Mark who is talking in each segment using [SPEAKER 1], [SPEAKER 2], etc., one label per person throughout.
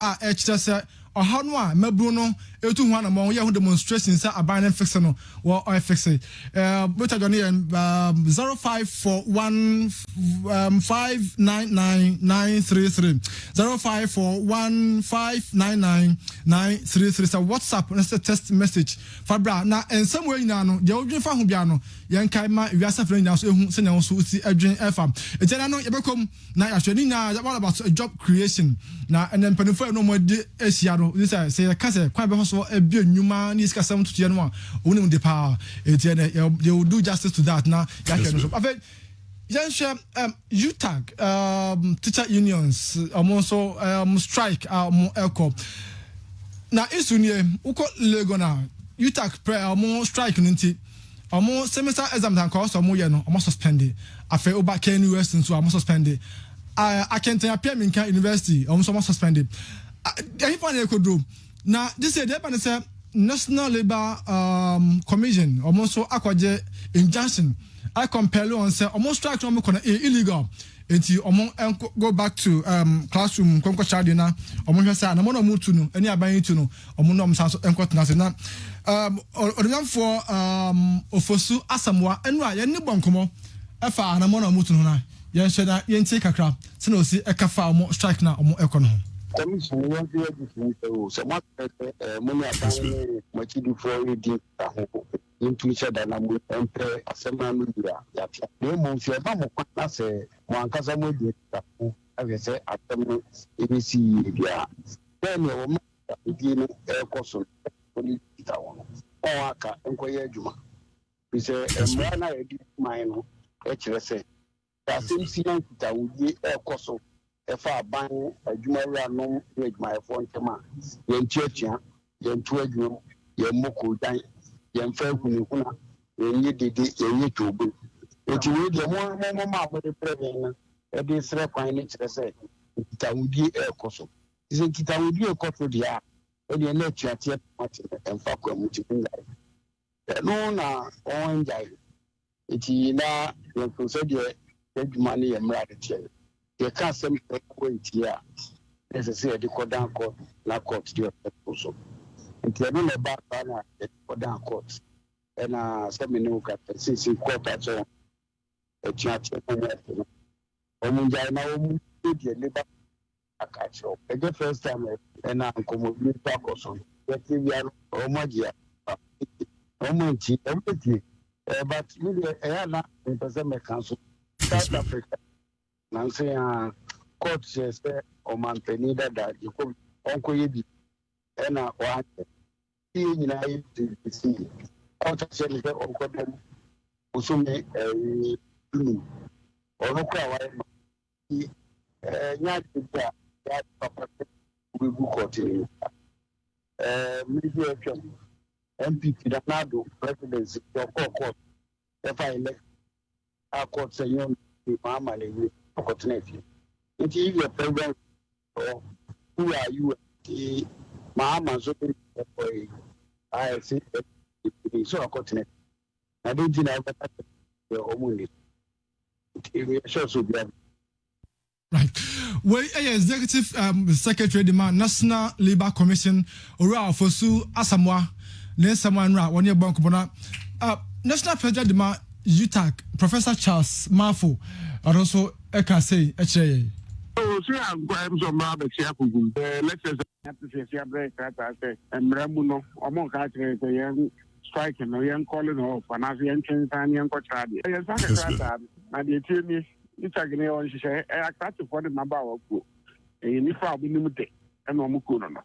[SPEAKER 1] just or no mebruno etu ho na mo ye ho demonstrations say aban fix no wo fix but Johnny 0541599933 0541599933 so WhatsApp na text message fabra na en some way na no de odwen fa ho bia no yen kai ma wiasa friend na so ehu se na so uti adwen efa ejana no yebekom na yahwani na all about job creation na and then penifo no mo de asia no this say ka say kwan be so e bi enuma ni iska sam tutu no a onim de pa etiene they will do justice to that na yahwe no so afa Yansha UTAG teacher unions also strike elko na isunie uko lego na UTAG pre strike nti semester exam dan ko so ye no suspended afa oba Ken US nso suspended I can't appear in university so suspended if I could now this say they say National Labor Commission almost akwaje injunction I compel on say almost strike no illegal enti go back to classroom konko child na hwe say na mo no mutu no ani aban tu no no so enko tena se na odam for ofosu asamwa enu a ye ne bonkomo efa na mo no mutu no na ye hwe na ye nti kakra se na osi ekafa omo strike na omo eko no
[SPEAKER 2] commission won dey different so what money aban machi di for reading into each other na mo empre asema no dira ya na mo fi ba mo kwa se mo ankasa mo di ta ko ave se atem ebisi bia then wo mo di no ekoso politika won o aka enkoye adwuma bi se emra na edi man no e kire se asem si na kita wudi ekoso efa ban adwuma wura no adwuma efo ntema ye ntiatia ye ntu adwuma ye moko dan ye mfa kunukuna ye nye dede ye nye tobu enti we de mo ma bo de preven na e de sre kwan ni kire se kita wudi ekoso ise kita wudi ekoso dia e de na tuatia mate emfa kwa muti kungai no na on jai enti na ye kunso de adwuma ni ye mra de tie ye ka sem ko ntia necessary de kodan court na court de so ntia no na ba na de kodan court na semino ka sisi court aso etia tie no omunja na omu de leba akacho the first time na nkomo bi ta koso ye ti bia omogia omonti empty but me na person me cancel South Africa Nancy court says o man penida da iko onko yebi ena o ate ti nyina yi ti court says ni onko dem usumi ono kwa wa ti nya ti ya papa we go court ni media FM MPP da nado presidency of court if I elect a court say you mama le opportunity if you are president or who are you mama so I say so a continent I don't think I the omuni so
[SPEAKER 1] right well executive secretary the National Labor Commission ora fosu asamwa ne someone ra woni bank bona national president the UTAG Professor Charles Mafo and also Eka say HA.
[SPEAKER 3] Oh, so I'm going to Mabel Chiaku. Let's say and Ramuno, among the young striking, a young calling off, and as the entrance and young Cochadi. I the attorney, it's a grenade, she said, I got to put in my bow. A uniform limited and no Mukuno.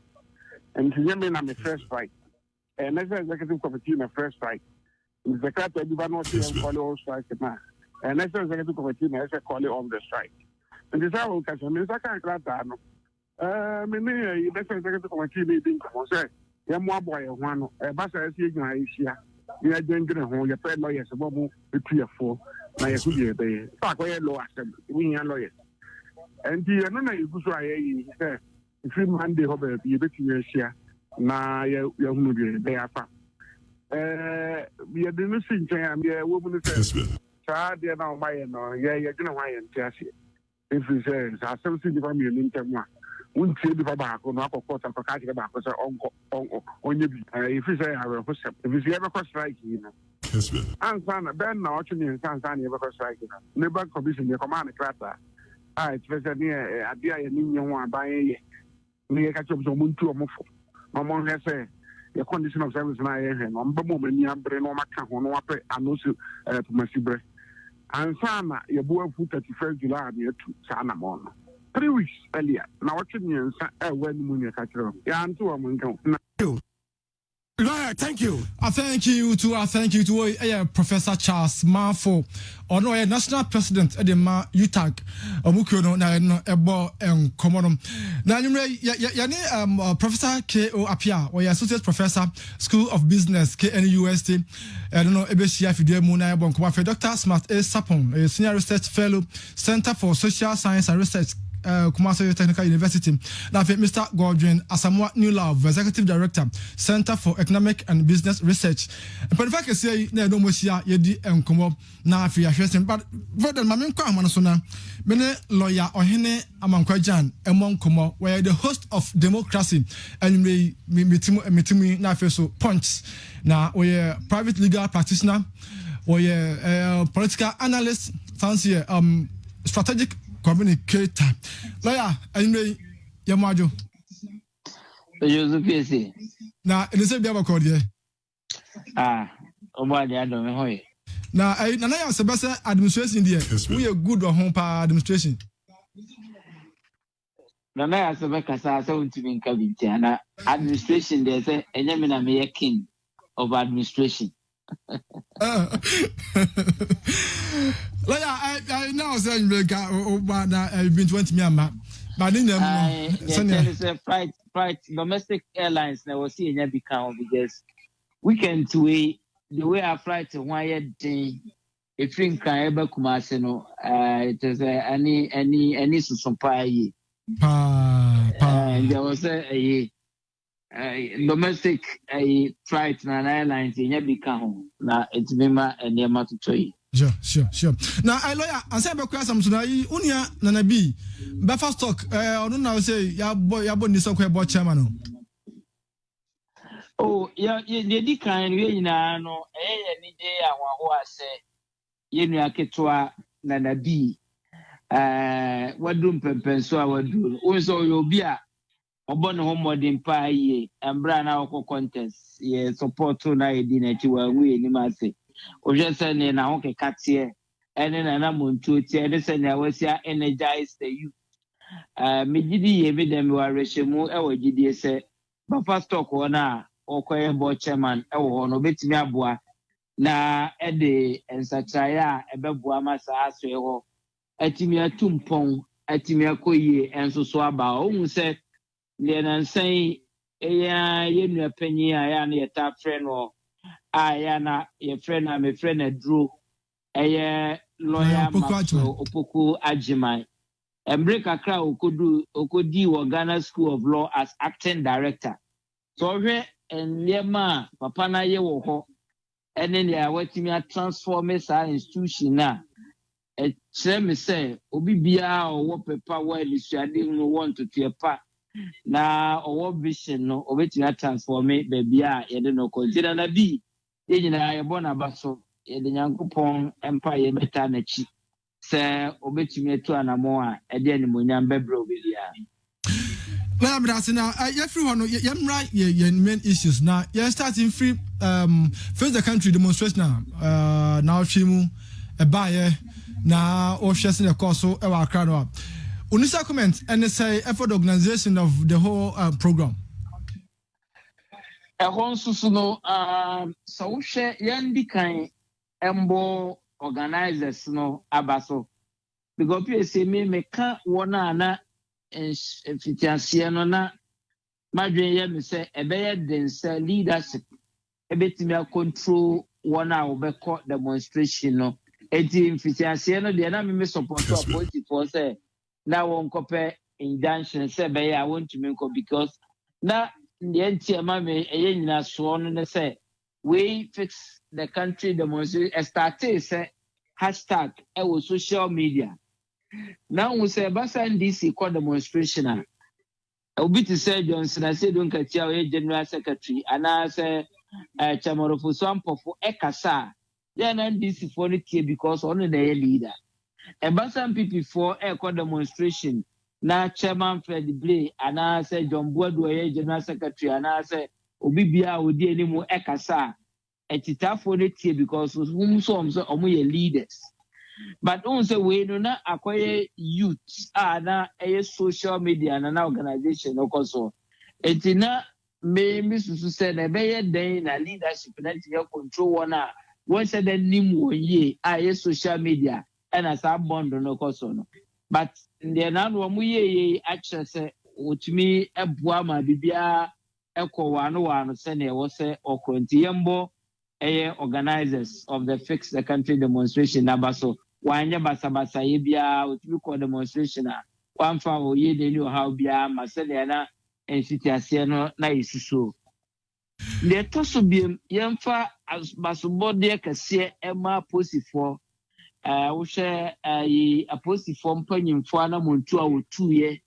[SPEAKER 3] And to them, I'm a first strike. And as executive committee, my first strike. The cat everyone was here and call strike now. And that's the executive committee as a call on the strike. And this I will catch him. It's a kind of dano. Maybe that's the executive committee meeting. Say, you're more boy, one, a bus as you know, Asia. You are doing good at home, your friend lawyers, a bubble, the 3 or 4. Now, you could be a law assembly. We are lawyers. And the another you go to say, if you Monday, Hobby, you bet you share. Now, you're going to be there. We are doing the same. We are women. Child, they are now my no. Yeah, you're going to why and Cassie. If you say, I still see the family in Tema. won't see the Babaco, no court and Pocati Babaco, on your if you say I will push up. If you ever strike,
[SPEAKER 4] Kessben.
[SPEAKER 3] and son, Ben, no, and San ever strike. Never commission your command crater. It's very near a dear and one by near catch up some moon to a muffle. My mom has said. The condition of service na and on the moment you have brain or maca on what and also Masibre. And Sana, your boy put 31st July near to Sana Mon. 3 weeks earlier. Now what you when Munia Catcher. Yeah, and 2 among you.
[SPEAKER 4] Lawyer, thank you.
[SPEAKER 1] I thank you to Professor Charles Marfo, or no national president at the UTAG, Mukono, Ebo, and Commodum. Now, you Professor K.O. Apia, or associate professor, School of Business, KNUST, I don't know, EBCF, Muna, Bonkomafe, Dr. Smart A. Sapon, a senior research fellow, Center for Social Science and Research. Kumasi Technical University. Now, Mr. Godwin Asamoah Newlove, Executive Director, Center for Economic and Business Research. But if I can say, no mosia yedi enkomo na afi ahwesen. But brother, mami nkwa amanasona. Mene lawyer Ohene Amankwajan enkomo, where the host of Democracy and mitimu na afi so Punch. Na we private legal practitioner, we political analyst, fancy strategic communicator. Lawyer, anyway, Yamajo.
[SPEAKER 5] Akua Piesie.
[SPEAKER 1] Now, it is a bit of a code here.
[SPEAKER 5] Obadi Adam Hoy.
[SPEAKER 1] Now, I am Sebastian administration there. We are good or home power administration.
[SPEAKER 5] Nana Sabaka so to be in Kabitiana. Administration, there's a Enyamina Mayor King of administration.
[SPEAKER 1] Like I now say I've been 20 Myanmar, but in
[SPEAKER 5] the flight domestic airlines never see any become because weekend way the way I fly to one day if you can ever come it is any supply and there was a domestic flight na airlines in every become na it's member and the amount to
[SPEAKER 1] Sure. Now, I lawyer, I say about some today. Unia Nanabi, Buffer stock. I don't know. Say, Yabo Nisoko about chairman.
[SPEAKER 5] Oh, yeah, the decline. We no. Any day I want to say, Yenu Aketwa Nanabi. What do Pempenso? I would do. Also, you'll be a born homeward in Pie and Brana contest. Yes, support to night dinner to a way in Masi. Oje sene na honke katie ene na na montuoti ene sene awasia energize the youth megidi ye bi dem wa rehemu e wa gidie se bafa stock wona okoye bo chairman e wo no betimi aboa na e de ensachaya e beboa masa aso e ho atimi atumpon atimi akoyie enso so aba ohun se le na nsan eya yenu apanyi aya na yeta friend no na your friend and my friend Drew a lawyer Opoku Ajimai and break a crowd could do Ghana School of Law as acting director. So here and Yema Papana Yewo and then they are waiting me transform our institution now. A chairman say Obibia or what power is I didn't want to tear part. Now or what vision no or waiting to transform it baby I don't know consider na be. I born about so the Yankupon Empire Beta Nechi. Sir, obetumi to anamoa e de ni monyam bebro belia.
[SPEAKER 1] Well, now, everyone, you're right. Your main issues now. You're starting free. First, the country demonstration now. Now, Shimu, a buyer, now, or shares in the course. So, our crowd up. Unisa comment and say effort organization of the whole program.
[SPEAKER 5] Susuno, so share Yandi kind embo organizers no abaso. Because you say me can't wana fitiansiano na madwen ye me say ebeye dense leadership ebetimi control wana obeko demonstration no enti fitiansiano de na me support opposite for say na won kope injunction say be I want to make because na the enti me eye nyina so no say we fix the country demonstration started say hashtag social media. Now we say Basa DC call demonstration obi to say Johnson I say don't catch your general secretary and I say chamorofo so ampofo ekasa ya na NDC for it because only the leader and but some people for echo demonstration na chairman Fred Blay and I say John Boadu general secretary and I say obi bia odi enimu ekasa etita for it because whom some so omo leaders. But also we no na acquire youth na social media and na organization also. Etina me susu say na be den na leadership na tie control one said the nim ye social media and as a bond no also no. But the na no mu ye actually say otumi eboa ma bibia ekọ wano say na wo say okonti yembo organizers of the Fix the Country demonstration nabaso wanya basa ye bia otumi ko demonstration a wamfa wo ye de ni how bia masele na entity ase no na isuso le toso biem yemfa basobode kase ema posifo wo hwe yi aposifo mpanyimfo na montu a wotuye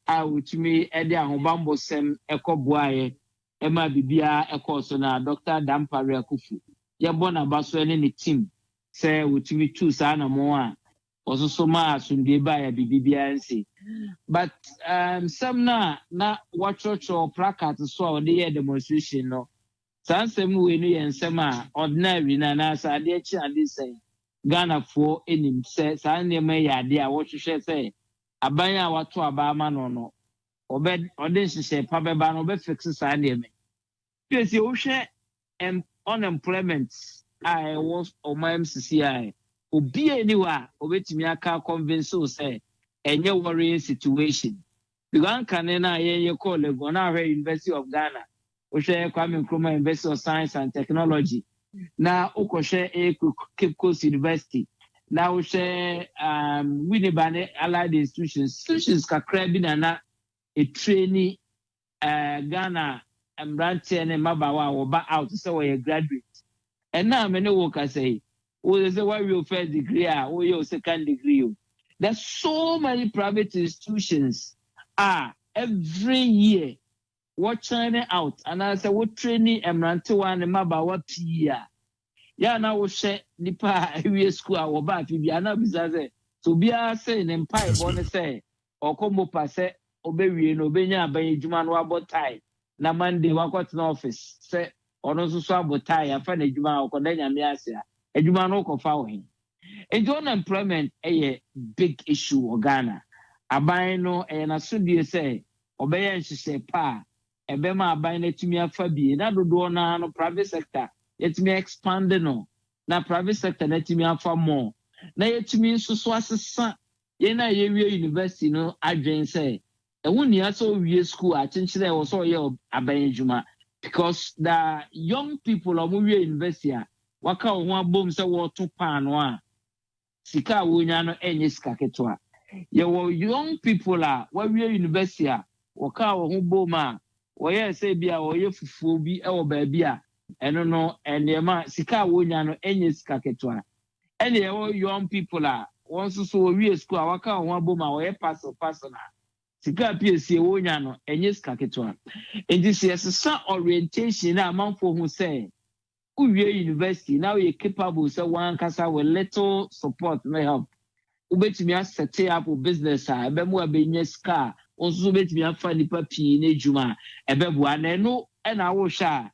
[SPEAKER 5] a wotumi ede ahobambo sem ekoboaye ema bibia ekoso na Dr. Dampare Akufu ye bona baso ne team say wotumi tu sa na mo a ososo ma asundie ba ya bibia nsi but some na watchocho placard so a dey demonstration no sansem we no yensem a ordinary na sa ade chi ade say Ghana for enim say sa ne ma ya ade a wohwehwe say aban a wato aba ma no ode hyehyɛ pa beba no be fix sa ne me pese wo hwɛ unemployment I was on my MCCI. Obi anywhere, obetimi aka convince us say any worrying situation. Because Canada ye call the Ghana University of Ghana. We share Kwame Nkrumah University of Science and Technology. Now we share Cape Coast University. Now we share Winnebane allied institutions kakra bi na a trainee Ghana branch and mabawa or back out so we graduate. And now many workers say, oh, they say why your first degree or your second degree. There's so many private institutions every year watching out. And I say what training and rantewan and maba what year. Yeah, now we share nipa we school our back if you are not bizarre. So be a saying empire bonne say or combo passe obey no benya by Juman wabo tie. Na Monday wakot no office say ono so abotai afa na adwuma okoda nyame ase a adwuma no kofa wo hin unemployment big issue in Ghana aban no na sodie say obeye nhyehyɛ pa ebe ma aban na tumi afa bi na dodo na no private sector yetumi expand no na private sector na tumi afa more na yetumi nso so asesa ye na ye wie university no adwen say woni aso wie school a chenchire wo so ye aban adwuma because the young people of Muye University, waka one boom say what to pan sika wonya no enye sika ketwa. Your young people where we university waka one boom where say bia or ye fufu bi e wo ba bia eno no enema sika wonya no enye sika ketwa. Ene young people once so we school waka one boom where pastor Akua Piesie wonya no enye sika ketwa. Enti se orientation na amanfo hu say uwie university now you capable say one kasa with little support may help. Ubetimi set up a business ebe mu abenya sika onso betimi afa nipa pii na ejuma ebe bua na no e na wo hwa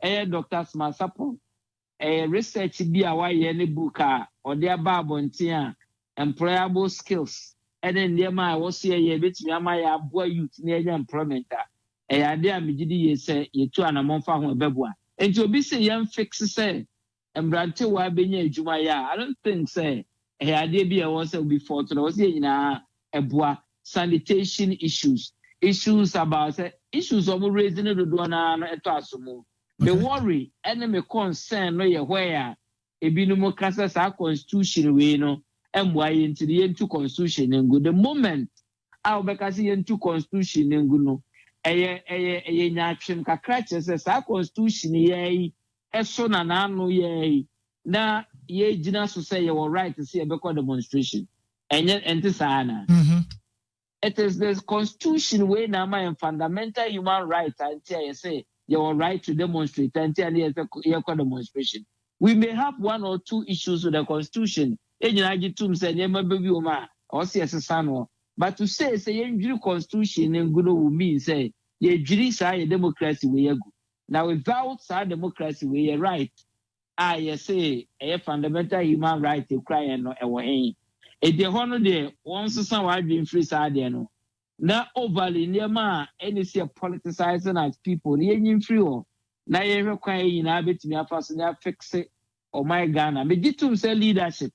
[SPEAKER 5] Dr. Smasapo research bi a waye ne book a ode aba abonten a employable skills and then ma wo se ye betimi ama ya aboa youth na enya employment a ade a megidi ye say ye tu anamonfa ho ebe bua enti obi say yam fix say embrante wa benya ejuma ya I don't think say ade bi e wo say obi fault na wo say nyina eboa sanitation issues about issues of raising the do na eto asomo the worry and me concern no ye where ebinumo kasa sa constitution we no emwa ye ntiri yentu constitution ngu the moment a obekasi yentu constitution ngu no eye nyaatwem kakra chese sa constitution ye eso na anu ye na ye gina so say ye were right to see a better demonstration enye enti sana It is the constitution where now and fundamental human rights until you say your right to demonstrate until you demonstration. We may have one or two issues with the constitution. But to say you constitution and good will mean say you jury democracy we now without our democracy we right. I say a fundamental human right to cry and no away. A de honor there once someone been free side no. Now overly near ma any see politicizing as people near free or now you require in habit me a person fix it or my Ghana. Me did to say leadership.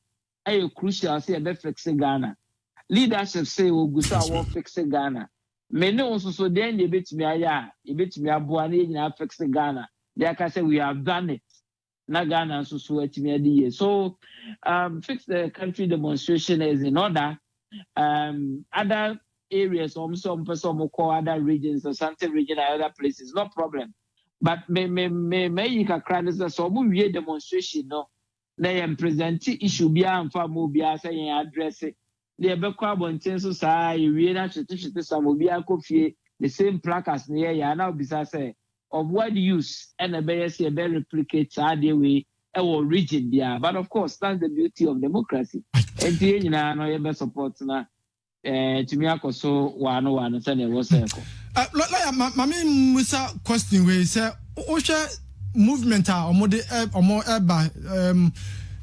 [SPEAKER 5] Ayo crucial say a fix Ghana. Leadership say we gusa will fix Ghana. Me no also so then you bet me a buani in fix Ghana. They can say we have done it. Na Ghana so so fix the country demonstration is in order. Other areas some person call other regions or something region or other places, no problem. But me you can cry this so we demonstration no. They present issue be and for mobile say address it. They be kwa bonten so say we na chete some obi akofie the same placards near ya now bisa say of what use and a better replicate the way our region there. But of course, that's the beauty of democracy. And you know, no best support na to me so one send was
[SPEAKER 1] Mami Musa question we say Osha movement or more eba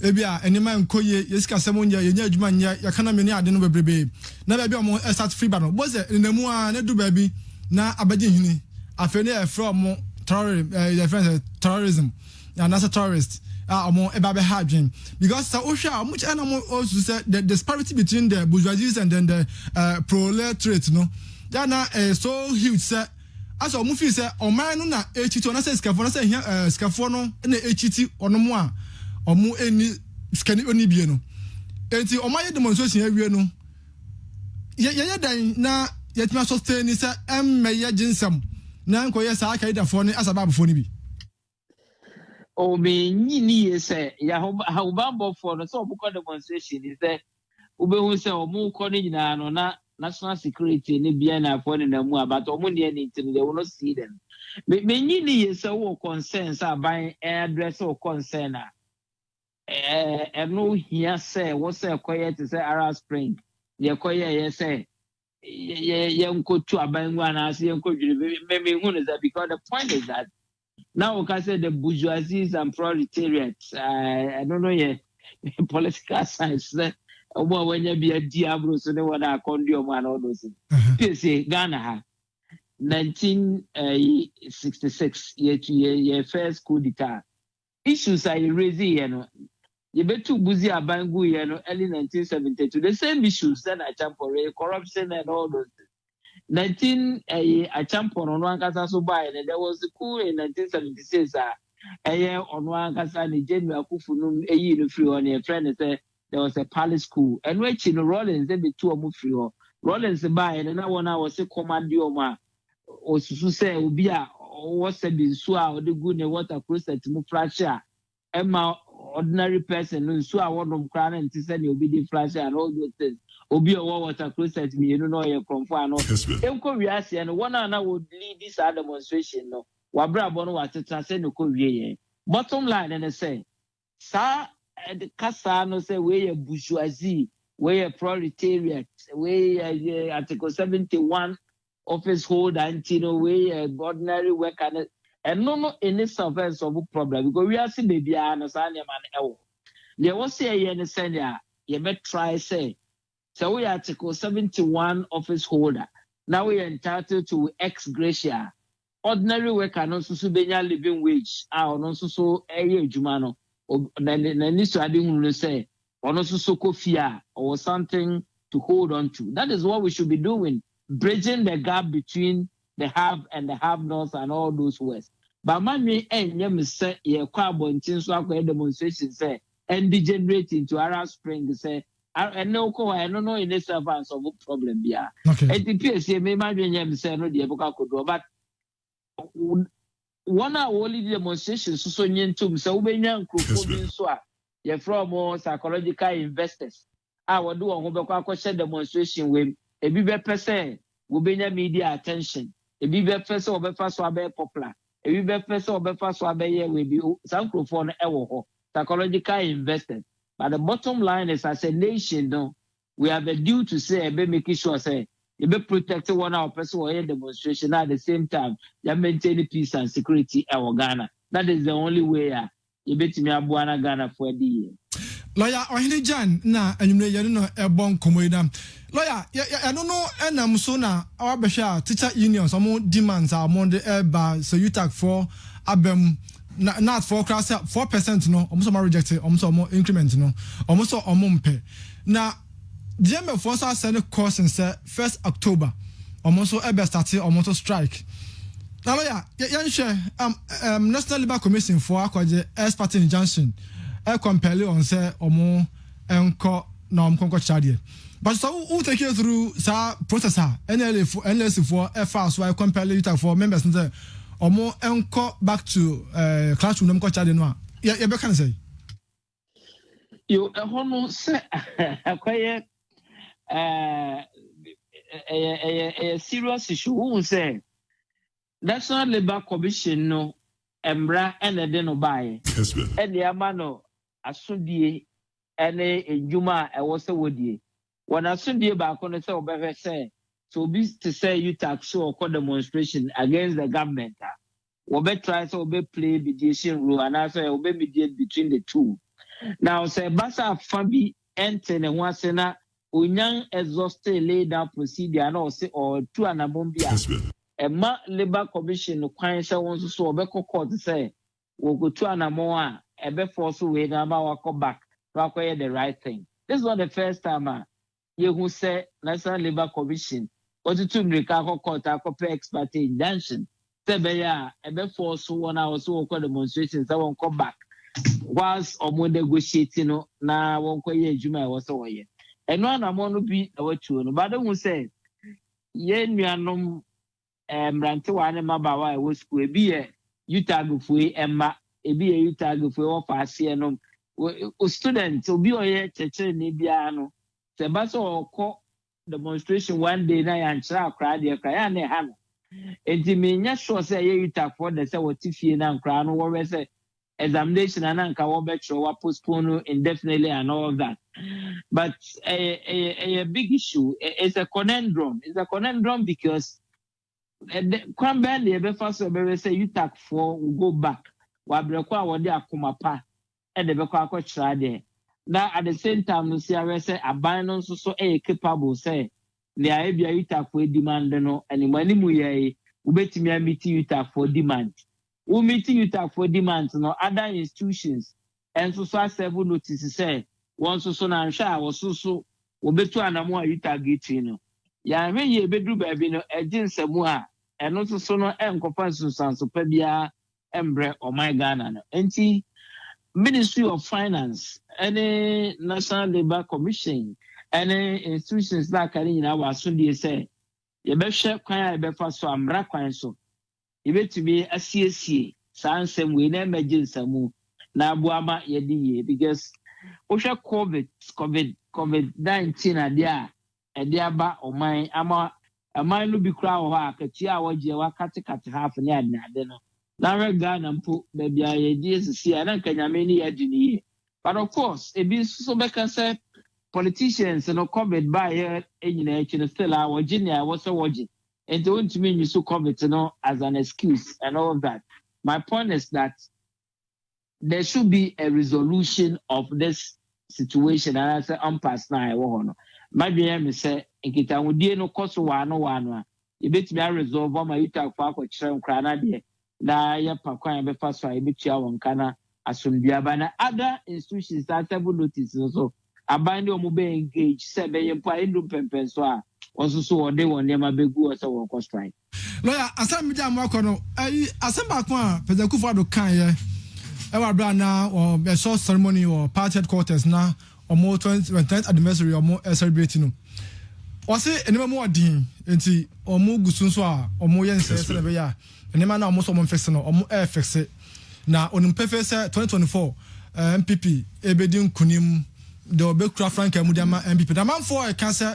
[SPEAKER 1] ebia enema nkoye yesika semonya yenya adwuma nya yakana meni ade no bebrebe na ba bia omo start free ba no boze enemu a na du ba bi na abaje hini afeni from terrorism and as a terrorist eba be hadwin because so ohwa much animal also say the disparity between the bourgeoisie and then the proletariat no that na so huge say as o mu fi say o man no na echiti na say skafo na say skafo no na echiti onomo a omu eni skani oni bie no enti o ma ye demonstration awie no ye dan na yetima sustain ni say emmeye jinsam na nkoye sa aka idafo ni asababfo ni bi
[SPEAKER 5] o me nyini say ya hobambo for no so buko demonstration is say ubehu say o mu ko ni nyina no na national security ni bia na afo ni na mu about o mu ne ni tin they will not see them me nyini say wo concern say ban address o concern no here say what say koye to say Arab Spring ye koye ye say ye nko tu abanwa na ase nko dwiri me hu is that because the point is that now we can say the bourgeoisie and proletariat I don't know ye political science omo wanya bia diablo so ne wona akondi omo na odo say Ghana ha 1966 ye first coup d'etat issues are raising you know you better buzi abangu you know early 1972 the same issues that I champ for corruption and all those 19 I champ on one kasa so by and there was a coup in 1976 on one kasa ni General Akufo no no free on your friend say there was a palace coup and which in Rollins they be two omo free Rollins by and na one was say command you ma o susu say obi a was a bin so a the good ne water process mu fracture Emma ordinary person no so a wonum kra and say ne obi di fracture and all those things obi a water process me you know you from for no enko wiase and one na would lead this demonstration no wa bra bo no wateta say no ko wie bottom line and say sa the kasa no say we bourgeoisie we proletariat we article 71 office holder until we ordinary worker and no any surface of problem because we are see baby and man there was say any send you better try say so we article 71 office holder now we are entitled to ex gratia ordinary worker no so benya living wage no so adwuma no na ni so ade hu say ono so kofia or something to hold on to. That is what we should be doing, bridging the gap between the have and the have-nots and all those words. But many me say ye kwa bontin so akwa demonstration say and degenerate into Arab Spring say and no ko I don't know in the servants of problem bia. And the PSA me madwen say no de boka kodo but one only demonstration so nyentum say ubenya nkrofo bi so a ye from psychological investors. I will do on Hobaka demonstration with ebi be pese wo benya media attention ebi be pese obefa so abe popular ebi be pese obefa so abe ye we bi sankrofo no ewo ho psychological investors. But the bottom line is, as a nation, no, we have a duty to say, be making sure, say, you be protecting one our person or a demonstration at the same time, you maintain peace and security in Ghana. That is the only way. You bet me abuana Ghana for the year.
[SPEAKER 1] Lawyer Ohini Jan na enyumre no ebon komoida. Lawyer, I don't know enam so na our besha teacher unions some demands are among the eba so you tag for abem not for class 4% no almost more rejected almost more increment no almost omumpe na the force send course in 1st October almost ebe started almost strike now yan share National Labour Commission for akwaje expert injunction compel on say omo enko na omkonko chadie but so who take you through sa processor NLC for FR so I compel you for members say omo enko back to classroom dem ko chade no ya be kan say
[SPEAKER 5] yo hono se akwaye serious issue who say National Labour Commission no embra ene de no bae ene ama no asodie ene enjuma e wo se wodie wona asodie ba ko no se obehwe se so be to say you tax show or demonstration against the government we be try to be play mediation role and also we be mediate between the two now say basa fabi ente ne ho ase na onyan exhausted lay down procedure na say or two anabombia Emma Labour Commission no kwan se won so obekọ court say we go to anamo a ebe force we na ma wako back to the right thing. This is not the first time you who say National Labour Commission or to Mrika court akope expert injunction say be ya ebe force one also ko demonstrations that won come back whilst omo negotiating no na won ko ye adwuma e wo so wo ye eno anamo no bi e watu no but who say ye nuanom mrante wane mabawa e wo school ebi ye utagfui emma ebi ye utagfui wo fa ase no o student obi oye cheche ne bia no se ba so okọ demonstration one day na ya nchira akra de akra ya ne ha no enti me nya sure say ye utagfo de say wo tifie na nkra no wo we say examination na nka wo be tro wa postpone indefinitely and all that but a big issue is a conundrum because Kramben the be first be say you tak for will go back wa breko a wode akoma pa e de be kwa akọchira there na at the same time no see we say aban no so capable say ne a bia you tak for demand no animani mu ye ubetimi amiti you tak for demand we meet you tak for demand no other institutions and so serve notice say one so na nhwa wo so obetu anamo a you target no ya hwe ye bedru ba bi no ejinsemu a eno so no enkofa susanso pa bia embre o my Ghana no enti Ministry of Finance any National Labour Commission any institutions that can nyina waso die say ye be hwe kwan a be fa so amra kwan so ye betumi asiesie sansem we na emergency na abuama ye die because ohwe COVID-19 adia e dia ba oman ama aman no bi kra wo ha akatua waje wakatekate half ne ade no na rega na mpo ba bia ye die sisi na nkanyame ni yadi ni but of course e bi so be can say politicians no COVID by here enyina echi no still a waje ne a wo so waje and don't to mean you so COVID no as an excuse and all of that. My point is that there should be a resolution of this situation and I say unpass na e wo no madwe me say nkita wodie no koso wano a ebetimi a resolve ma yuta fa akọchire nkra na de na ya pakwan be fa so a ebetua wonka na asomdua ba na other institutions that have notice so abande omo be engage say be yempo a endu pempen so a onso so wode won ma begu o say won ko strike
[SPEAKER 1] lawyer asam mi jam akono asam ba ko a pezaku fa do kan ye e wa bra na o be so ceremony or party headquarters na omo 20th anniversary omo celebrate no o se enema mo odin enti omo gusunso a omo ye nse be ya enema na omo so omo fix no omo fix na onum pefe se 2024 MPP ebedin kunim de obekura frank amudama MPP da man for e ka se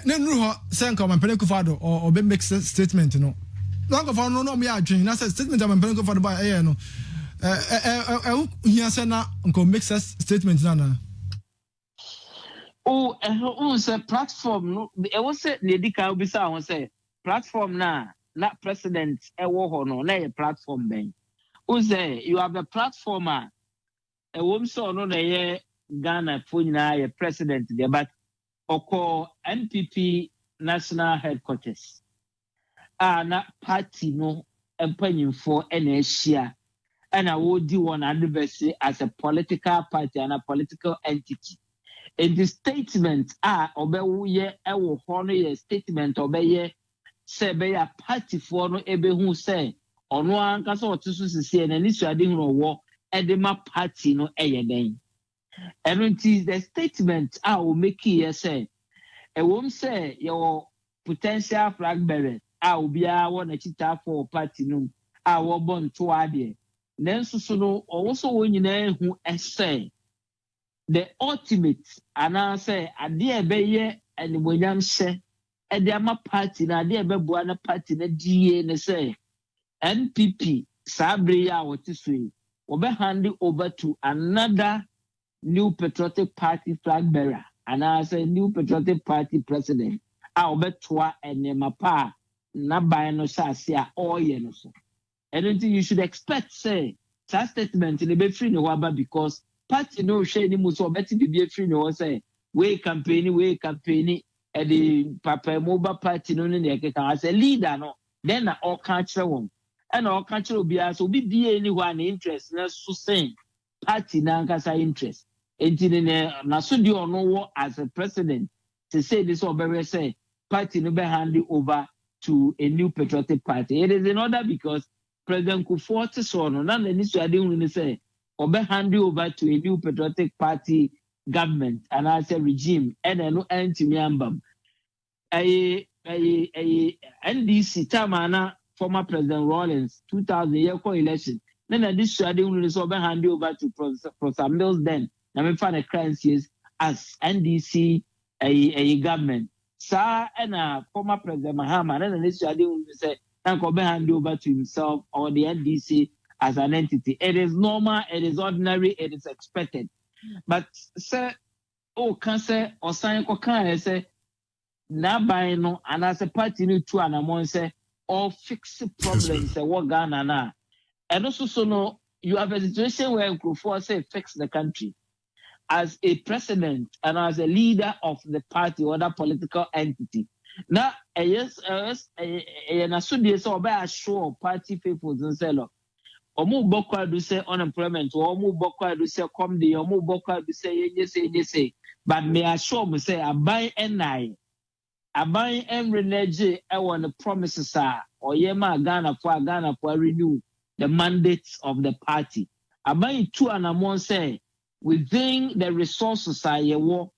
[SPEAKER 1] Nenruho Sanko and Penecofado or Ben make statement, you know. Long of no me are dreaming. I said statement I'm Penecofado by air, no. He said now, Uncle makes a statement, Nana.
[SPEAKER 5] Oh, say platform, no, I was say, Lady Calbisa, I say, platform now, not president, a war, no, a platform, ben. Who say, you have a platformer, a woman saw no, the Ghana, Puna, a president there, but Oko NPP national headquarters. Na party no employing for NSA and I would do one anniversary as a political party and a political entity. In the statement, obey ewo hono ye statement obey say be a party for no ebe hu say ono anka so otusu sisi na ni suade hu wo edema party no den. And the statement will make here say a woman say your potential flag bearer will be our chita for party no our born to adie. Then so no also when you who say the ultimate and I say adie be and when you say a diama party na adie be buana party na GA ne say NPP Sabria what this way will be handed over to another new patriotic party flag bearer and I say new patriotic party president. I'll bet twa and mapa na by no sasia or no so. Anything you should expect say that statement in the be free no waba because party no share any muso bet be free no say we campaign and the papa mobile party no as a leader no then all country one and all country will be as will be anyone interest na so saying party na nkasa interest. Na so di ono as a president to say this or very say party no be handed over to a new patriotic party. It is in order because President Kufuor so no na ni so ade hu say or be handed over to a new patriotic party government and as a regime and no anti ambam. NDC tamana former President Rawlings 2000 year election. Then this so ade hu so be handed over to Professor Mills then. Na me find a crisis as NDC a government. Sa and former President Mahama and this ade say Uncle be hand over to himself or the NDC as an entity. It is normal, it is ordinary, it is expected. But say can say or sign can say na by no and as a party new to an among say all fix problems say what Ghana na. And also so no you have a situation where Kufuor say fix the country. As a president and as a leader of the party or other political entity. Now, yes, na so dey say oba assure party faithfuls and say lo. Omo bokwa do say unemployment, omo bokwa do say come dey, omo bokwa do say yenye say. But me assure me say aban enai. Aban emreneje e won the promises or yema Ghana for renew the mandates of the party. Aban two and among say within the resources I war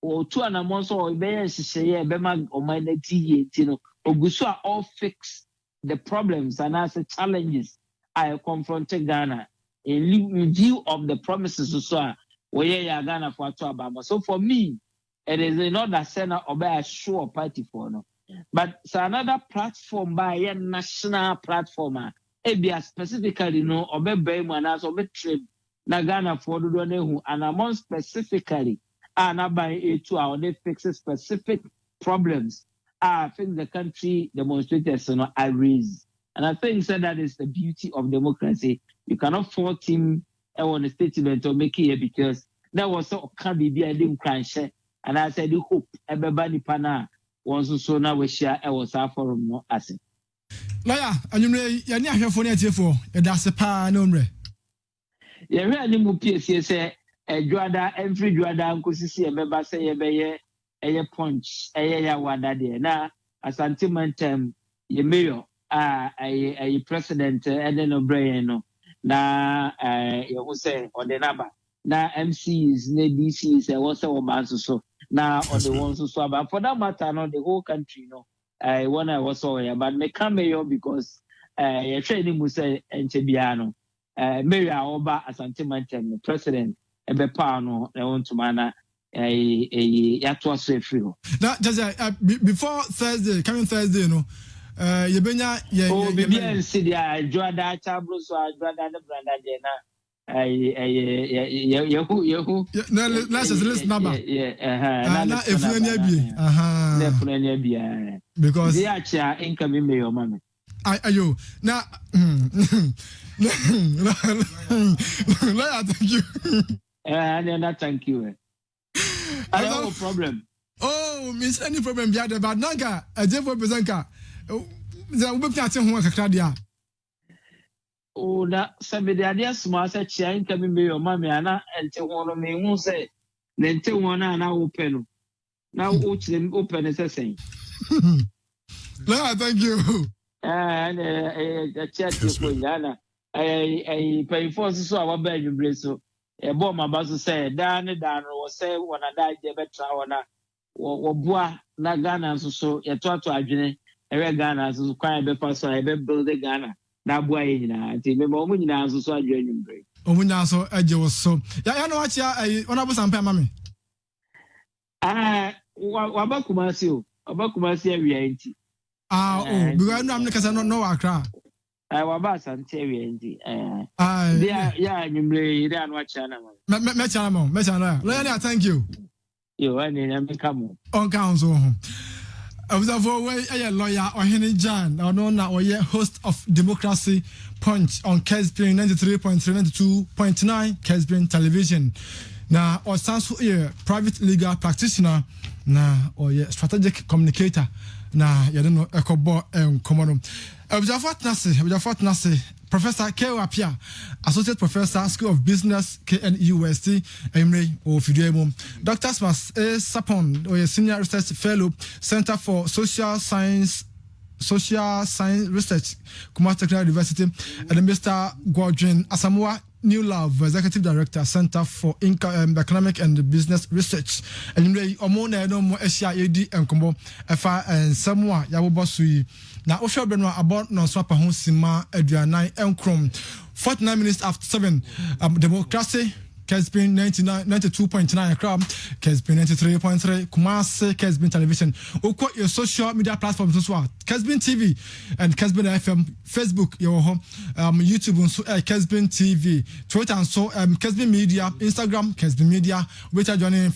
[SPEAKER 5] or two and a month or Bema or my Ogusu all fix the problems and as the challenges I confronted Ghana in view of the promises so where Ghana for Abama. So for me, it is another center or by a sure party for no. But it's another platform by a national platform. It specifically no or be Bayman or be trade. Na Ghana for do nehu and among specifically na by a to our they fix specific problems. I think the country demonstrators I raise. And I think that is the beauty of democracy. You cannot fault him on a statement or make it because that was so can be I didn't crash. And I said you hope everybody pana once so now we share was our forum no asset.
[SPEAKER 1] Lawyer, and you may ya for that's a pa no mre.
[SPEAKER 5] You really mu Piesie say Juada every Juada nkosisi emeba say yebeye eye punch eye ya wada de na asante mantem ye mayor a president and then obrayen no na you who say on the number na MCs na DCs e was so na on the ones so about for that matter no the whole country no when I was so here but me come mayor because you training mu say enchebiano Mary Oba Asante Mantem, the president, Ebe Pano, they want to mana yato so free ho
[SPEAKER 1] na just before Thursday coming Thursday no you benya
[SPEAKER 5] bibia nsi dia joada chabro so joada ne branda de na yehu
[SPEAKER 1] let's list number na efunu anya bia because
[SPEAKER 5] they actually income me your mama
[SPEAKER 1] ayo na thank you
[SPEAKER 5] and thank you I have no problem
[SPEAKER 1] miss any problem bia de bad nanka ajefo pesanka za ubepi ate ho kakra dia
[SPEAKER 5] na sabede ade asuma sa chia income me your mama ana ente ho no me hu se na ente ho na open no na o chire open se sen
[SPEAKER 1] thank you
[SPEAKER 5] and chat for yana pay for so our bedroom so e bo ma ba so say dan no say wona da je betra wona wo boa na Ghana so ye to adwene e Ghana so kwan be fa so e be build Ghana na boa ye nyina ti me mo nyina so adwene mbre
[SPEAKER 1] omunya so eje wo so ya no achia wona bo sampa mama
[SPEAKER 5] wa ba kumasi awia nti
[SPEAKER 1] because no am kasa no akra
[SPEAKER 5] wa ba sante awia nti ya nyimre ire anu acha na
[SPEAKER 1] me chana lo thank you
[SPEAKER 5] yo ani na me kamo
[SPEAKER 1] on council observer way a lawyer Ohene Jan no na oye host of Democracy Punch on Kessben 93.3 92.9 Kessben television na or stands for a private legal practitioner na or strategic communicator na you don't know ekobo komono observer nase Professor Akua Piesie, Associate Professor, School of Business, KNUST, Emre Ofiduemo. Dr. Smas A. Sapon, or a Senior Research Fellow, Center for Social Science Research, Kumasi Technical University, and Mr. Godwin Asamoah New Love, Executive Director, Center for Economic and Business Research. And Omona no more SIAD and Combo FA and Samoa Yabobosui. Now, Osho Benwa about no swapa hon sima Adrianai Enkrom. 49 minutes after 7. Democracy. Kessben 92.9 Accra, Kessben 93.3 Kumasi, Kessben Television. Oko your social media platforms as well. Kessben TV and Kessben FM, Facebook, your home, YouTube and so Kessben TV, Twitter and so Kessben Media, Instagram, Kessben Media, which are joining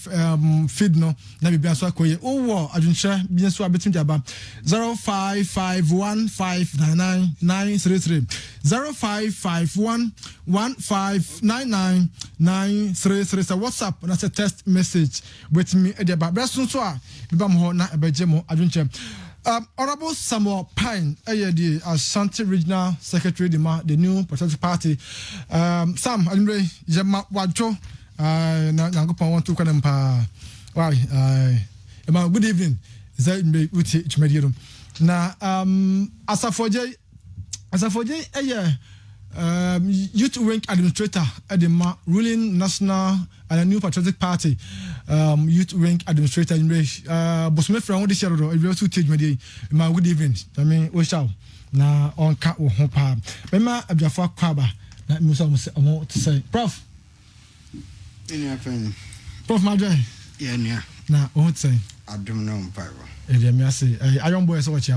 [SPEAKER 1] feed no. Na bibi anso akoye. Owo adwunche bi anso abetim jaba 0551599933 0551159933 so WhatsApp na say text message with me e dey ba breso so a biba mo ho na ebeje mo adwunche. Honorable Samuel Pine, the Ashanti Regional Secretary, the new Patriotic Party. Sam, Alimre, Jema Wajo, Nangopa want to come why? Good evening. Is that Uti Chmedium? Now, Asafoje, Youth Wing Administrator at the ruling national and a new Patriotic Party Youth Wing Administrator in English. Bosme from this year, if you to take me, good evening. I mean, we shall now on cat or home palm. Remember, I'm just for Kwaba. That means I want to say, Prof. Prof, my day.
[SPEAKER 6] Yeah.
[SPEAKER 1] Now, I want to say,
[SPEAKER 6] I don't know, Papa.
[SPEAKER 1] Let me say, I don't boy so much.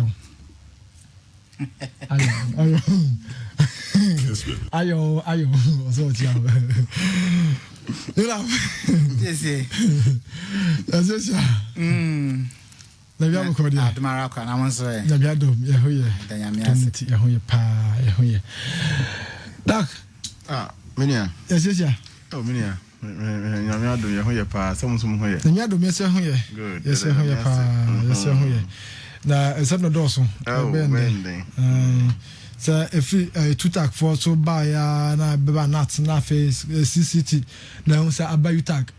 [SPEAKER 1] Ayo. So much. You know.
[SPEAKER 6] Yes.
[SPEAKER 1] That's it. Let me have a code.
[SPEAKER 6] Tomorrow, I want to say.
[SPEAKER 1] Let me have them. Yeah, Doc.
[SPEAKER 2] Minia.
[SPEAKER 1] Yes.
[SPEAKER 2] Oh, Minia. Nyame adom ye ho ye pa samsum ho ye.
[SPEAKER 1] Nyame adom ye se ho ye.
[SPEAKER 2] Good.
[SPEAKER 1] Yes ho ye pa. Yes ho ye. Na esem no doso.
[SPEAKER 2] Ben.
[SPEAKER 1] So if tutak for so buy na beba nat na face CCT na ho say abayu tag.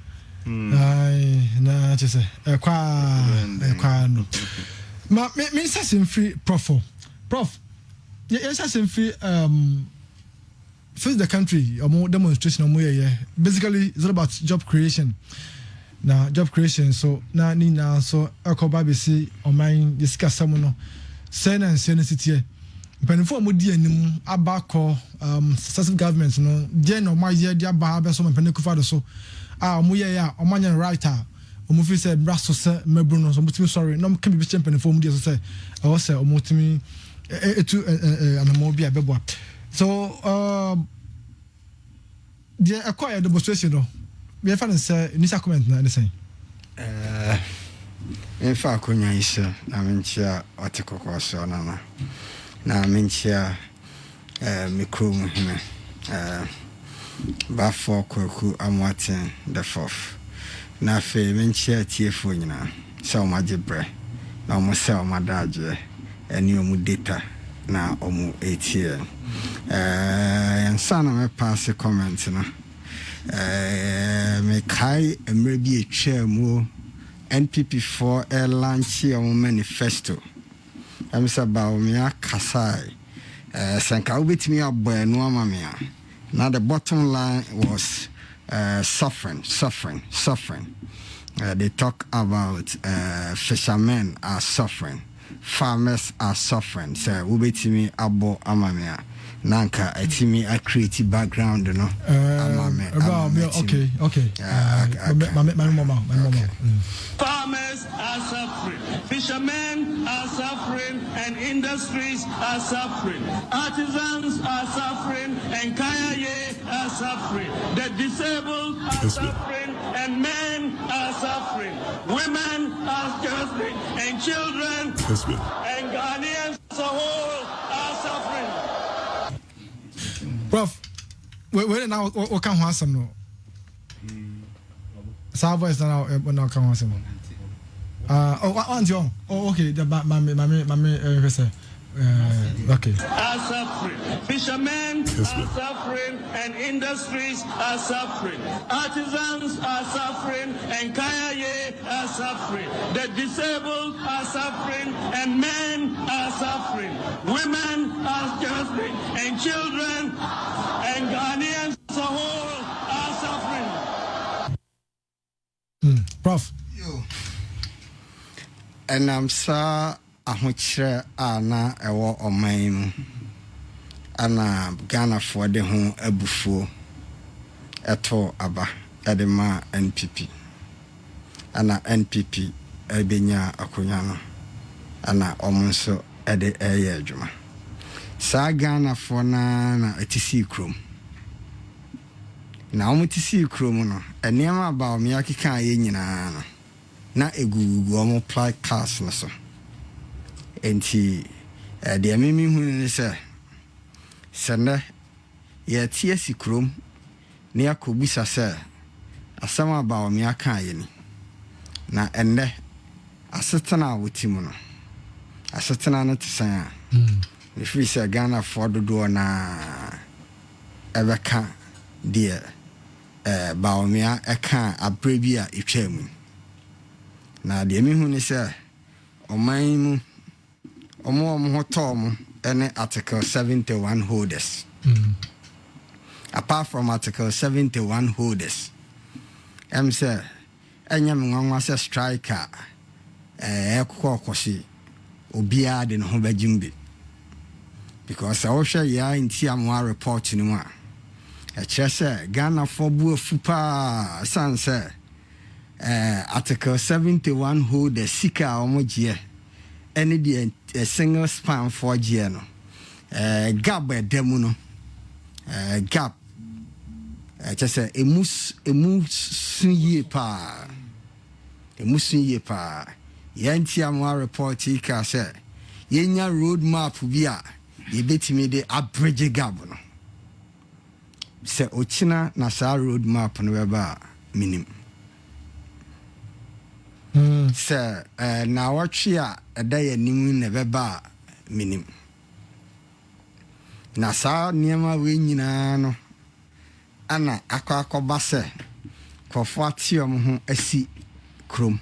[SPEAKER 1] Na che say kwa no. Ma me say free prof. Yes say free face the country or more demonstration or more basically it's all about job creation. Now job creation so na ni na so akoba be see on mine discuss someone sen and city penifo mo di anim abako successive governments no je no ma ye dia ba be so penikufa do so mo ye ya o manya writer omufi say brasso say mebruno so mutimi sorry no can be champion for mu say I was say omutimi etu anamo bia beboa so the acquire demonstration no we find say initial comment na say
[SPEAKER 6] in fact kunya isa na menchia otikoko so na menchia mikrom hime ba for kwaku amwaten the fourth na fe menchia tiefo nyina so majebre na omo se o madaje eni omu data na omu etie ensana me pass comment na me kai emre bi etwa mu NPP4 launch your manifesto. I'm about me kasai. Sanka with me up by no mamia. Now the bottom line was suffering. They talk about fishermen are suffering, farmers are suffering. So we bet me abo amamia. Nanka etimi a creative background no
[SPEAKER 1] okay
[SPEAKER 7] farmers are suffering, fishermen are suffering, and industries are suffering, artisans are suffering, and kayaye are suffering, the disabled are suffering, and men are suffering, women are suffering, and children and Ghanaians as a whole are suffering.
[SPEAKER 1] Prof, where now what can happen no? Salvo is now when can happen. Okay, the okay.
[SPEAKER 7] Are suffering. Fishermen are suffering, and industries are suffering. Artisans are suffering, and kayaye are suffering. The disabled are suffering, and men are suffering. Women are suffering, and children and Ghanaians as a whole are suffering.
[SPEAKER 1] Prof.
[SPEAKER 6] And I'm sorry. Ahokyere ana ewo oman ana Ghana for de ho abufuo eto aba edema NPP ana NPP ebenya akonya no ana omonso ede eye adwuma sa Ghana for na etisi krom na omutisi krom no enema ba omi akeka ye nyina no na egugu omo apply class no so enti de amemi hu ni se sene ye tie sikrom ne akobisa se asama ba o mi aka ye ni na enne asetena wotimu no asetena no tsan ne fi se Ghana for dodo na ebeka de ba o mi aka abrebi a etwamu na de amemi hu ni se oman mu omo hotom any article 71 holders. Apart from article 71 holders, say enyam nwanwa se striker ekokosi obia de no ho bajimbe because I share ya inti amwa report ni mu a kire se Ghana for bu afupa san se article 71 holders sika omogie any the a single span for Giano gap demu no gap just say a mus ye pa yanti amwa report ka say yenya road map bia ye betimi de abridge gap no say ochina na sa road map no beba minim sir na watchi a edaya nimu ne beba minim na sa niema we nyina no ana akwa se kofo atiom ho asi krom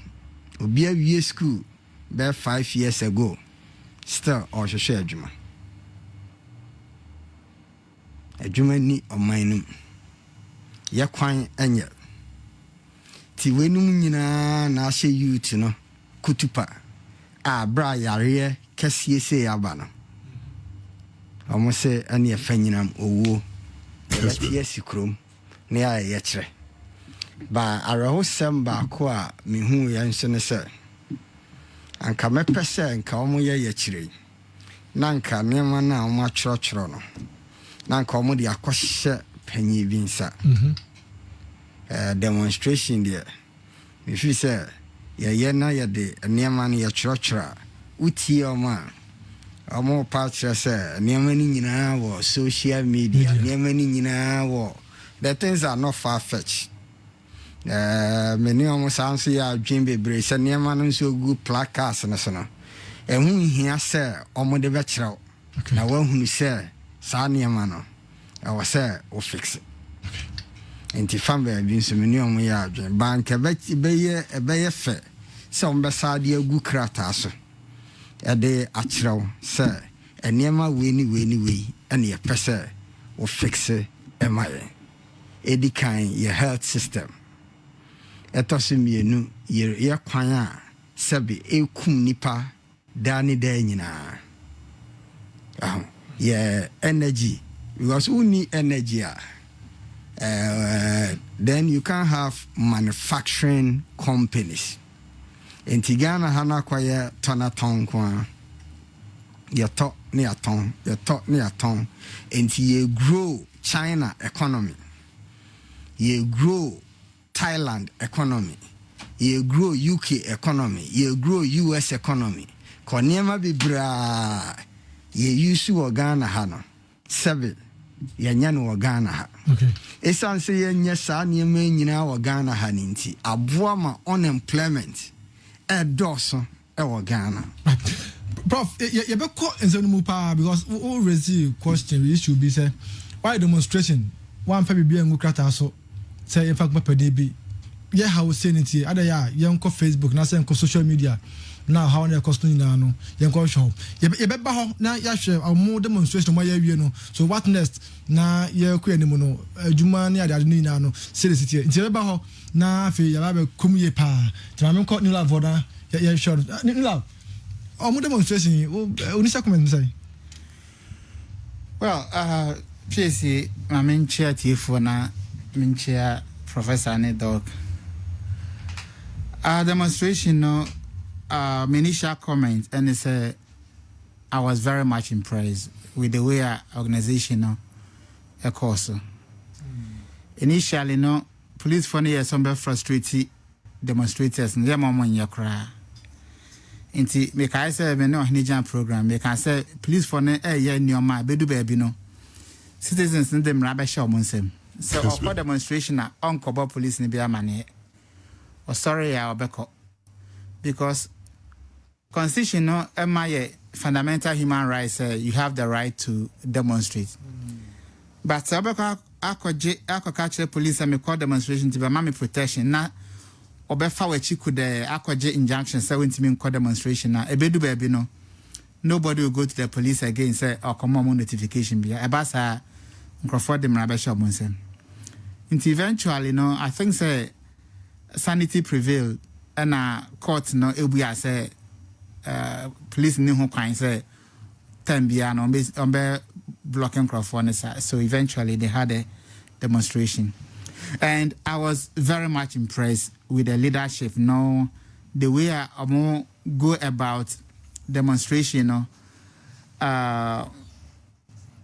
[SPEAKER 6] obi awie school be 5 years ago still or hwehwe adwuma ni omanum ye kwan enye ti wenum nyina na ahye youth no kutupa a bra yare kese se aba no omo se ani afanyinam owo yes krom ne ya ye kire ba arahosɛm baako a mehu yɛ nso ne sɛ anka mɛpɛ sɛ nka ɔmo yɛ yɛkyerɛ na nka nneɛma no a ɔmo atwerɛtwerɛ no na nka ɔmo de akɔhyɛ panyin bi nsa demonstration deɛ mefi sɛ yɛyɛ na yɛde nneɛma no yɛtwerɛtwerɛ a wotie ɔmo a ɔmo pa kyerɛ sɛ nneɛma no nyinaa wɔ social media nneɛma no nyinaa wɔ the things are not far-fetched. Many almost answer your dream bebre, send your man so good placards and so on. And who here say, Omo de Vetro, now one who say, Sanya Mano, I was say, or fix it. And Tifambe been some minimum yard, bank a bay fair, some beside your good cratasso. A day atro, sir, and near my winny, and your pesser, or fix it, am I? Eddie kind your health system. Etosimienu ye kwan a sebe ekum nipa dani nyina ye energy because we need energy then you can have manufacturing companies in Tigana hana kwa ye tonaton kwa ye to ne aton and ye grow China economy ye grow Thailand economy, you grow UK economy, you grow US economy. Konyema be bra, ye use Ghana hano. Seven, ye nyano Ghana ha.
[SPEAKER 1] Okay.
[SPEAKER 6] Esan se ye nyesa nye me nyina wa Ghana haninti. Abuama unemployment. Doso wa Ghana.
[SPEAKER 1] Prof, you be caught in some power because all raise question we should be say why demonstration one pe be en krata so say in fact papa dey be yeah how we say it here other ya yenko Facebook na say yenko social media now how na cost na no yenko show ye be ba ho na ya hwe amu demonstration mo ya wie no so what next na ye ku anim no adwuma ne ade ni na no say the city nti be ba ho na afi ya ba kum ye pa tina me ko ni la voda ya show ni la amu demonstration onisa comment say
[SPEAKER 8] well Piesie my main chair tifo na Minchia Professor Nedog. Demonstration, no, my initial comment, and it's I was very much impressed with the way our organization, no, a course. Initially, no, police for me some frustrated demonstrators, and their mom in your cry. Inti, make I say, me no Nijan program, make I say, police for me, yeah, near my bedu baby, no. Citizens in them rabbi show monsem. So for demonstration na uncover police ni be amane or sorry ya obeko because constitution no my fundamental human rights you have the right to demonstrate but obeko akọje police me call demonstration to be mama protection na obefa wachi could akọje injunction say wentimi call demonstration na ebedu baby no nobody will go to the police again say or come on notification be abasa Crawford them rabbi shop monsem. Eventually, no, I think say sanity prevailed and court no ebuya say police knew who kind say Tambia on be blocking Crawford so eventually they had a demonstration. And I was very much impressed with the leadership, no, the way I go about demonstration, no,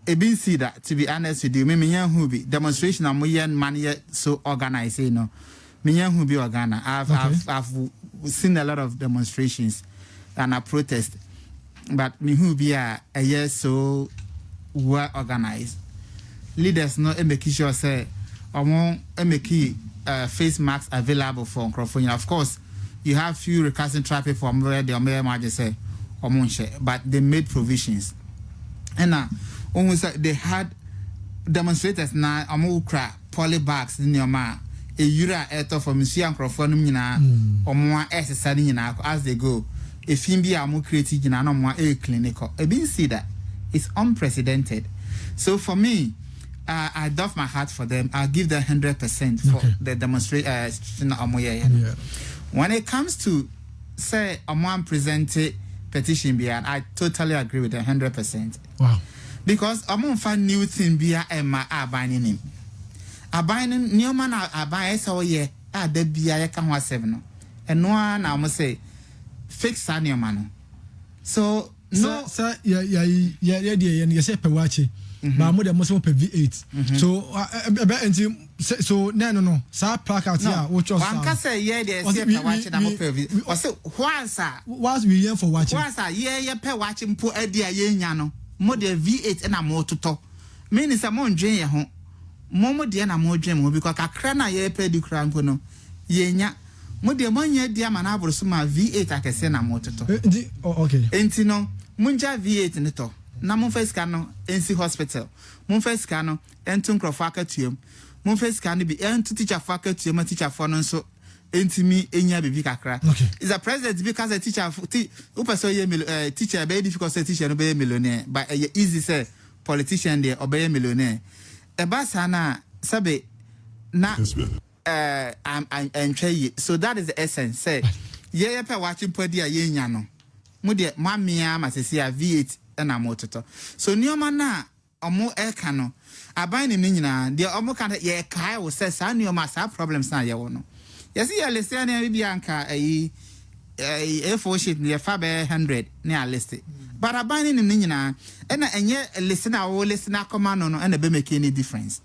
[SPEAKER 8] been see that to be honest with you, me who be demonstration am man so organized, you know. Me who be organa. I've seen a lot of demonstrations and a protest, but me who be a year so well organized. Leaders no make sure say make face masks available for microphone. Of course, you have few recurrent traffic from where the American say but they made provisions. And now they had demonstrators na amukra poly bags in your ma a yura eto for Monsieur Microphone nyina omo exercise nyina as they go if him be amu create nyina no mo a clinical I been see that it's unprecedented. So for me I doff my hat for them. I'll give them 100% for the demonstration when it comes to say Omo presented petition beyond I totally agree with them 100%.
[SPEAKER 1] Wow.
[SPEAKER 8] Because I'm find new thing be Emma abaning him. Abaning new man abai so ye a da bia ye ka ho asem no eno a na mo say fix anima no so no
[SPEAKER 1] sir yeah say per watch but mo dem so per V8 so no sa placard here which was
[SPEAKER 8] one ka say yeah dey say per watch na mo per V o say
[SPEAKER 1] once we here for watching
[SPEAKER 8] once yeah per watch mpo adi a ye nya no mo de V8 na mo toto me ni say mo ndwen ye ho mo de na mo dwen mo because kakra na ye per di kra mpo no ye nya mo de mo nya di ama na aboro so ma V8 akese na mo toto
[SPEAKER 1] okay
[SPEAKER 8] enti no munja V8 ne to na mo first can no NC hospital mo first can no ento nkrofo akatuem mo first can be ento teacher for akatuem teacher for no so entimi enya bebi kakra is a president because a teacher upaso ye teacher be difficult say teacher no be millionaire but easy say politician there obey millionaire e ba sana sabe na I'm try so that is the essence say ye pe watching podi a ye nya no mo de mamia masese a V8 na mototo so nioma na omo eka no aban ni nyina de omo ka ye kai wo say sa nioma sa problems na ye wo no yes ye list na bi anka A4 sheet ne fa be 100 ne a list but aban ni nyina na enye list na wo list na koma no no na be make any difference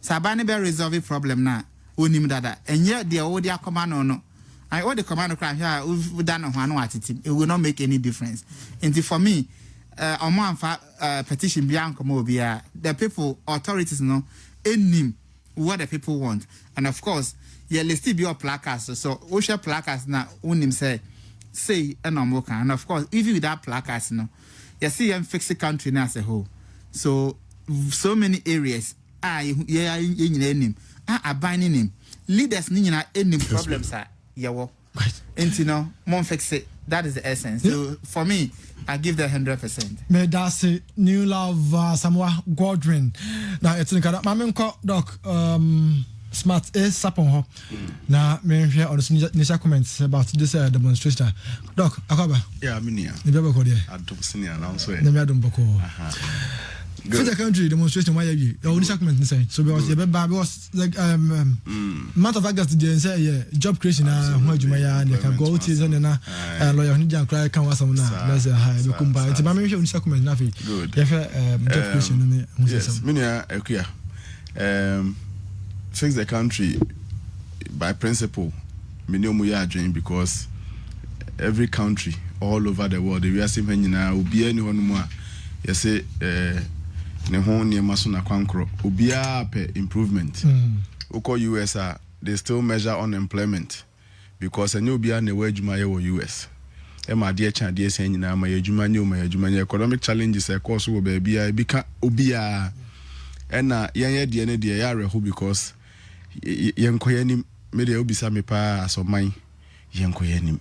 [SPEAKER 8] sa aban be resolve problem na onim dada enye de wo de akoma no no I all the command cry here we done on it will not make any difference. And for me, on petition Bianco Mobia, the people authorities know any what the people want. And of course, let's still be your placards. So Osha placards now unim say and and of course, even without placards no, you see I'm fix the country now as a whole. So many areas in him binding him. Leaders need any problems are yawo and no mon fix it that is the essence so for me I give that 100%.
[SPEAKER 1] Me da say new love Samoa Godwin na etinka ma me nko doc smart is sapon ho na me hwe on initial comments about this demonstration doc akaba
[SPEAKER 9] yeah minia
[SPEAKER 1] ne be bako there
[SPEAKER 9] adom senior now so
[SPEAKER 1] ne me adom bako for the country demonstration why you initial comment say so because like month of August they say job creation ho adwuma ya ne ka go to say na lawyer ni jan cry kan wasam na let's say hi be kumba it ma me hwe initial comment na fe ye fe job creation ne
[SPEAKER 9] yes minia akuya fix the country by principle minimum ya adwin because every country all over the world we are seeing nyina obi ani hono mu a you say ne ho ne maso na kwankro obia pe improvement uko US they still measure unemployment because any obia ne wa adwuma ye wo US e ma de chan de sen nyina ma adwuma nye o ma adwuma nye economic challenges e course wo ba bia bi ka obia ena yen de ne de ya reho because yen koyanim me de obisa me pa asoman yen koyanim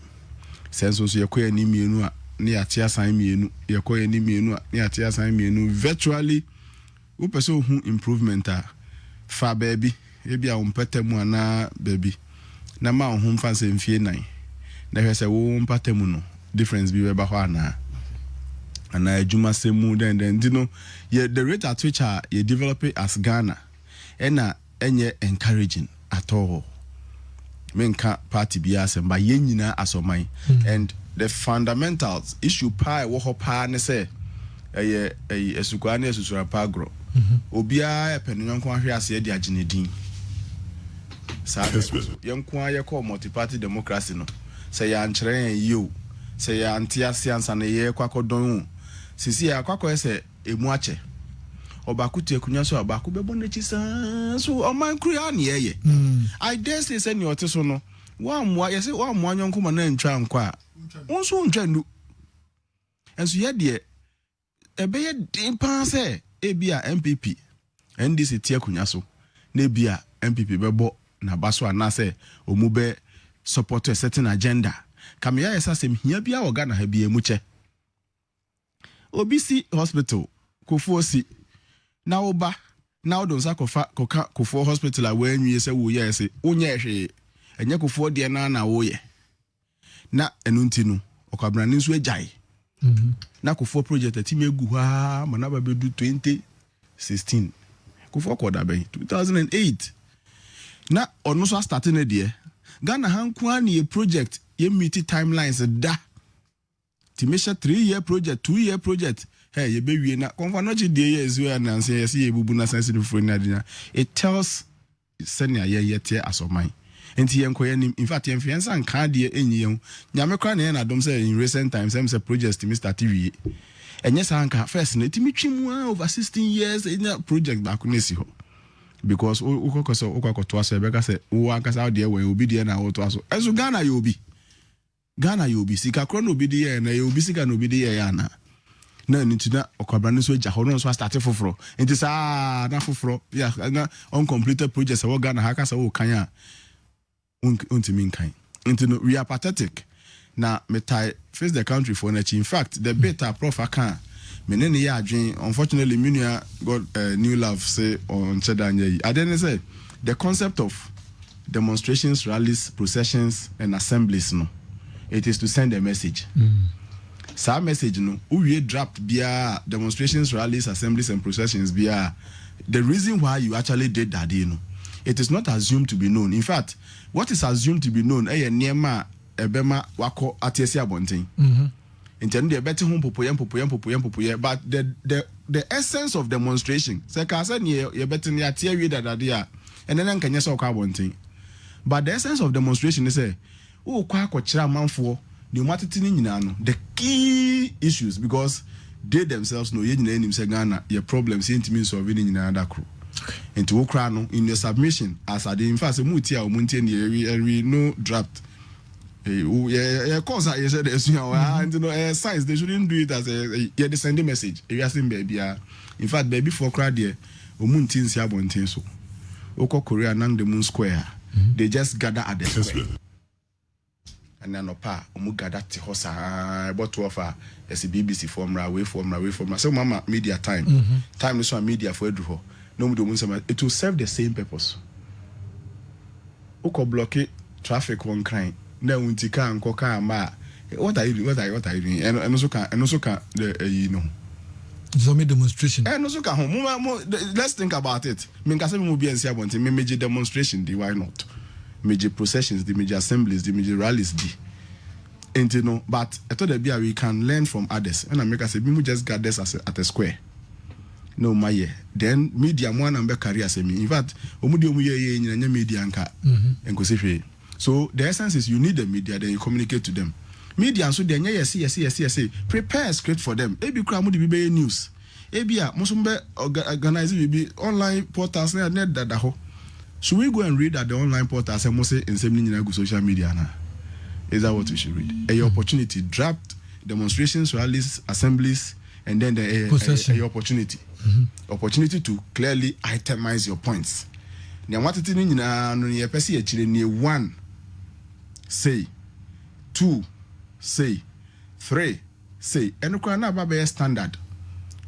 [SPEAKER 9] senso so ye koyanim mienu a ne atia san mienu ye koyanim mienu a ne atia san mienu virtually wo person hu improvement a fa baby e bia wo mpatamu ana baby na ma wo hu mfa se mfie nan na hwese wo mpatamu no difference bi we ba ho ana adwuma semu then you know the rate at which you develop it as Ghana enye encouraging at all menka party bi asem ba ye nyina asoman and the fundamentals issue pa wo ho pa ne say esukwa na esusura pa gro obia epenunyanko ahwe ase de agenedin sa yanko ayeko multi party democracy no say ya nkyeren yo say ya antiase ansa na ye kwakodon sisi ya kwakọ ese emu ache obakutu ekunya so abaku bebo na chisa so oman kru na ye I dare say ni oteso no wa amwa yese wa amwa nyonko ma na ntwa nkwa wonso ntwa ndu enso ye de ebeye din pa se ebia MPP NDC tie ekunya so na ebia MPP bebo na baso ana se omube support a certain agenda kamya yesa sem hia bia oga na ha bia muche obisi hospital kofuosi na oba na odonsa kofu hospital awanwie se wo ye se onye hwe enye kofu de na wo ye na enunti no okabra ni nso agyae na kofu project atime egu ha mana ba bedu 2016 kofu koda ben 2008 na ono so start ne de Ghana Hankwani a project, ye meet timelines da. Timesha 3-year project, 2-year project. Hey, ye baby na konfanochi de years we and say yes, ye bubuna sensitive for Nadina. It tells senior ye tie asomai. Enti yenkoye in fact yenfiansa and card ye enyi nyamekra na adom say in recent times them say project Mr. TV. And yes, anka first na timi twimwa over 16 years in that project back nesi ho. Because ukokoso ukokoto aso ebeka say wo anka sa de we obi de na wo to aso. Enso Ghana you be. Ghana you be sika kro no obi de na you be sika no obi de ya na. Na nitina okwabra so eja ho no so start foforo. Enti sa na foforo ya na uncompleted projects wo Ghana ha ka say wo kan a untimi nkan. Enti no we are pathetic. Na metai face the country for nature. In fact, the better prof aka menene ya adwen unfortunately Minia got new love say on Chedanye. I didn't say the concept of demonstrations, rallies, processions and assemblies no. It is to send a message. Sa message no we draft bia demonstrations, rallies, assemblies and processions bia the reason why you actually did that you know. It is not assumed to be known. In fact, what is assumed to be known niema ebema wako atiesi abonten. Intend the better home popoye, but the essence of demonstration say ka say ye better ni atie wi dadade and then kan yesa okwa abonten. But the essence of demonstration is say o kwa akokira manfo the matiti ni nyina no the key issues because they themselves know ye nyina nim say Ghana your problems intimi solve ni nyina da kro. Into okra no in your submission as ade in fact muti a omuntie ni no draft. Cause I said and you know science they shouldn't do it as a send a message. You are saying baby in fact baby for crowd there omuntin si abontin so oko Korea nang the moon square they just gather at the square and then opa omu gather ti hosa about to offer as a BBC formula way formula so mama media time time is on media for edu no mu do mun say it will serve the same purpose oko block traffic one kind na untika ankoka ma what are you doing and also can the you know
[SPEAKER 1] zombie demonstration
[SPEAKER 9] and also can let's think about it me can say me be ensi abonti me major demonstration di why not major processions the major assemblies the major rallies di and you know but I thought that we can learn from others and I make us say we just got this at a square no my then media one and be career say me in fact omudi omuye nyina media anka enko se. So the essence is you need the media, then you communicate to them. Media so they yes. Prepare a script for them. Ebi kra mo di be news. Ebi a mo so be organize be online portals na net dada ho. Should we go and read at the online portals and mo say nsem ni nyina go social media na? Is that what we should read? A opportunity draft demonstrations, rallies, assemblies and then the opportunity. Opportunity to clearly itemize your points. Nya watete ni nyina no ye pese ye chire ni 1 say 2 say 3 say eno kwa na ba be standard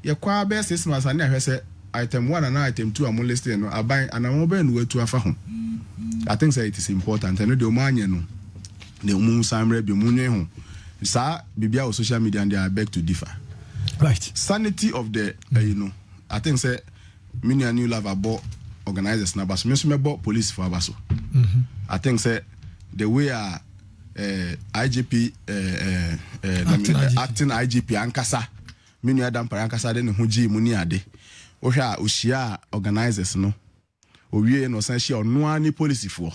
[SPEAKER 9] ye kwa be 6 months na hwese item 1 and item 2 am listed no aban anamo be no atu afa ho. I think say it is important and the omanye no the umu samre bi munye ho sa bibia o social media and I beg to differ.
[SPEAKER 1] Right.
[SPEAKER 9] Sanity of the you know I think say many a new love about organizers na baso me so me bo police for abaso. I think say the way IGP acting IGP ankasa minu adam para ankasa de ne hoji mu ni ade wo hwa ohia organizers no owie no san share ono ani police for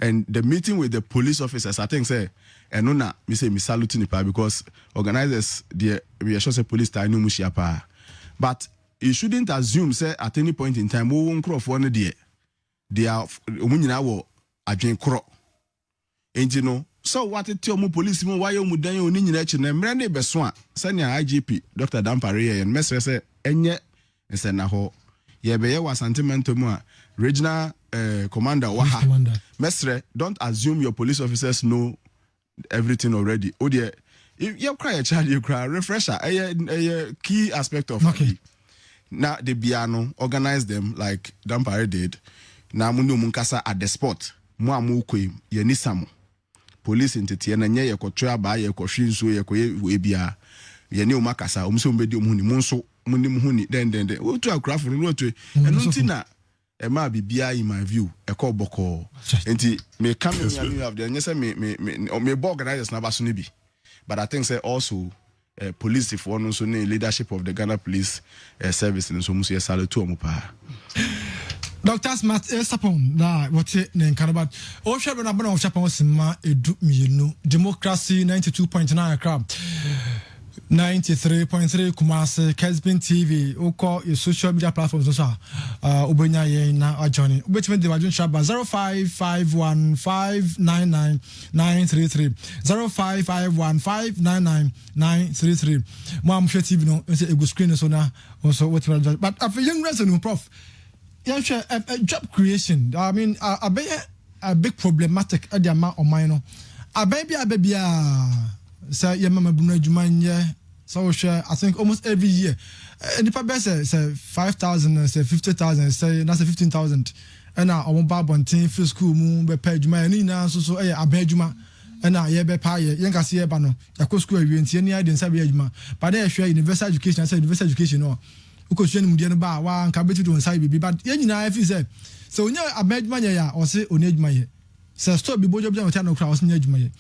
[SPEAKER 9] and the meeting with the police officers I think say eno na me say me salute ni pa because organizers they we are sure say police ta no mu share pa but you shouldn't assume say at any point in time wo nkrofo no de they are omunyina wo adwen kro enti no so what it omu police mu why omu dan oni nyina chi na mre ne beso a senior IGP Dr. Dampare and mesre say enye nse na ho ye be ye wa sentimento mu a regional commander waha mesre don't assume your police officers know everything already o de you cry a child you cry refresher a key aspect of
[SPEAKER 1] okay.
[SPEAKER 9] Now the piano organize them like Dampare did. Now munu munkasa at the spot. Mo amukwe ye nisamo. Police intete na nye ye kotra ba ye kohwi nso ye koye ebia. Ye ne umakasa umso mbedi umhuni munso muni muhuni den. Otu akrafo no otu. Enu ntina Emma bibia in my view a call boko enti me come in you have the say me organizers na baso be but I think say also police if one also leadership of the Ghana Police Service and so much salute to omupa
[SPEAKER 1] Dr. Smart Sapon na what ne Canada o hwe na bana o Japan sima edu mienu democracy 92.9 crab 93.3 Kumasi Kessben TV oko your social media platforms so obenya yen na ajoni obetime de wadun shaba 0551599933 0551599933 mo am hwe TV no say ego screen so na also what but after young resident prof yeah sure job creation I mean a big problematic at the amount of mine no a baby say your mama bunu adwuma nye so share I think almost every year nipa be say 5,000 say 50,000 say na say 15,000 and na omo ba bonten free school mu be pa adwuma ni na so aba adwuma and na ye be pa ye yenka se ye ba no yakọ school awie ntie ni ade nsa be adwuma but dey share universal education say universal education no uko no mu de no ba wa nka betu do nsa bibi but ye nyina afi say so onya aba adwuma ye ya o se oni adwuma ye say store bi bojo bi na no kra o se nya adwuma ye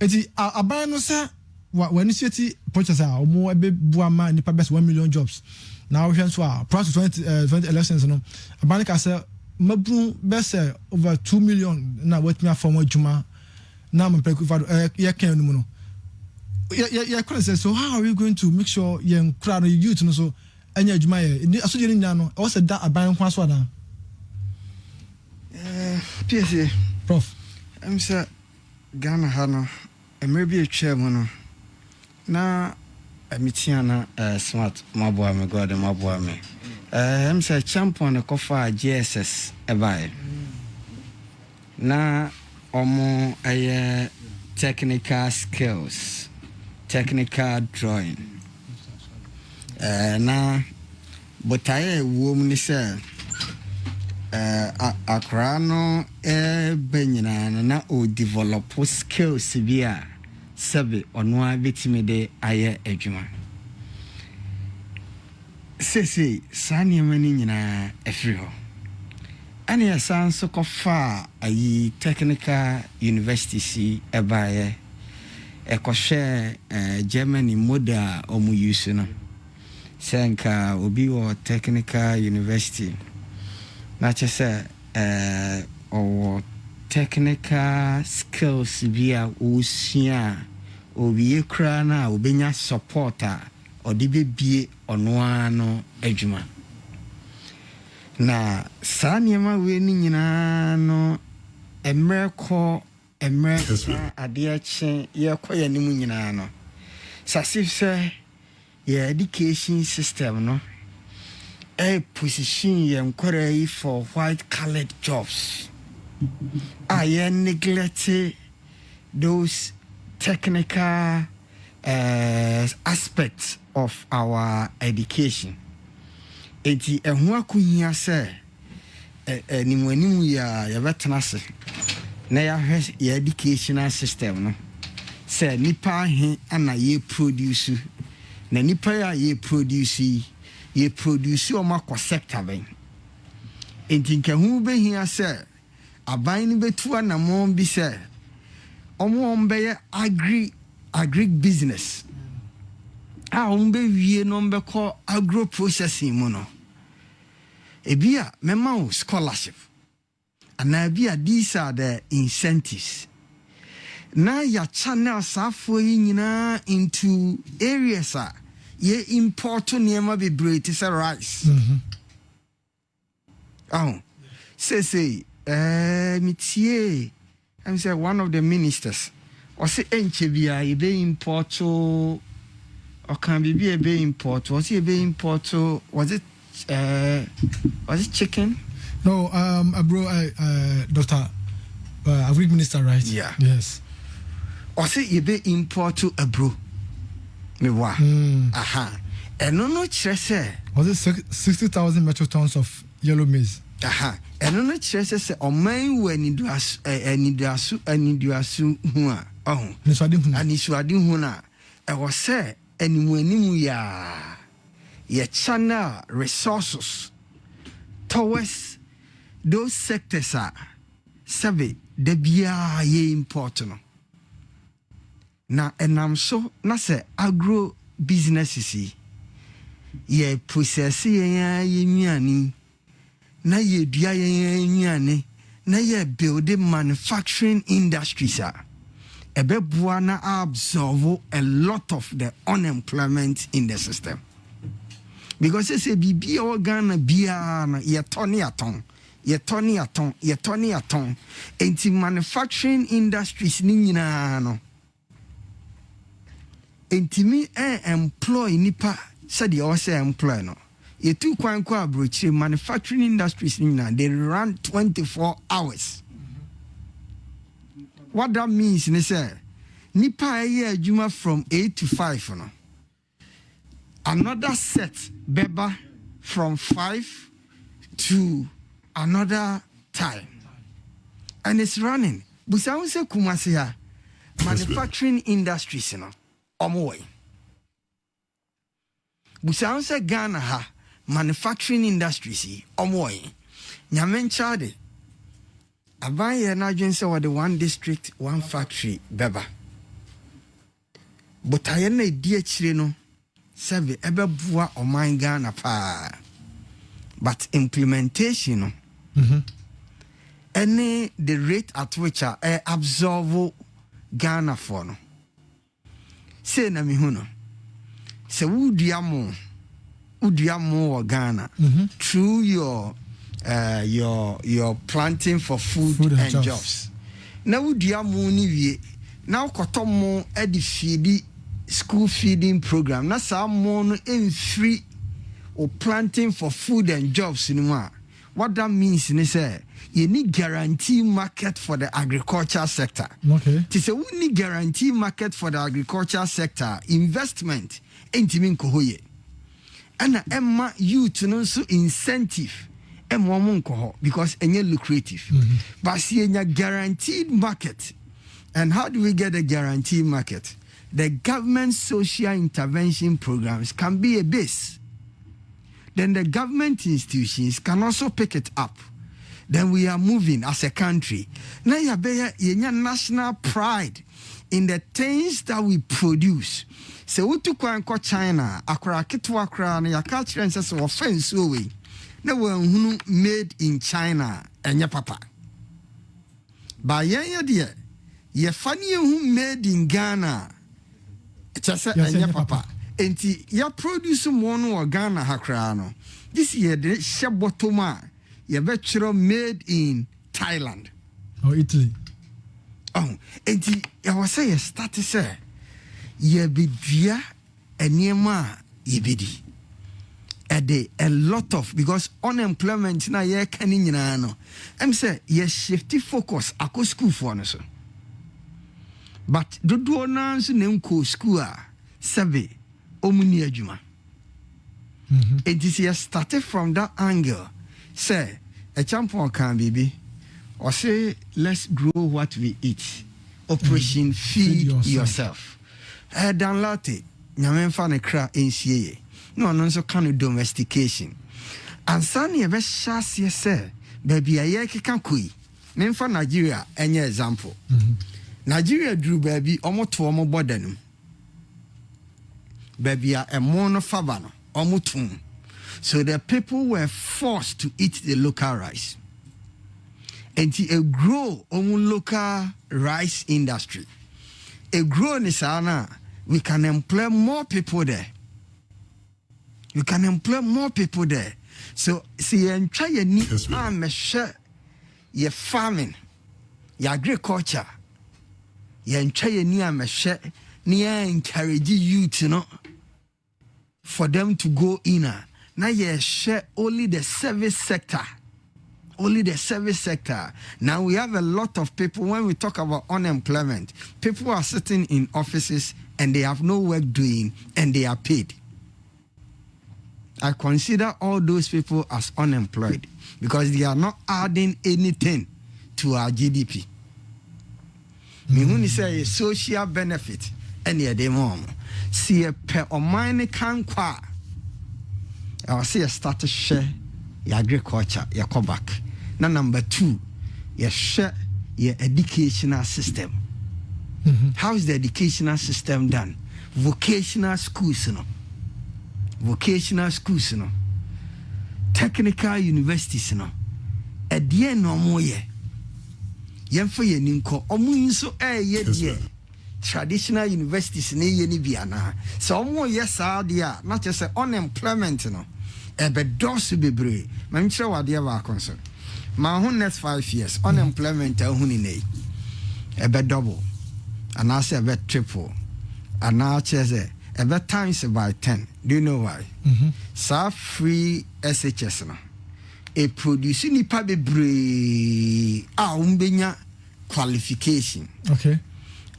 [SPEAKER 1] eti aban no say when city purchase omo ebe buama nipa best 1 million jobs now we so price 20 elections no aban ka say mabru best over 2 million na what me form adwuma na me peku fado ye kan no no ye say so how are we going to make sure ye nkura no youth no so anya adwuma ye ni aso je ni nya no o say da aban kwa so na
[SPEAKER 6] Piesie
[SPEAKER 1] prof
[SPEAKER 6] say Ghana ha no emebi etwa mu no na amitiana smart maboa me god maboa me say champion kofa GSS ebae na omo technical skills technical drawing na botaye wo mu ni say Akra no benyina na o develop skills bia sebe ono a betime de aye adwuma sese sane mani nyina afiri ho ane asan so kofa ayi technical university si ebaye ekohwe Germany model omu use no senka obi wo technical university na chese or technical skills via usia obi ekra na obenya supporter odibe bie ono ano adwuma na saniema we ni nyina no emreko ade ache ye koye ni mu nyina no sasif se ye education system no a position yenkwere for white colored jobs I neglected those technical aspects of our education. Eti ehua kuhia se nimwanimu ya vetenase na ya educational system no se nipa he ana ye produce na nipa ya ye produce o makwa sector ben enti nkahu be hia se aban ni betu anamon bi se omo mbeye agri business ombe wie no mbe ko agro processing mu no ebia mema scholarship and ebia these are the incentives na ya channel safo yi nyina into areas ye import niema be bread is rice say mitie I'm say one of the ministers or say enchebia ye be import or can be a be import was he be import was it chicken?
[SPEAKER 1] No, bro, Dr. Agri Minister, right?
[SPEAKER 6] Yeah.
[SPEAKER 1] Yes.
[SPEAKER 6] Or say you be import to a bro. Me wa. Aha. And no say.
[SPEAKER 1] Was it 60,000 metric tons of yellow maize?
[SPEAKER 6] Aha. And no say o man when you do asu hua. Oh. Niswadi huna. I was say animu ya channel resources towards those sectors are sabe de bia ye important na enam so na se agro businesses ye process ye nnuane na ye dua ye nnuane na ye build manufacturing industries ebeboa na absorb a lot of the unemployment in the system because say bibi organ bia na ye toni aton enti manufacturing industries ni nyina no enti mi employ nipa said the also employ no ye tu kwan kwa abrochi manufacturing industries ni nyina they run 24 hours. What that means is say nipa aye adwuma from 8 to 5 no another set beba from 5 to another time and it's running busawo se kumase ha manufacturing industries no omwe busawo se Ghana ha manufacturing industries omwe nyamencha de abaye na adwen se the one district one factory beba but aye na di akire no sebe ebeboa oman Ghana pa but implementation no any the rate at which absorb Ghana for no say na mi hu no se udiamo or Ghana through your planting for food and jobs na udiamo ni wie na kotomo edifidi school feeding program na sa mo no free or planting for food and jobs in what that means is you need guarantee market for the agriculture sector.
[SPEAKER 1] Okay.
[SPEAKER 6] To say we need guarantee market for the agriculture sector, investment entimin kohoye. And emma youth no so incentive because enye lucrative. But see a guaranteed market. And how do we get a guaranteed market? The government social intervention programs can be a base. Then the government institutions can also pick it up. Then we are moving as a country. Now you have national pride in the things that we produce. So we took one China, Akra Kitwa Kra, and your culture and says offense away. Now we're made in China and your papa. By your dear, your funny who made in Ghana. Just and your papa. Enti ya produce one or Ghana hakrano. This year the shabotoma ya vetro made in Thailand
[SPEAKER 1] or Italy.
[SPEAKER 6] Oh, enti ya wasa start say ye bidua eniema ye bidi. A lot of because unemployment na ye kani nyina no. Em say ye shifty focus ako school for no so. But dodo na so nemko school sebe omuni adwuma. It is started from that angle. Say a champion can be or say let's grow what we eat. Operation feed yourself. Dan late nyamen fa ne kra ensie. No so kind of domestication. And sani ebe shase say baby aye keka koi. Memfa Nigeria enye example. Nigeria drew baby omo to omo border no. Baby a mono fabano omutum. So the people were forced to eat the local rice. And to grow omu local rice industry. A grow nisana, we can employ more people there. We can employ more people there. So see and try your need your farming, your agriculture. You try your near encourage you to know for them to go in. Now you share only the service sector. Only the service sector. Now we have a lot of people, when we talk about unemployment, people are sitting in offices and they have no work doing and they are paid. I consider all those people as unemployed because they are not adding anything to our GDP. Me say a social benefit any of them see a per or mine can I see a start to share your agriculture, your come back. Now number 2, you share your educational system. How is the educational system done? Vocational schools, technical universities, at the end no more ye. Yemfa ye ninko omu nso ye traditional universities ne ye ni bia na. So omu yes dia not just say unemployment no. Ebe dosu bebre. Ma nchire wade wa konso. Ma ho next 5 years unemployment hu ni nei. Ebe double. And I say ebe triple. And now say ebe times by 10. Do you know why? So free SHS no. A produce nipa bebre umbenya qualification.
[SPEAKER 1] Okay.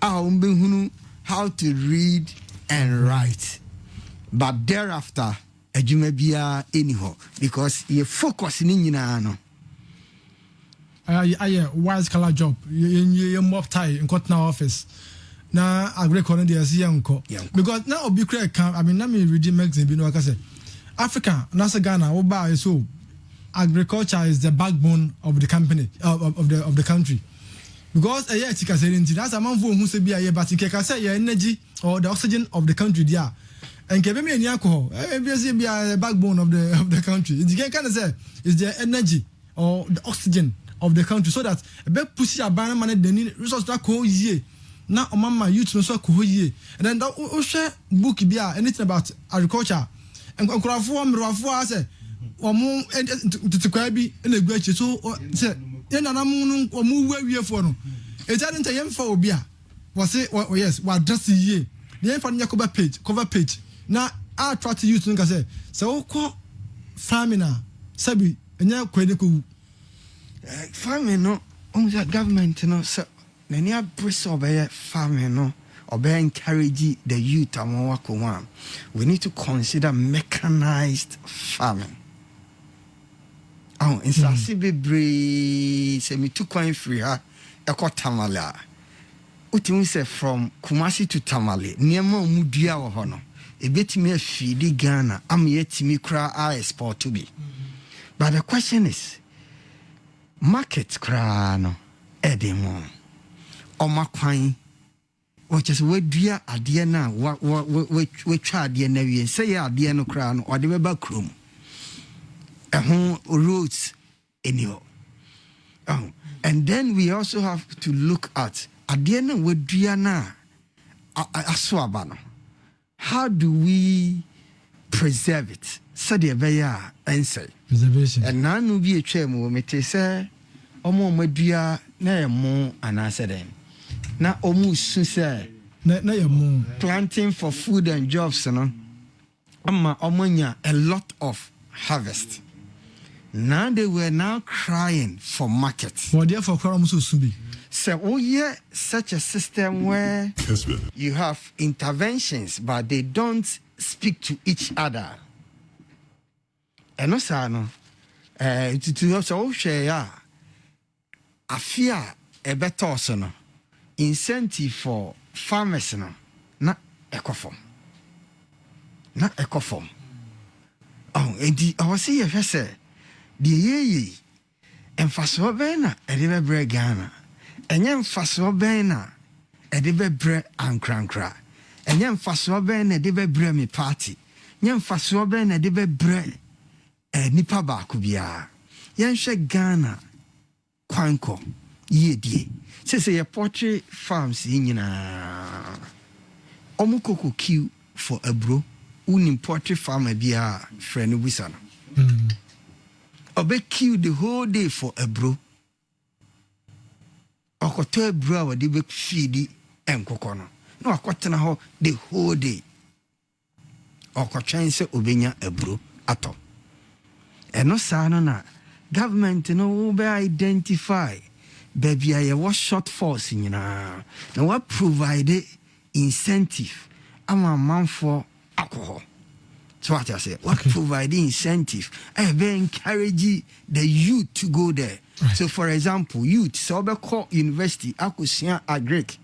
[SPEAKER 6] Umbehunu how to read and write. But thereafter, adwuma bia anyhow because you focus ni nyina no.
[SPEAKER 1] Wise color job. You mob tie in Cotton office. Na agree corner dey see yanko. Because now obi kra kan I mean na me read magazine bi no aka say Africa na say Ghana wo ba so agriculture is the backbone of the company of the country. Because a year tika say that's a man who say be a but in say your energy or the oxygen of the country there. And kebe me any alcohol be a backbone of the country. You can say is the energy or the oxygen of the country so that a big pussy a banana man the need resource that ko ye. Now mama youth no so ko ye. And then that share book be anything about agriculture. And nkrafo say omo to kwabi na egwachi so say ye na namu omo wawie fo no e tell nta yemfa obi a wo say yes wa address ye the yemfa nya cover page na attract youth nka say so ko farming na sabi enya kwede ko
[SPEAKER 6] farming no on the government no so na nya press obey farming no obey encourage the youth amon wako one. We need to consider mechanized farming. In Sasi Bebre, say me too coin free ha, eko Tamale. Utimu say from Kumasi to Tamale, Niemo Mudia or Hono. A bit me a feedy Ghana, am yet me cry I export to be. But the question is, market crano, edemo, or Maquine, which is where dear idea now, we try dear Navy, say ya dear no crown or the back room. Roots anyhow. And then we also have to look at the end with Diana Aswabano. How do we preserve it? So the beya answer
[SPEAKER 1] preservation.
[SPEAKER 6] And now no be a chemo mete say omo medua na mo anase den. Na omu su say
[SPEAKER 1] na mo
[SPEAKER 6] planting for food and jobs no. Amma omonya a lot of harvest. Now they were now crying for market.
[SPEAKER 1] For therefore,
[SPEAKER 6] so oh yeah, such a system where
[SPEAKER 4] Kessben.
[SPEAKER 6] you have interventions, but they don't speak to each other. And also, no, to also share, I fear a better also no incentive for farmers no, not ecoform, not ecoform. Oh, and I was see if I say. The ye emfaso bena edibe bre Ghana enye emfaso bena edibe bre ankrankra enye emfaso bena edibe bre mi party nye emfaso bena edibe bre nipa ba ku bia yenhwe Ghana kwanko yedie say ye poultry farms nyina omukoko queue for abro unim poultry farm bia friend busa no Obe queue the whole day for a bro. Okoto bro wa di be feed enkokono. No akotena ho the whole day. Okotwen se obenya a bro ato. Eno sa no na government no be identify baby aye what shortfalls nyina. Na what provide incentive ama man for alcohol. So what I say, what provide incentive? I encourage the youth to go there. Right. So for example, youth, so be call university, akusia agric.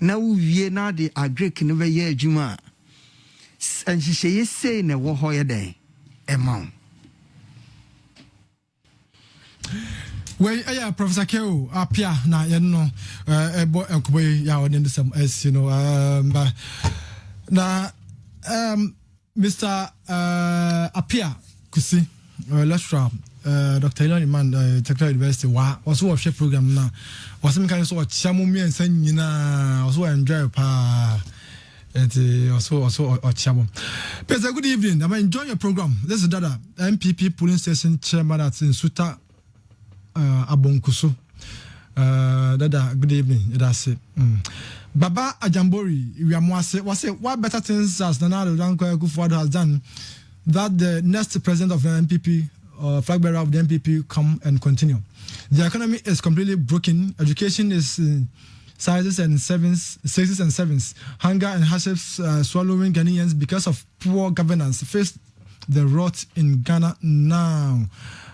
[SPEAKER 6] Now we na the agric never year juma. And she say na wo hoye day amount.
[SPEAKER 1] Well, yeah, Professor Keo, Apia, na no, boy, ya on some as you know, Mr. Apia Kusi, lecturer, Dr. Elon Man, Technical University, was what shape program now. Was some kind of sort of chamu and saying, you know, also enjoy pa. And also Chamo. Pesa, good evening. I'm enjoying your program. This is Dada, MPP polling station chairman at in Suta Abonkuso. Dada, good evening. That's it. Baba Ajambori, we are more say, what better things as Nanado Danko Kufuado has done that the next president of the MPP, flag bearer of the MPP, come and continue. The economy is completely broken. Education is sixes and sevens, hunger and hardships swallowing Ghanaians because of poor governance. Face the rot in Ghana now.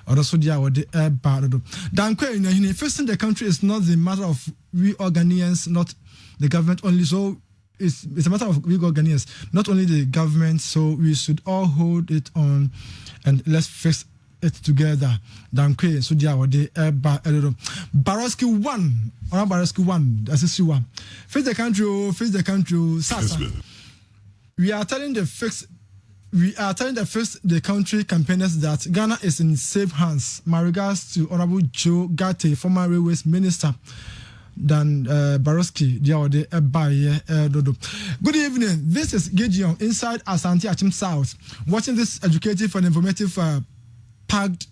[SPEAKER 1] Facing the country is not the matter of we all Ghanaians, not the government only. So it's a matter of we all Ghanaians, not only the government. So we should all hold it on and let's fix it together. Dankwe so dia wode Baroski 1 or Baroski 1 that's a one. Face the country Sasa. We are telling the country campaigners that Ghana is in safe hands. My regards to Honorable Joe Gate, former railways minister. Dan Baroski dia wode dodo. Good evening. This is Gideon inside Asante Achim South. Watching this educative and informative packed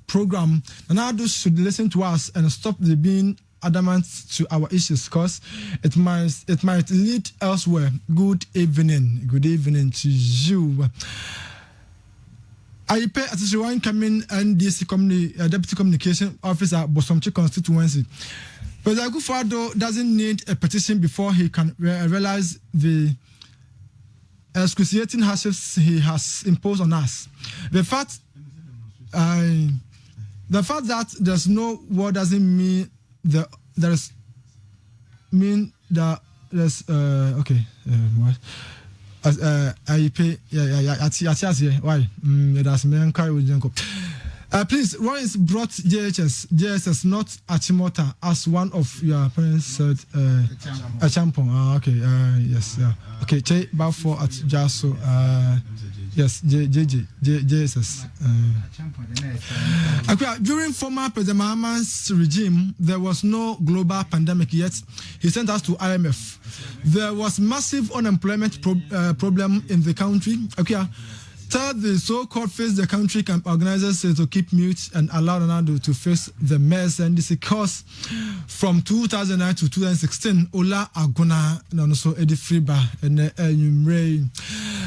[SPEAKER 1] program, Nanado should listen to us and stop the being adamant to our issues because it might lead elsewhere. Good evening to you. I pay attention coming NDC Deputy Communication Officer Bosomchi constituency. But Akufo-Addo doesn't need a petition before he can realize the excruciating hardships he has imposed on us. The fact that there's no war doesn't mean that there's what? I pay why that's me please, Royce brought JSS, not Achimota, as one of your parents said. A champion. Okay. Yes. Okay. Che Bafo at Jaso. Yes. JSS. During former President Mahama's regime, there was no global pandemic yet. He sent us to IMF. There was massive unemployment problem in the country. Okay. Third, the so-called Face the Country camp organizers to keep mute and allow Ronaldo to face the mess and this because from 2009 to 2016, Ola Aguna and also Eddie Friba and Numre.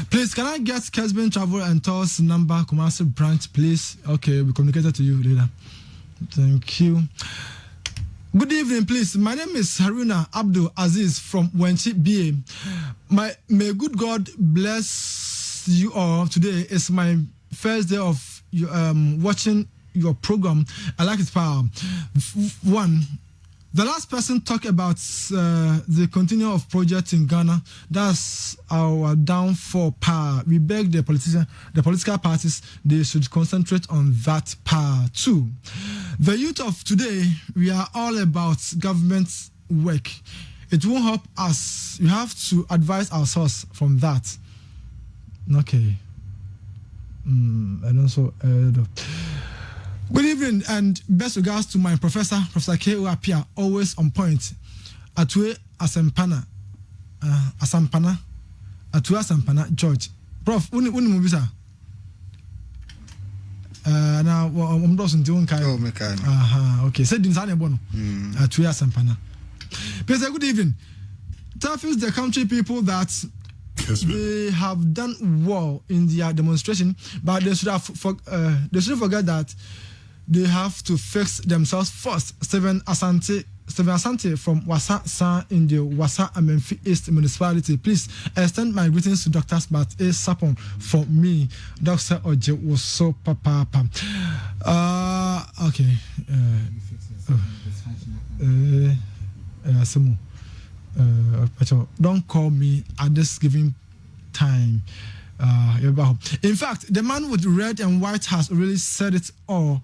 [SPEAKER 1] Please, can I get Kessben Travel and Tours number, commercial branch, please? Okay, we communicated to you later. Thank you. Good evening, please. My name is Haruna Abdul Aziz from Wenchi BA. May good God bless you all. Today is my first day of watching your program. I like it, power. One, the last person talked about the continuum of projects in Ghana. That's our downfall power. We beg the political parties, they should concentrate on that power. Two, the youth of today, we are all about government work. It won't help us. You have to advise ourselves from that. Okay. And also, good evening and best regards to my professor, Professor Akua Piesie, always on point. Atue Asampana, Atue Asampana, George. Prof, uni mubisa. Now, I'm not doing kind.
[SPEAKER 6] Oh, mekano.
[SPEAKER 1] Aha, okay. Said Dinsane Bono. Atue Asampana. Pesa, good evening. Tells the country people that they have done well in their demonstration, but they should forget that they have to fix themselves first. Stephen Asante from Wasa San in the Wasa Amenfi East Municipality. Please extend my greetings to Dr. Smart A. Sapon for me. Dr. Oje was so papa. Okay. Don't call me at this given time. In fact, the man with red and white has really said it all.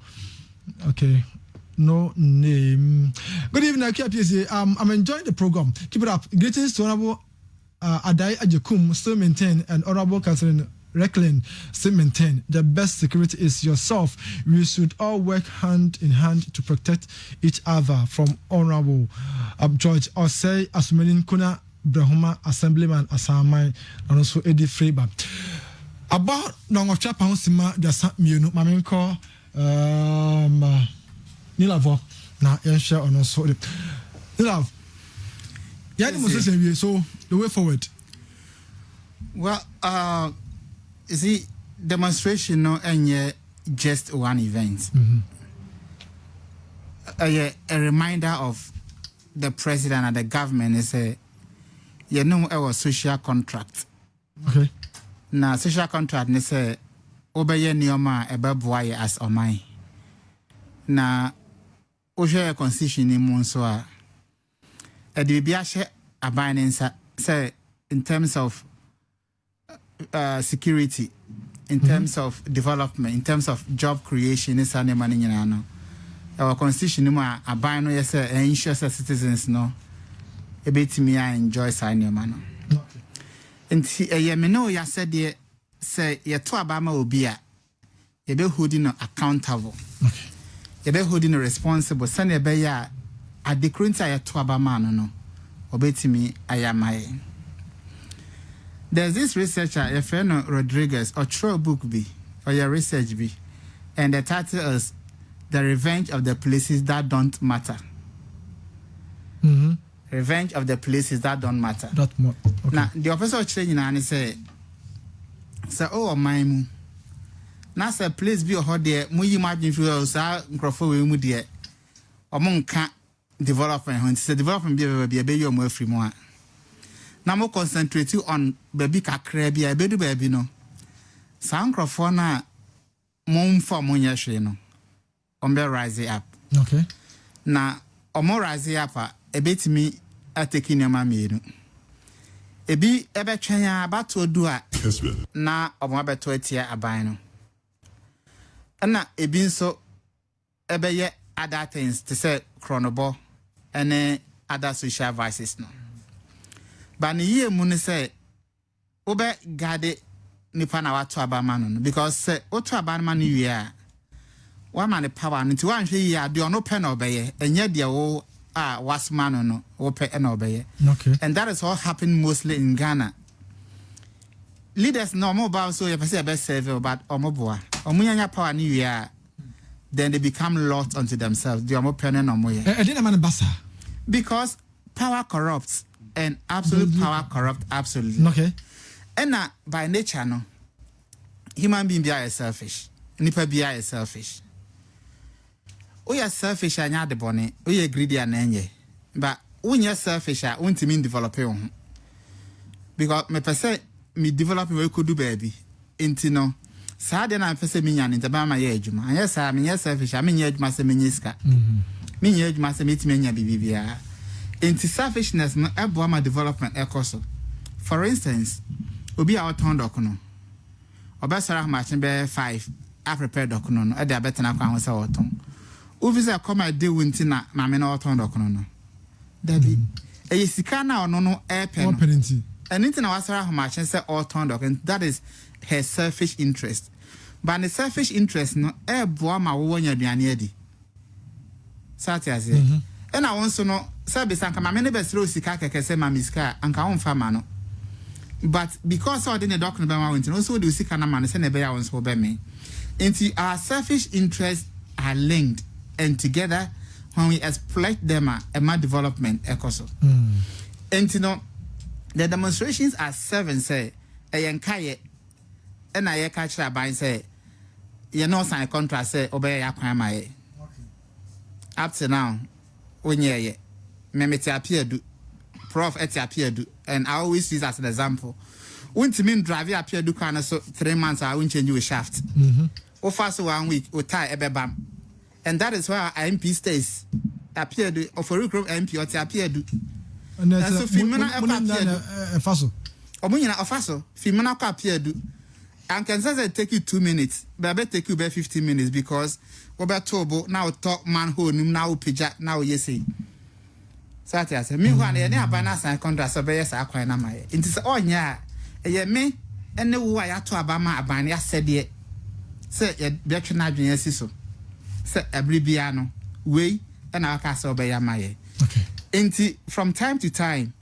[SPEAKER 1] Okay. no name. Good evening, Akua Piesie. I'm enjoying the program. Keep it up. Greetings to Honorable Adai Ajekum, still maintain, and Honorable Catherine Recklin, still maintain. The best security is yourself. We should all work hand in hand to protect each other. From Honorable George Osei Asumenin Kuna Brahuma Assemblyman Asamai, and also Eddie Freeba. About Nongofcha Pansima, the Mienu, Mamenko, Nilavo, now, share on also. Nilav, so the way forward.
[SPEAKER 8] Well, you see, demonstration no and just one event. A reminder of the president and the government is our social contract.
[SPEAKER 1] Okay.
[SPEAKER 8] Now, social contract ne say obeye nioma ebeboaye as omai. Na oje constitution ni mu nso a e de bia hye aban ne nsa say in terms of security, in terms of development, in terms of job creation is an money nyina no. Our constitution mu a aban no yes ensure citizens no ebetimi enjoy sign man no. Nti me no ya said ye say ye to abama obi a ye be holding accountable.
[SPEAKER 1] Okay.
[SPEAKER 8] Ye be holding responsible. Sane be ya adekrunta ye to abama no obetimi ayamaye. There's this researcher, a friend Rodriguez, or true book be, or your research be, and the title is The Revenge of the Places That Don't Matter. Revenge of the Places That Don't Matter.
[SPEAKER 1] Okay.
[SPEAKER 8] Now, the officer of training and say, oh, my mu. Now, say, please be a hot there, mu you imagine if you are microphone with dear, or monk development, when it's a development be a baby or more free more. Now more concentrate on baby kakra bia bedu baby no sankrofo na mom for monya hwe no ombe rise up.
[SPEAKER 1] Okay.
[SPEAKER 8] Na omo rise up a ebetimi ateki nyama mienu ebi ebetwen ya abato du a
[SPEAKER 4] Kessben.
[SPEAKER 8] Na omo abeto atia aban no na ebi nso ebeye other things to say chronobo and other social vices no. But ye mun say obe gade nipa na wato abama no because say oto abama no wi one man the power nti wan hwe yi ade ono pe na obeye enye de wo wasma no wo pe na obeye.
[SPEAKER 1] Okay.
[SPEAKER 8] And that is what happened mostly in Ghana. Leaders no more about so you say best serve but omoboa omunyanya power ni wi then they become lost unto themselves. They are more penny no more. Because power corrupts. And absolute power corrupt absolutely.
[SPEAKER 1] Okay.
[SPEAKER 8] And by nature no human being be selfish. Nipa be selfish. We are selfish anya de bone. We are greedy and but when you selfish want mean develop on. Because me pese me develop we could do baby. Inti no sa de na pese me nyan nta ba ma ye adwuma. Anya sa me selfish me nye adwuma se me nyiska. Me nye adwuma se me timi nya bibia. Into selfishness no eboama development ekoso. For instance, obi a oton dokono. Obesara machine be 5 a prepare dokono no e dey better na kwa ho se oton. Uvisa come a dey winti na mame na oton dokono no. Dabi. E sika na ono no e pe no. Anything na wasara machine say oton dokono, that is her selfish interest. But the selfish interest no eboama wo nya aduane adi. Satiaze. And I want to know, service and come many best rosy kaka say mamiska and come farmer no. But because I didn't document by my winter, also do see kana man send a bear on so be me. Into our selfish interests are linked and together when we exploit them a mad development ecoso. And you know the demonstrations are 7 say a yankaye and I catch that by say you know sign contract say obey ya kwama. Up to now. Onye memete appear do prof et appear do and I always use as an example when to mean drive appear do kind of so 3 months I won't change you a shaft or fast 1 week or tie ebebam and that is why MP stays appear do or for group MP or appear do and so femina
[SPEAKER 1] faso
[SPEAKER 8] omunyina ofaso femina appear do and can say take you 2 minutes but I bet take you about 15 minutes because Obertobo now talk manhole now pija now yesi. Sati ase me ho ane abana san contract so be yes akwan na maye. Nti se onya eye me ene wo a yato abama aban ya sede se ye betwe na adwen asi so. Se abribia no we na aka se obe ya maye.
[SPEAKER 1] Okay.
[SPEAKER 8] Nti from time to time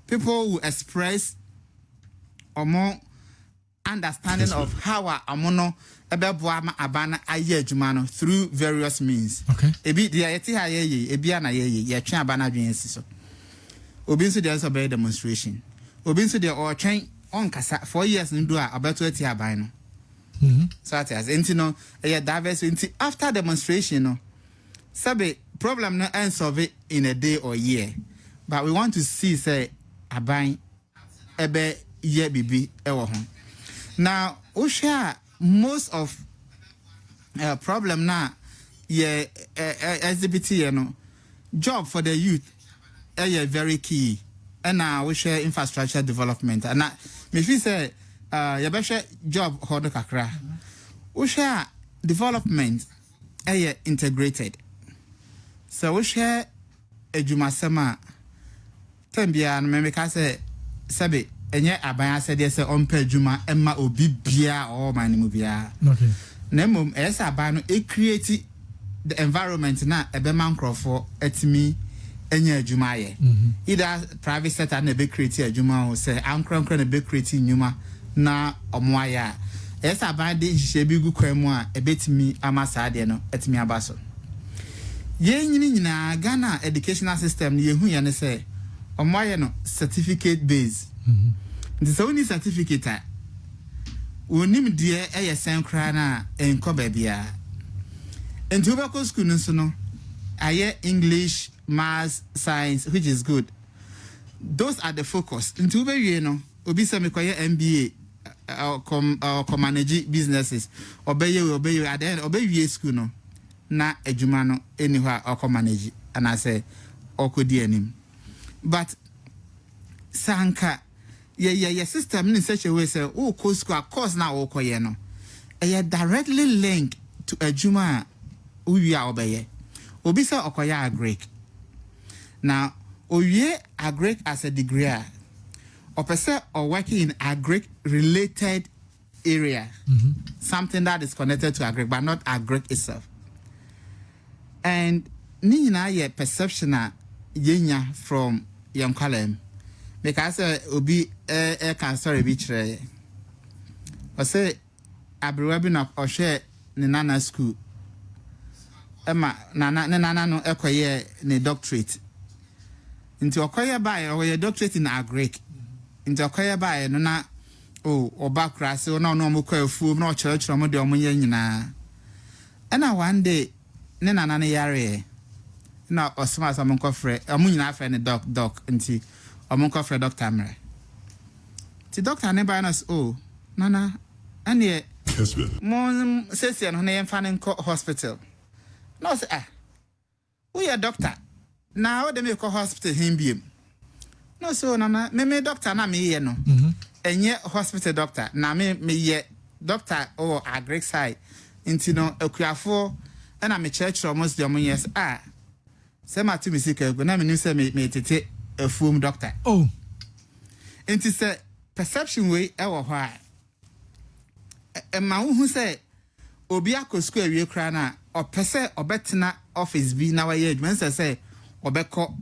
[SPEAKER 8] people will express or more understanding of how amono ebeboa ma abana aye adwuma no through various means.
[SPEAKER 1] Okay.
[SPEAKER 8] Ebi dia yeti ha ye ebi ana ye twen abana adwen asi so. Obi nso dia so be demonstration. Obi nso dia o twen on kasa 4 years ndu a abeto ati aban no. So that as enti no diverse enti after demonstration no sabe problem no and solve it in a day or year, but we want to see say aban ebe ye bibi ewo ho. Now we share most of problem na ye exhibit you know job for the youth very key, and now we share infrastructure development and me feel say you better job hodo kakra we share development integrated, so we share ejuma sama tambia no me ka say sabe enye aban ase de say ompa ejuma emma obi bia o man mu bia.
[SPEAKER 1] Okay.
[SPEAKER 8] Na mom esa aban no e create the environment na ebe mankrofo etimi enye ejuma ye. Either private sector na be create ejuma o say ankronkro na be create nyuma na omoaya. Esa aban de hihye bi gu kwan mu a ebetimi amasa de no etimi abaso. Ye nyina Ghana educational system ni yehu ya ne say omoaya no certificate based. This only certificate onim de sen kra na enko babia. Enti obako school nso no aye English, maths, science, which is good. Those are the focus. Enti obewie no obi se mekoye MBA or manage businesses obeye at the end obewie school no na adwuma no anywhere or manage and I say okodi anim. But sanka yeah system in such a way say oh course now okoye no directly linked to adwuma we are obeye obi say okoya agric. Now owie agric as a degree or person or working in agric related area, something that is connected to agric but not agric itself. And ni na ye perception yenya from young column because obi can sorry be chere o say abrewa bi na o hwe ne nana school ema nana no ekoye ne doctorate nti okoye bae o ye doctorate in agric nti okoye bae no na oba krase o na no mo kwafu na o chere mo de o mo ye nyina ena one day ne nana ne yare na osma sa mo kofre amu nyina afa ne doc nti omo kofre doctor mre ti doctor ne ba na nana ane
[SPEAKER 4] Kessben.
[SPEAKER 8] Mon sesi no na yemfa ne nko hospital no say we are doctor na o de me ko hospital him no so nana me doctor na me ye no enye hospital doctor na me ye doctor or agric side nti no akuafo na me church almost the yes say ma to me sika go na me nim say me tete afuom doctor nti say perception way e wo ho a ma hu say obi akosku awie kra na opese obetena office bi na waye adwuma say obekọ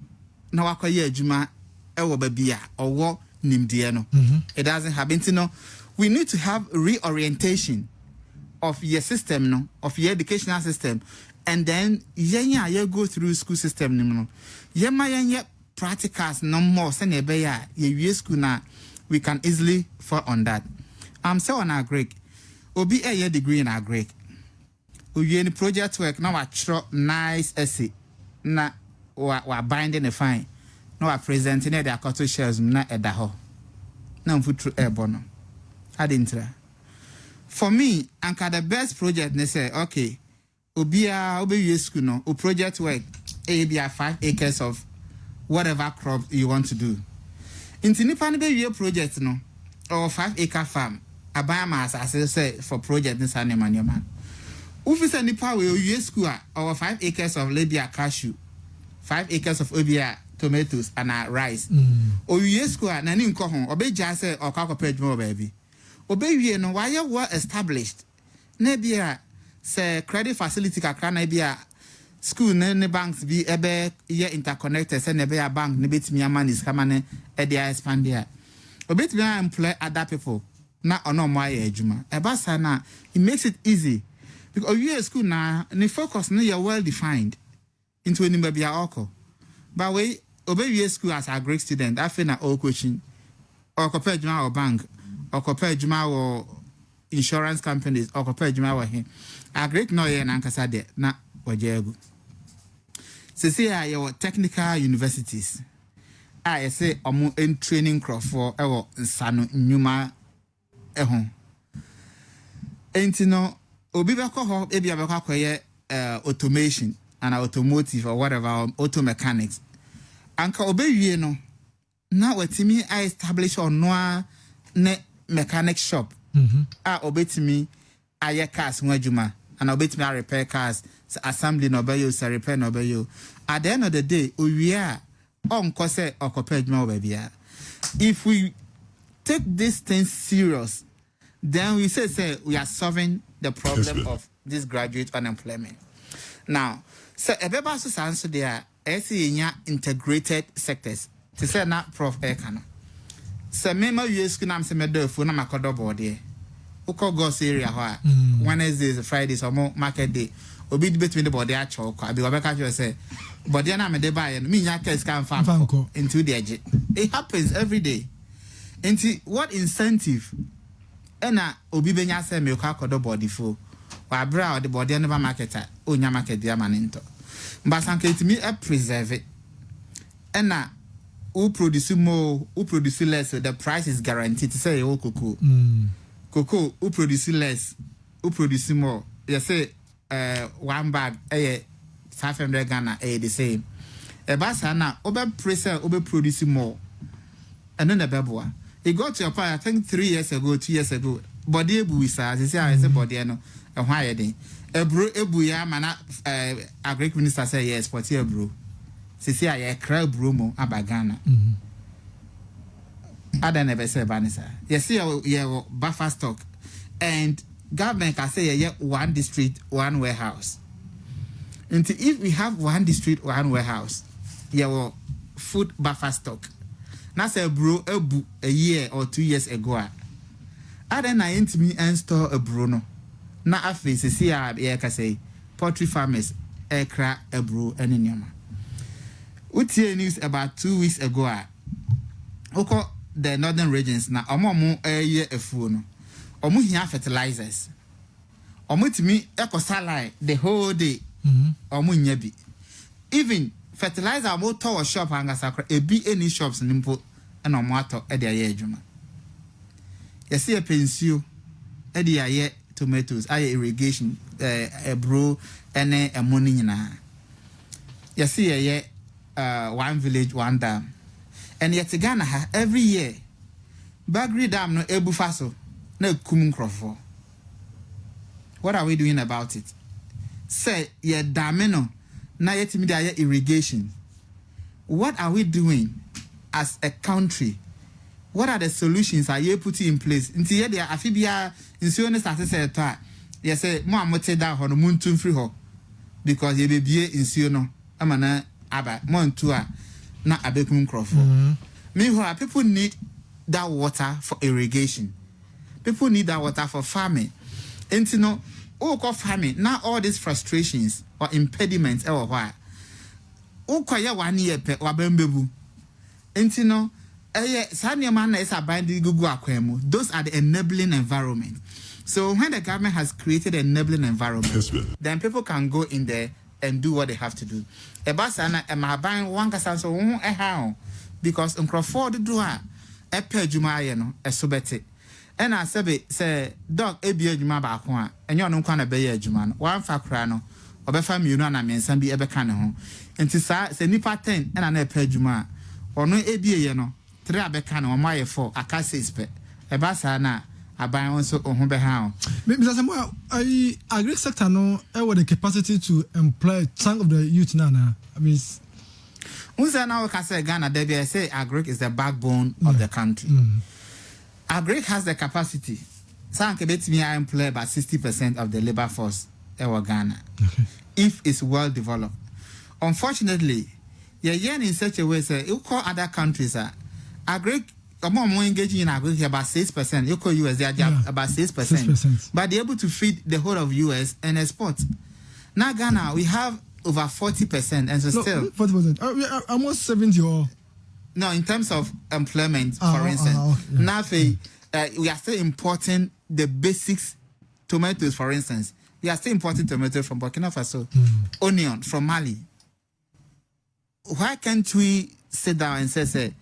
[SPEAKER 8] na wakoye adwuma e wo ba bia owo nimde no it doesn't happen. No, we need to have reorientation of your system no of your educational system, and then you go through school system no yema practicals no more say na be ya ye school na we can easily fall on that. I'm so on agric obi a degree in agric we any project work na wa chro nice essay na wa binding a fine na wa presenting the akoto shares na edaho na mfutru ebono adintra. For me, anka the best project they say, okay, obi school no, o project work, be 5 acres of whatever crop you want to do. Inti nipa ne be project no, or 5 acre farm, abaya mas as I say for project this animal man. Ufisa nipa we oye school or 5 acres of labia cashew, 5 acres of obia tomatoes and rice. Oye school na ni nko ho obeja say okakopɛ adwuma baby. Obewie no why well established. Na bia say credit facility kakra na bia school ne banks be ebe ye interconnected say ne be a bank ne betimi amani skama ne e dey expand there. Obetimi employ other people na ono mo aye adwuma. Eba sa na it makes it easy. Because you school now, the focus now you're well defined into any maybe alcohol. But we obey school as a great student, I feel na all coaching or compare juma or bank or compare juma or insurance companies or compare juma or him. A great no ye na nkasa de na wajegu. So see your technical universities. I say omo in training crop for ewo nsano nyuma ehon. Entino obi beko ho ebi abeko akoye automation and automotive or whatever auto mechanics anka obewie no na watimi I establish on no ne mechanic shop obetimi aye cars nwajuma and obetimi repair cars assembly no be you repair no be you at the end of the day owie a onko se okopa adwuma obabia. If we take this thing serious, then we say we are solving the problem of this graduate unemployment. Now, so ebeba so answer there integrated sectors. To say na Prof Ekano. So me ma use school na me me do fu na makodo board there. Uko Gos area ho Wednesdays, Fridays or more market day. Obi between the body actual kwa bi obeka just say body na me dey buy no me nya case can farm into the edge. It happens every day. Into what incentive ena obi benya say me kwa kodo body fo wa bra the body never marketer onya market dia manento mbasanka itimi e preserve it ena who produce more who produce less, so the price is guaranteed to say oh cocoa cocoa who produce less who produce more you say one bag 500 Ghana the same e basa na obe presell obe produce more and then the beboa. It got to a point, I think 3 years ago, 2 years ago. Body ebu isa, I say body no. Why then? Ebu ya mana agric minister say yes, but here bro. Say I cry bromo abagana. I never say banisa. Yes, yeah, buffer stock, and government can say yeah, one district, one warehouse. And if we have one district, one warehouse, yeah, food buffer stock. Na say bro ebu a year or 2 years ago I then I ent me and store a bro no na afi se see ya ka say poultry farmers ekra a bro ene nyama utie news about 2 weeks ago oko the northern regions na omo eye afuo no omo hia fertilizers omo timi ekosala the whole day omo nya bi even fertilizer motor shop angasakra ebi any shops nimpo na omoato e de aye adwuma yesi e pensio e de aye tomatoes aye irrigation bro ene emoni nyina yesi ye one village one dam and yet Ghana ha every year Bagri dam no ebufa so na kum nkrofo. What are we doing about it? Say ye dam no na yetimi da irrigation. What are we doing as a country? What are the solutions are you putting in place? Nti ye dia afibia nsuo ne start say to a ye say mo amote da ho no muntu free ho because ye bebie nsuo no amana aba mo ntu a na abekun crofo. Meanwhile, people need that water for irrigation. People need that water for farming. And you know, farming, now all these frustrations or impediments or why. Kwaya 1 year pe wabembebu. And you know, man is abiding gugu akwemu. Those are the enabling environment. So when the government has created an enabling environment, then people can go in there and do what they have to do. Ebasana emaban wanka so how because Uncroft do a pe juma ye no esobete. And I say dog ebi adwuma ba ko a enyo no kwa na be ye adwuma no wan fa kra no obefa mienu na mensan bi ebeka ne ho enti sa se nipa 10 na na pe adwuma ono ebi ye no 3 abeka ne o ma ye 4 aka 6 pe eba sa na aban also ohun be ha.
[SPEAKER 1] Mr. Samuel, I agree sector no with the capacity to employ some of the youth now. I mean,
[SPEAKER 8] Unsa now can say Ghana there I say agric is the backbone of the country. Agric has the capacity. Some can bet me I employ about 60% of the labor force in Ghana. If it's well developed. Unfortunately, you're in such a way say you call other countries agric more engaging in agric about 6%. You call US they are about 6%. But they're able to feed the whole of US and export. Now Ghana we have over 40%, and so still
[SPEAKER 1] 40%. Almost 70 or
[SPEAKER 8] no in terms of employment, for instance. Now we are still importing the basics tomatoes, for instance. We are still importing tomatoes from Burkina Faso, onion from Mali. Why can't we sit down and say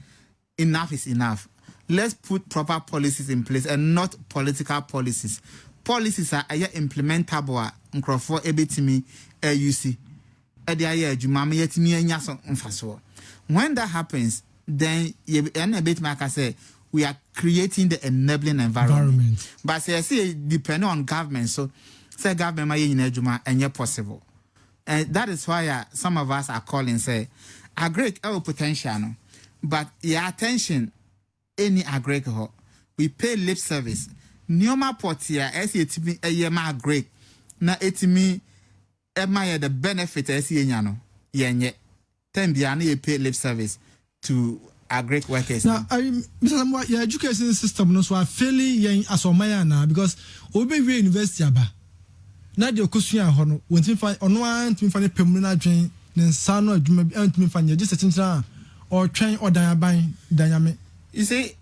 [SPEAKER 8] enough is enough? Let's put proper policies in place and not political policies. Policies are implementable. Nkrofo ebetimi UC. When that happens, then we are creating the enabling environment. But say depending on government, so say government and possible. And that is why some of us are calling say agric potential, no? But your attention any agric we pay lip service. Nioma portia as yetimi yema agric na etimi admire the benefit as yano yenye tembiana you pay lip service to agric workers.
[SPEAKER 1] Now, Mr. Samuel, your education system no so fairly yen asomaya na because obe university aba. Na de okosuya ho no wontin fa ono antimi fa ne pemu na adwen ne nsa no adwuma bi antimi fa nye just tintra or twen odan aban danyame.
[SPEAKER 8] You see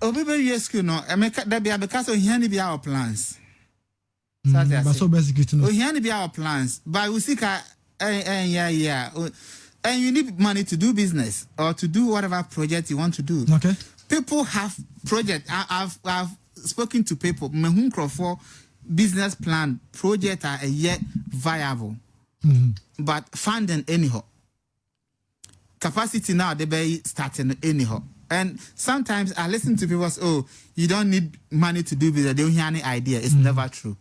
[SPEAKER 8] obe school no emeka da bia because ohiani bia our plans.
[SPEAKER 1] But so basically to know.
[SPEAKER 8] Ohiani be our plans, but we see and you need money to do business or to do whatever project you want to do.
[SPEAKER 1] Okay.
[SPEAKER 8] People have project. I've spoken to people. For business plan project are yet viable, but funding anyhow. Capacity now they be starting anyhow. And sometimes I listen to people say, "Oh, you don't need money to do business. They don't hear any idea." It's never true.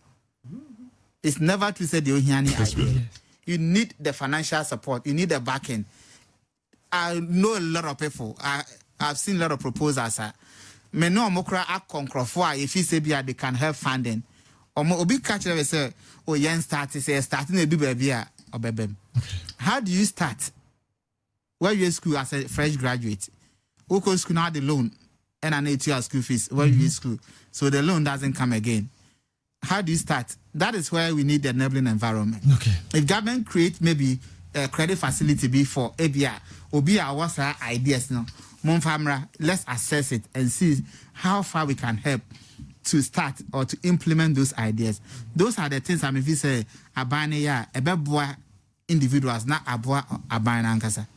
[SPEAKER 8] It's never true. Say they don't hear any idea. You need the financial support. You need the backing. I know a lot of people. I've seen a lot of proposals. Me no mokra akonkrofoa if you say they can help funding. Or obi catch them say, "Oh, yen starting a do baby or baby." How do you start? Where you school as a fresh graduate? Who goes school now the loan and an 8-year school fees? Where you school, so the loan doesn't come again. How do you start? That is where we need the enabling environment.
[SPEAKER 1] Okay.
[SPEAKER 8] If government create maybe a credit facility before ABI, OBI, what's our ideas now? Monfamra, let's assess it and see how far we can help to start or to implement those ideas. Those are the things I mean, if you say, abane ya, ebeboa individuals, not aboa abane ankasa.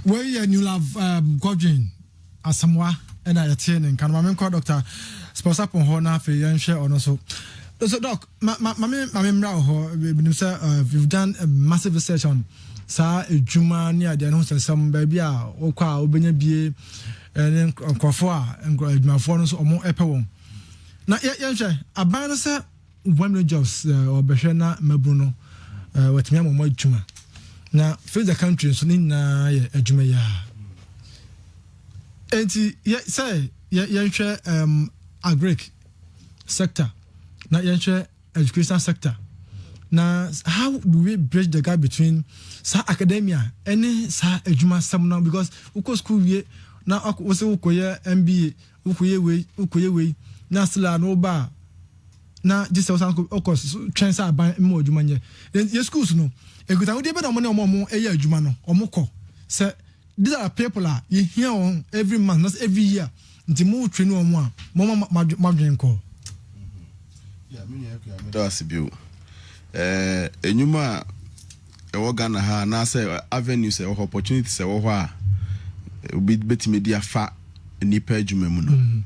[SPEAKER 1] Where you love Godwin Asamoah and I attend and can my doctor sponsor upon Hona for young share or no so. So doc, we've done a massive research on Juma near the announcement some baby or qua Obenya and then Quafoa and my phones or more epewon. Now a banner sir 1 million jobs or Beshana Mabruno what me more Juma. Now, for the country, so na Jumaya. And say, share agric sector, not share education sector. Now, how do we bridge the gap between sa academia and sa ejuma seminar? Because uko school ye now was ukoye MBA, ukoye way, na sila no ba. Na just was of course transfer by more jumanya. Then your schools no. E go be no money omo eya adwuma no omo ko say these are people you hear on every month not every year nti mo train omo a mo madwen ko
[SPEAKER 9] me do asibio enyuma e wo Ghana ha na say avenues e opportunities e wo ho a obi betime dia fa nipa adwuma mu no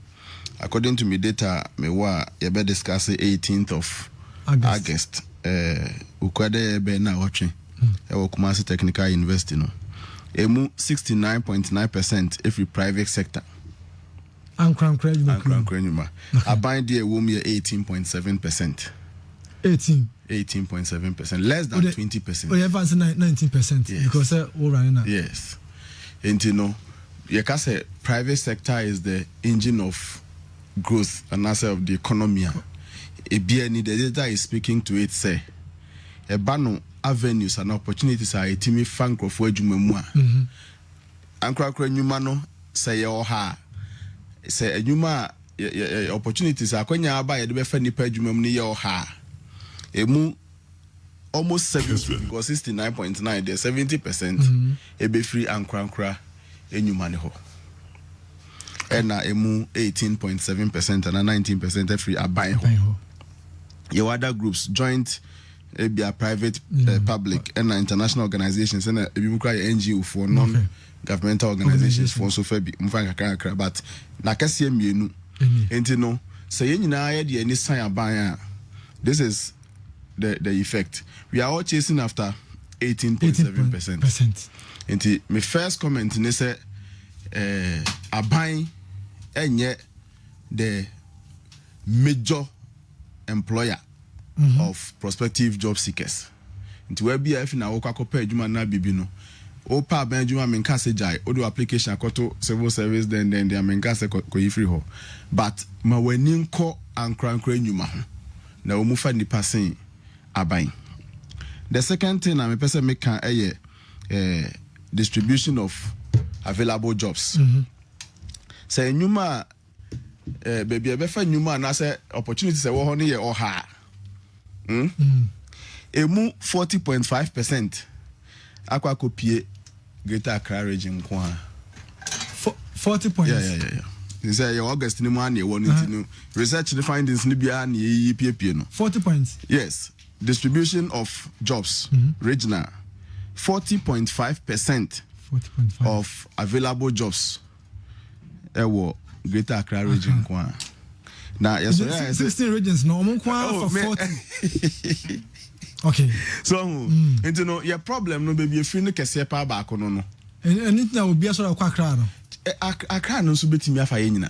[SPEAKER 9] according to me data me wa ye be discuss 18th of August ukwade be na watching Kumasi Technical University no emu 69.9% every private sector
[SPEAKER 1] Ankra
[SPEAKER 9] nyuma. Aban there wom here 18.7%. 18.7%, less than 20%.
[SPEAKER 1] Oh, you have 19%. Yes. Because we're running now.
[SPEAKER 9] Yes. And you know, you can say private sector is the engine of growth and also of the economy. The data is speaking to it, say, a bano avenues and opportunities are a teamy funk of where you memoir. Ankra nyumano say your ha. Say a numa opportunities are when you buy the befeni pejumum near your ha. Emu almost 70 because 69.9 there 70% ebe free ankra enyuma ne ho. Ena emu 18.7% and 19% free aban ho. Your other groups joint ebia private public and international organizations and ebi mukra NGO for non-governmental organizations for so fabi mfanga kakra but na kase mienu enti no say nyina ye de ani san aban a this is the effect. We are all chasing after 18.7%. And my first comment is say aban enye the major employer of prospective job seekers. Into where BF na okwakopa adwuma na bibi no. Opa aban adwuma menka se jai, odo application akoto civil service then they menka se ko free ho. But ma wani nko ankra nyuma ho. Na omufa ni passing aban. The second thing I'm a person make a distribution of available jobs. Say nyuma baby ebefa nyuma na say opportunities e wo ho ne or ha. Emu 40.5% Akua Piesie Greater Accra region kwa.
[SPEAKER 1] 40 points.
[SPEAKER 9] Yeah. They say your August ni money one into research the findings ni bia na EPP no. 40 points. Yes. Distribution of jobs regional 40.5% of available jobs ewo Greater Accra region kwa. Now yes 16 regions no for 40. Okay. So you know your problem no baby if you no kese pa ba ko no. And it na obi aso akwa Accra no. Accra no so betimi afa ye nyina.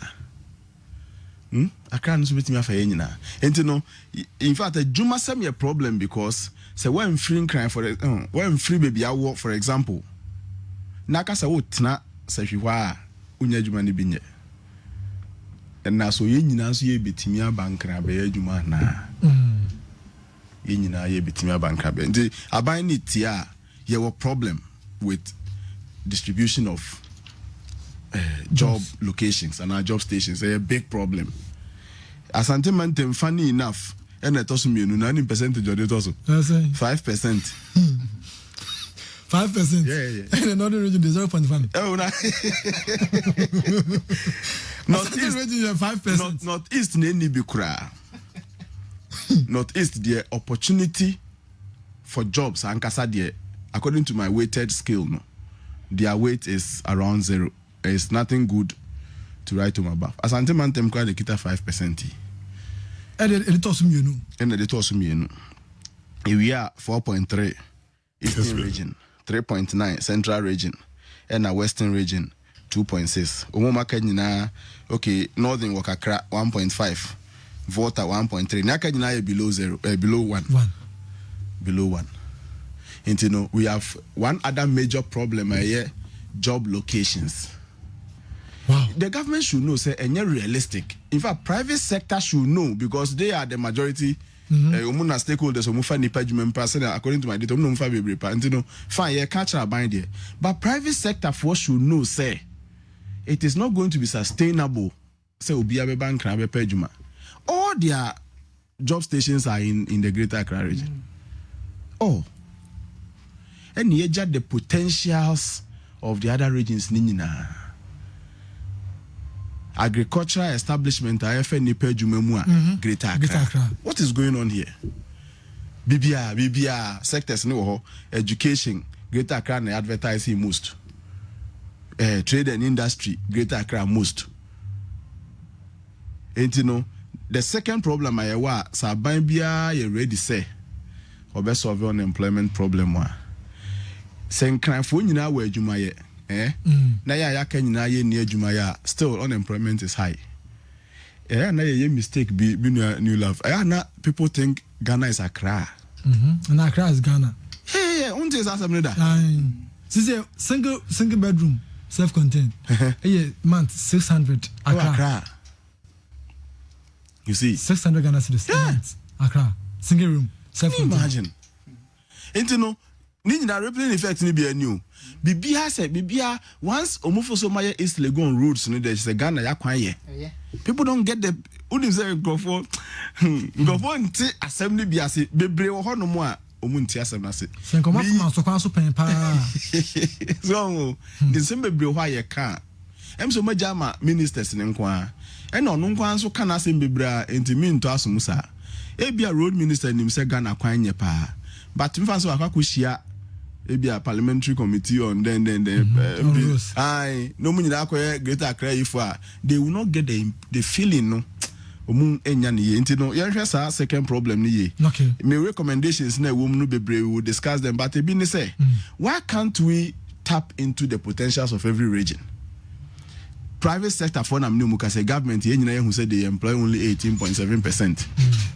[SPEAKER 9] Accra no so betimi afa ye nyina. Enti no in fact a juma sem ye problem because say when free crime for when free baby awo for example. Na ka say wo tena say hwa unya juma ne binye. And na so ye nyina so ye betimi abankra be ye juma na. Ye nyina ye betimi abankra be. Enti aban ni tia ye wo problem with distribution of job locations and our job stations a big problem. Asante mantem funny enough and it also mean 90% of it also 5%. 5%. Yeah. And another region is 0.5. Oh no. Northeast region 5%. Northeast neni bikura. Northeast the opportunity for jobs and kasa there according to my weighted scale no. Their weight is around 0. It's nothing good to write to my above. As Antemantem kwa de kita 5%. And it also me and it also me we are 4.3 Eastern region, 3.9 Central region, and a Western region 2.6. Umoma Kenya okay, Northern Wakakra 1.5, Volta 1.3. Nakajina below 0, below 1. Below 1. And you know, we have one other major problem here, job locations. Wow. The government should know, say, and you're realistic. In fact, private sector should know because they are the majority. Stakeholders, according to my data, and you know, fine, yeah, catch our bind there. But private sector for should know, say, it is not going to be sustainable. Say, Ubiabe Bank, Pejuma. All their job stations are in the Greater Accra region. Oh. And you judge the potentials of the other regions nina. Agricultural establishment IFN Pejumemua Greater Accra. What is going on here? BBR sectors no education Greater Accra na advertising most. Trade and industry Greater Accra most. And you know the second problem I wa saban bia ye ready say obe solve unemployment problem wa. Sen kranfo nyina wa adwuma ye na ya kan na ye ni adwuma ya still unemployment is high. Na ye mistake be new love. Na people think Ghana is Accra.
[SPEAKER 1] And Accra is Ghana.
[SPEAKER 9] Hey, unti is asamne da.
[SPEAKER 1] This is single bedroom, self-contained. Month 600 Accra.
[SPEAKER 9] You see,
[SPEAKER 1] 600 Ghana cedis. Accra, single room, self-contained.
[SPEAKER 9] Imagine. Enti no, ni na replaying effect ni be new. Bibia say bibia once omofoso maye East Legon roads no there say Ghana ya kwan ye. People don't get the unim say gofo nti assembly bi ase bebre wo hono mo a omunti asem na se.
[SPEAKER 1] Sen koma kuma so kwan so pen pa.
[SPEAKER 9] So the same bebre ho aye ka. Em so majama ministers ne nkwa. E no no nkwa so kana asem bebre a enti mi nto asomusa. E bia road minister nim say Ghana kwan ye pa. But mfa so akwakohia a parliamentary committee on then no money that greater Accra if they will not get the feeling no omun enya ne ye no yenhwe second problem ne ye.
[SPEAKER 1] Okay,
[SPEAKER 9] my recommendations na wo mu no bebre we will discuss them, but e be ne say why can't we tap into the potentials of every region? Private sector for nam mu say government ye nyina ye hu say they employ only 18.7%.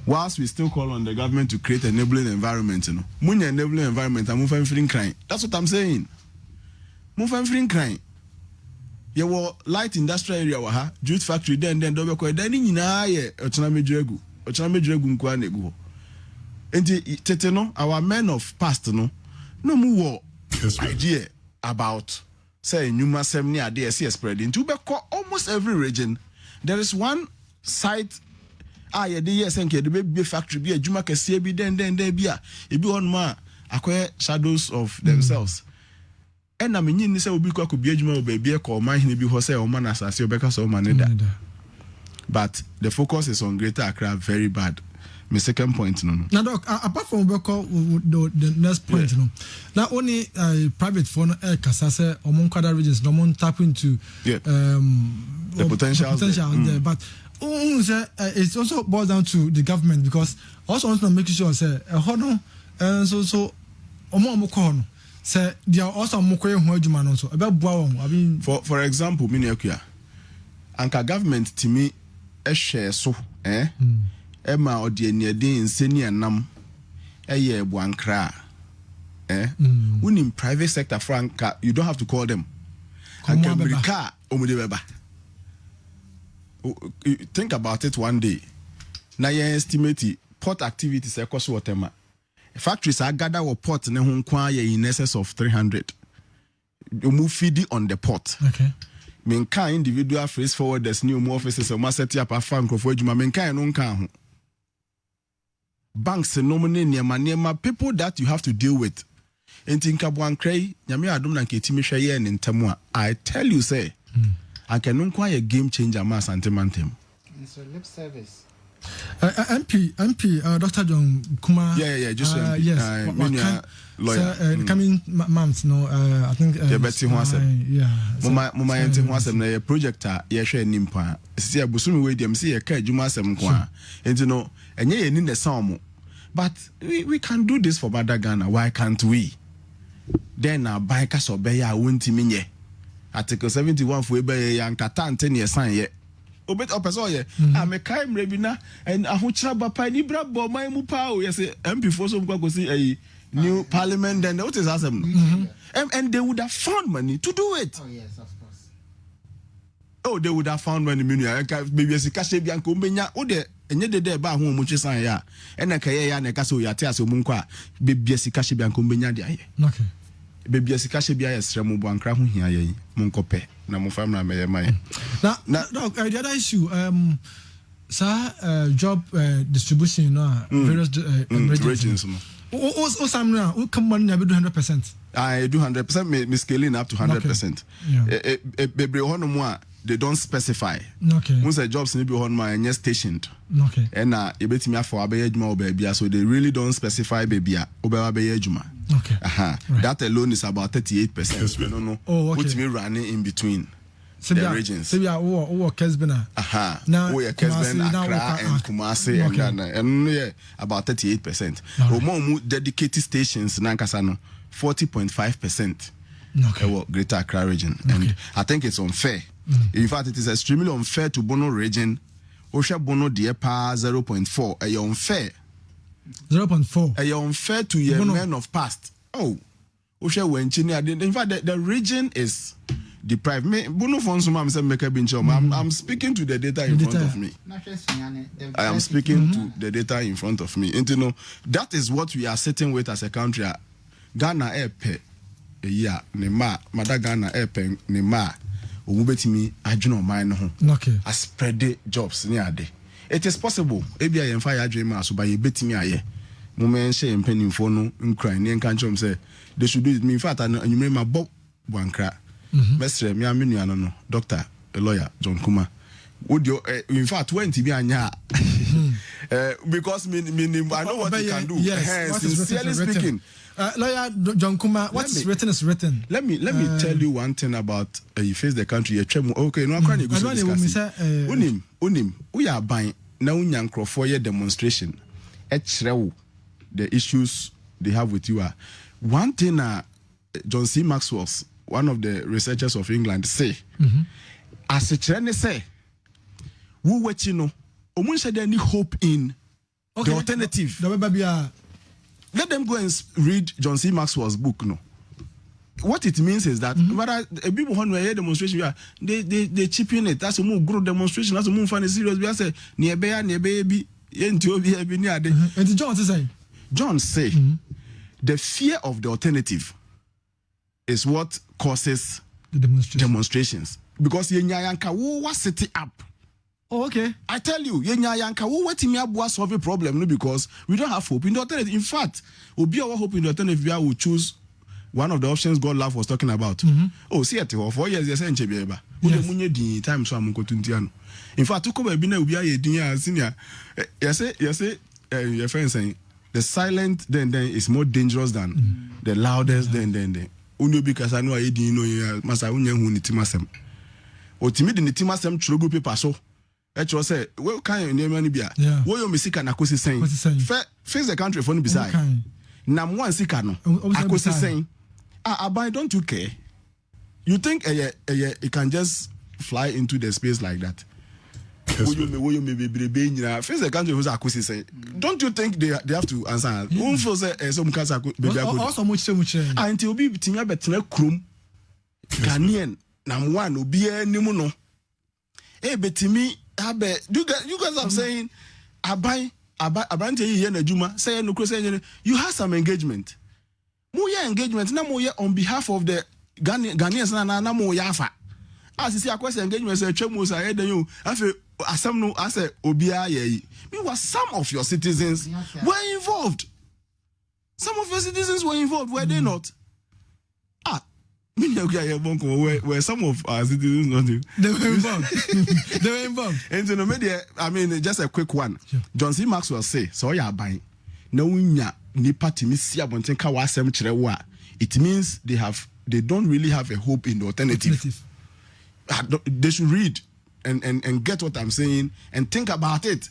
[SPEAKER 9] Whilst we still call on the government to create an enabling environment, munya enabling environment and move free crime. That's what I'm saying. Move free crime. You were light industrial area wa jute factory then do be ko then nyina ye ochana medregu nkwa na egu. Enti tete no our men of past no mu wo idea about say nyuma sem ni ade ese spread into be almost every region. There is one site ye de yes enke de be factory bi adwuma kase bi den bia e bi on ma akoye shadows of themselves. And I'm in say obi kwa ko bi adwuma oba bi e ko man hene bi ho say o man asase obeka so man da. But the focus is on Greater Accra very bad. My second point no. Now
[SPEAKER 1] doc, apart from the next point no. Now only private phone kasa say omon kwada regions no mon tap into
[SPEAKER 9] the potential
[SPEAKER 1] there, but it's also boils down to the government, because also want to make sure say so omo ko no say they are also mo ko ehun adwuma no so e be boa won. I mean,
[SPEAKER 9] for example me nekua anka government timi share so Emma or the Niadin senior nam ye buankra when in private sector franca you don't have to call them. Think about it one day. Now you estimate port activities across water. Factories are gather or port ne in excess of 300. You move feed on the port.
[SPEAKER 1] Okay.
[SPEAKER 9] Menka individual phrase forward there's new offices or set up a fan for juma menka no nka. Banks nominate niema people that you have to deal with. Entinka buankrai nyame adom na nketimi hwe ye ne ntamu. I tell you say I can no a game changer ma sentimentem.
[SPEAKER 8] It's a lip service.
[SPEAKER 1] MP Dr. John Kuma.
[SPEAKER 9] Just
[SPEAKER 1] yes.
[SPEAKER 9] Lawyer.
[SPEAKER 1] Coming months no I think
[SPEAKER 9] Betty Mama enti ho asem na project a ye hwe nimpa. Si abusumi we dem si ye ka adwuma asem kwa. Enti no enye ye ni ne sound. But we can do this for Mother Ghana. Why can't we? Then buy ka so be ya wontimi nye. Article 71 for ebe ya nkata ante ne san ye. Obet opeso ye amekai mrebina and ahochira bapa ni bra bo man mu pa o yes MP for so go see new parliament then what is asem and they would have found money to do it.
[SPEAKER 8] Oh yes, of course.
[SPEAKER 9] Oh, they would have found money maybe as cash bi anko menya o de enye de ba ho mu twisan ya ena kaye ya na ka so ya te ase mu nkwa bebi as cash bi anko menya de aye.
[SPEAKER 1] Okay.
[SPEAKER 9] Bebi as cash bi aye sre mu bo ankra ho hia ye mu nkope na mu famra me mai.
[SPEAKER 1] Now the other issue job distribution various regions. Oh, some now, come on, I do 100%.
[SPEAKER 9] I do 100%, me scaling up to 100%. Yeah. They don't specify.
[SPEAKER 1] Okay.
[SPEAKER 9] Once the jobs need to be on my and stationed.
[SPEAKER 1] Okay.
[SPEAKER 9] And you bet me for Abeyejuma baby, so they really don't specify baby Abeyejuma.
[SPEAKER 1] Okay.
[SPEAKER 9] Right. That alone is about 38%. We don't know what's me running in between. The regions.
[SPEAKER 1] So we are Kessben.
[SPEAKER 9] Now we are Kessben, Accra, and Kumasi, and about 38%. More dedicated stations, Nankasano, 40.5%. Greater Accra region. And I think it's unfair. In fact, it is extremely unfair to Bono region. Osha Bono Diepa 0.4. Are you unfair?
[SPEAKER 1] 0.4.
[SPEAKER 9] Are you unfair to your men of past? Oh, Osha Wenchini. In fact, the region is deprived. Bono Fonsuma I'm speaking to the data in front of me. I am speaking to the data in front of me. And you know, that is what we are sitting with as a country. Ghana Epe. Yeah, Nema, Madagana Epe, Nema. Ubetimi adwene oman no ho a spread jobs near day. It is possible ebi a yemfa ya adwene ma so ba ye betimi aye mo men hye mpanimfo no nkran ne nka nchom say they should do it. Me in fact anwumre ma bob wankra mesre me amenu ano no doctor a lawyer John Kuma would you in fact went bi anya because me I know what you can do.
[SPEAKER 1] Yes,
[SPEAKER 9] sincerely speaking.
[SPEAKER 1] Lawyer John Kuma, what's written is written.
[SPEAKER 9] Let me tell you one thing about you face the country. Okay, no, I can't discuss. Unim, we are buying now. Nyankro for your demonstration. The issues they have with you are one thing. John C. Maxwell, one of the researchers of England, say as a trend say, who what you know, omun any hope in the alternative. Let them go and read John C. Maxwell's book. No, what it means is that people who hear demonstration, they chip in it. That's a more good demonstration. That's a more funny serious. We say near baby. And
[SPEAKER 1] John say,
[SPEAKER 9] the fear of the alternative is what causes the demonstrations because yenyayanka was set up.
[SPEAKER 1] Oh, okay.
[SPEAKER 9] I tell you, yenyayanka what me abua solve a problem no because we don't have hope in the alternative. In fact, obi our hope in the alternative we will choose one of the options God love was talking about. Oh, see it for 4 years yes enchebeba. Munye di time so amunkotuntiano. In fact, to come be na obi aye din senior. Yes your friend saying the silent then is more dangerous than the loudest then. Unyo because I know aye din no masa unya hu ni timasem. Otimi di ni timasem chrogu paper so. Actually say we can name any bia. Wo yo mesika na kosi sen. Face the country for no beside. Na mo ansika no. Akosi sen. Abai, don't you care? You think it can just fly into the space like that? Face the country was akosi sen. Don't you think they have to answer? Who feels some cancer baby
[SPEAKER 1] also much
[SPEAKER 9] until be tinya betena krum. Ghanaian na one obi enimu no. Betimi you guys are saying abai here na juma say no say you have some engagement. Moya engagement na moya on behalf of the Ghanaians na moya afa. As you see Akwa engagement say twemu say head you afa asam no ase obia ye. Meanwhile some of your citizens were involved. Some of your citizens were involved, were they not? Where some of our citizens not
[SPEAKER 1] they were involved. They were involved.
[SPEAKER 9] And so media, I mean just a quick one. Sure. John C. Maxwell say so you are buying. No unya nipa timi si abonten ka wa asem kire wo a it means they don't really have a hope in the alternative. They should read and get what I'm saying and think about it.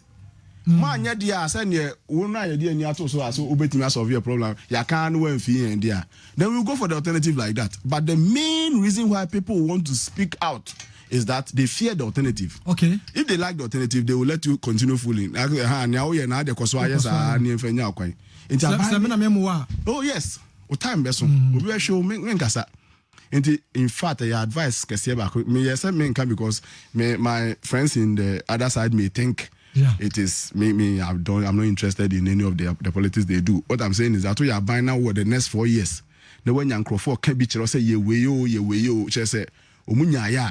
[SPEAKER 9] Man ya dia say ne wo na ya dia ni ato so aso obetimi solve your problem ya kan no amfi en dia then we'll go for the alternative like that. But the main reason why people want to speak out is that they fear the alternative.
[SPEAKER 1] Okay.
[SPEAKER 9] If they like the alternative, they will let you continue fooling. Oh yes. O time beso. We show me nkasa. In fact, I advise me yes because my friends in the other side may think it is me. I'm not interested in any of the politics they do. What I'm saying is that we are buying now for the next 4 years. The when young Crawford can be say ye way yo. Say omunya ya.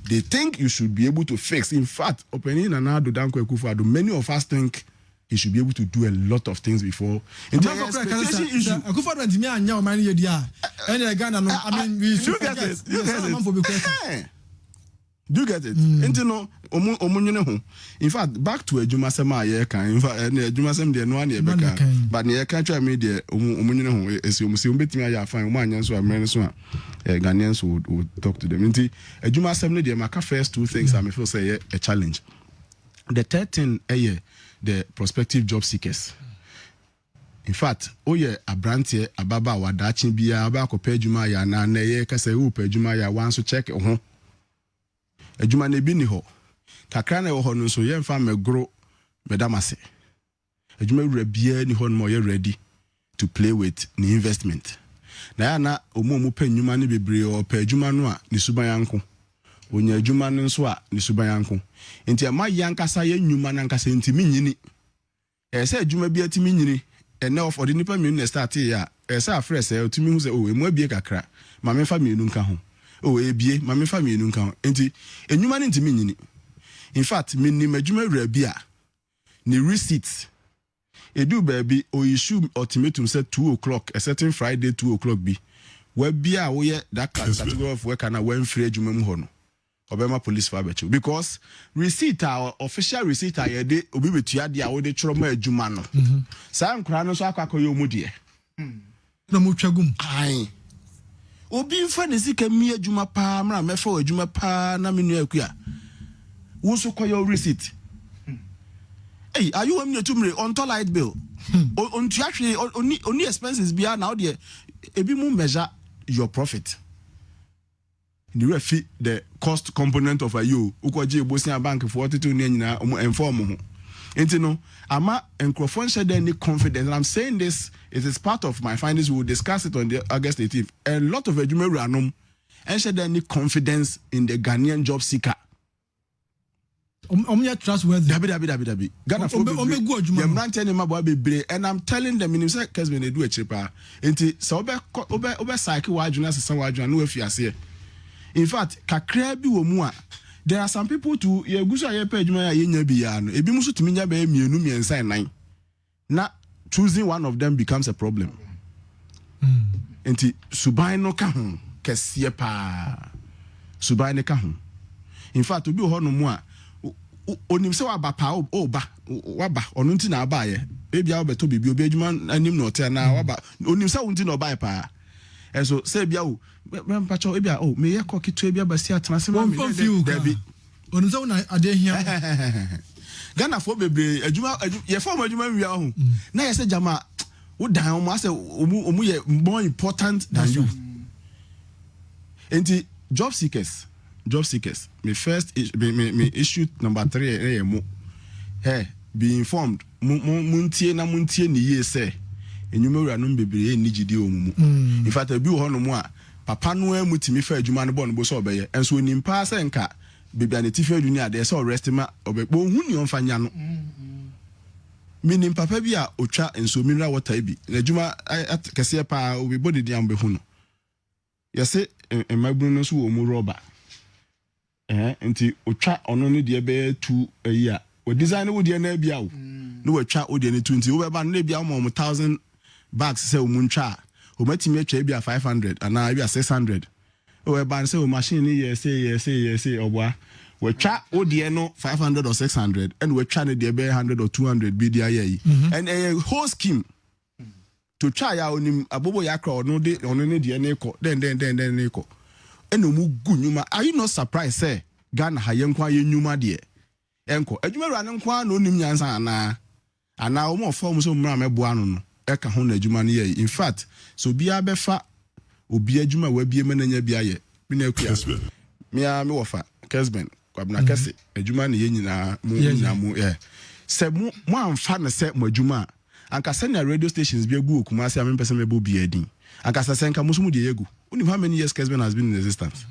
[SPEAKER 9] They think you should be able to fix. In fact, opening and now do many of us think he should be able to do a lot of things before. Do you get it? In fact, back to a Jumasema Yeka. In fact, Jumasem de no one Yeka. But near country media, is you see, I find one and so American Ghanaians would talk to them. A Jumasem de Maka first two things I may feel say a challenge. The third thing, the prospective job seekers. in fact oye abrantie ababa wadachi bia aba akopɛ adwuma ya na na ye kasa wo pɛ adwuma ya wan so check ho adwuma na bi ni ho kakra na wo ho no so ye mfa megro medamase adwuma wura bia ni ho no ye ready to play with the investment na ya na omo pɛ adwuma ne bebre o pɛ adwuma no a ni suban yanko onya adwuma no nso a ni suban yanko enti ama yankasa ye nnwuma na nkasa enti minyini say adwuma bi atimi nyini enough for the nipa me na start ya say afre say otimi hu say o emu abie kakra ma me fa me nu nka ho o ebie ma me fa me nu nka ho enti enwuma ne ntimi nyini in fact me ni madwuma wura bi a ni receipts edu baby o issue ultimatum say 2 o'clock a certain Friday 2 o'clock bi wa bia wo ye that category of work na wan free adwuma mu ho no obema police for abechu because receipt our official receipt ayede obi betua de a wo de choro ma adwuma no sa nkura no so akwakoyo mu de
[SPEAKER 1] na mu twagum
[SPEAKER 9] ai obi mfa ne sika mi adwuma pa mra mefa adwuma pa na menu akua wo so koyo receipt hey are you want me to me on to light bill on to actually only expenses bia now there ebi mu measure your profit the refi the cost component of a you ukoje ebosia bank for 42 nyina inform ho enti no ama enkrofon share any confidence, and I'm saying this it is part of my findings. We will discuss it on the August 18th. A lot of edume ranum and share any confidence in the Ghanaian job seeker.
[SPEAKER 1] Trustworthy.
[SPEAKER 9] Dabi. Ghana for and I'm telling them in Kessben they do a cheaper. Enti so obe cycle wajuna se wajuna no afiase. In fact, kakra bi wo mu a there are some people to ye gusa ye page ma ye nya bia no ebi muso tumi nya ba mienu miensa nan na choosing one of them becomes a problem. Enti suban no ka ho kese pa suban ne ka ho. In fact obi ho no mu a onim se waba pa waba ono nti na aba ye ebi a obeto bibi obi adwuma anim na ote na waba onim se wonti na oba pa. And so say bia o pacho ebia o me ye kokitu ebia basi atena se ma me David
[SPEAKER 1] onuza una ade hia
[SPEAKER 9] Ghana for bebre adwuma ye form adwuma wia ho na ye se jama wo dan o ma se omu ye more important than you. Enti job seekers me first me issue number 3 mo hey be informed muntie ni ye say enyumewura no bebre ni gidi omumu in fact abi ho no mu a papa no amutimi fa adwuma no bo no bo so obeye enso onimpa se nka bebia ne tifa adwuni ade se rest ma obekpo hu ni onfanya no minim papa bi a otwa enso mineral water bi adwuma kese pa obi body di ambe hu no yese emabunu no so wo mu rubber enti otwa ono ne de be 2 ayi a o design wo de na bia wo no watwa o de ne 20 wo be ba no bia mo 1000 bags say omuntwa o matimi atwa bia 500 ana bia 600 o we ban say o machine ni say obwa we twa o de no 500 or 600 and we twa ne de be 100 or 200 bi dia yi and a whole scheme to try ya onim abobo yakra ono de ono ne de ne ko den ne ko eno mu gu nyuma. Are you not surprised say Ghana ha yenkwa ye nyuma de enko adwuma ra ne nkwa na onim nyansa ana o mo form so mra meboa no eka ho na adwuma ne ye. In fact so bia befa obi adwuma wa bie mananya bia ye bi na akua me wofa Kessben kwabna kese adwuma ne ye nyina mu se mo amfa ne se mo adwuma anka se na radio stations bi agu okumase am pese mebo bia din anka se senka mo so mu de yegu. Unim how many years Kessben has been in existence.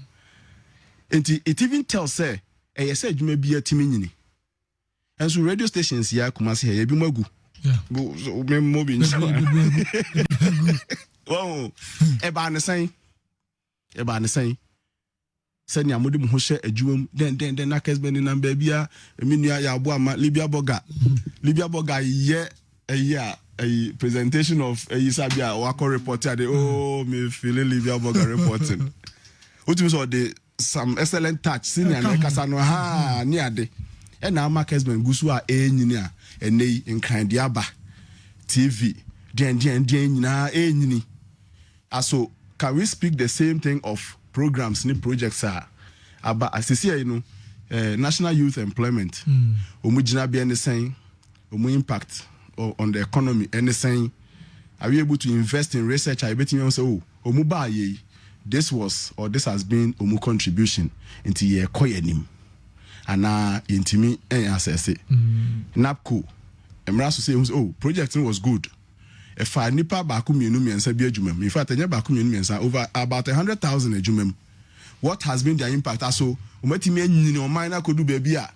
[SPEAKER 9] And it even tells say yes adwuma bia timi nyini. And so radio stations ya kumase here bi magu.
[SPEAKER 1] Yeah.
[SPEAKER 9] Go so me mo bi nsa. Wow. Eba ne san. Send ya modi mo hye adwuma den na Kessben na ba bia eminua ya abo ama Libya Boga ye a presentation of Isabia Wako reporter me feeling Libya Boga reporting. What so the some excellent touch senior na kasa no ha ni ade e na ama Kessben gusu a enyini enei nkran dia ba TV den nyina enyini aso can we speak the same thing of programs ni projects aba asisi you know national youth employment omugina bia ne sen omu impact on the economy anything are we able to invest in research? I bet you say, oh, omuba ye, this has been omu contribution into ye koyenim. And now into me assess it. NAPCO, Emraso say, oh, projecting was good. If I nipa baku mienumi and sabi ejumem. In fact, I never baku mienumi and over about 100,000 ejumem. What has been their impact? Also, umetimi nyini omina kodu baby a.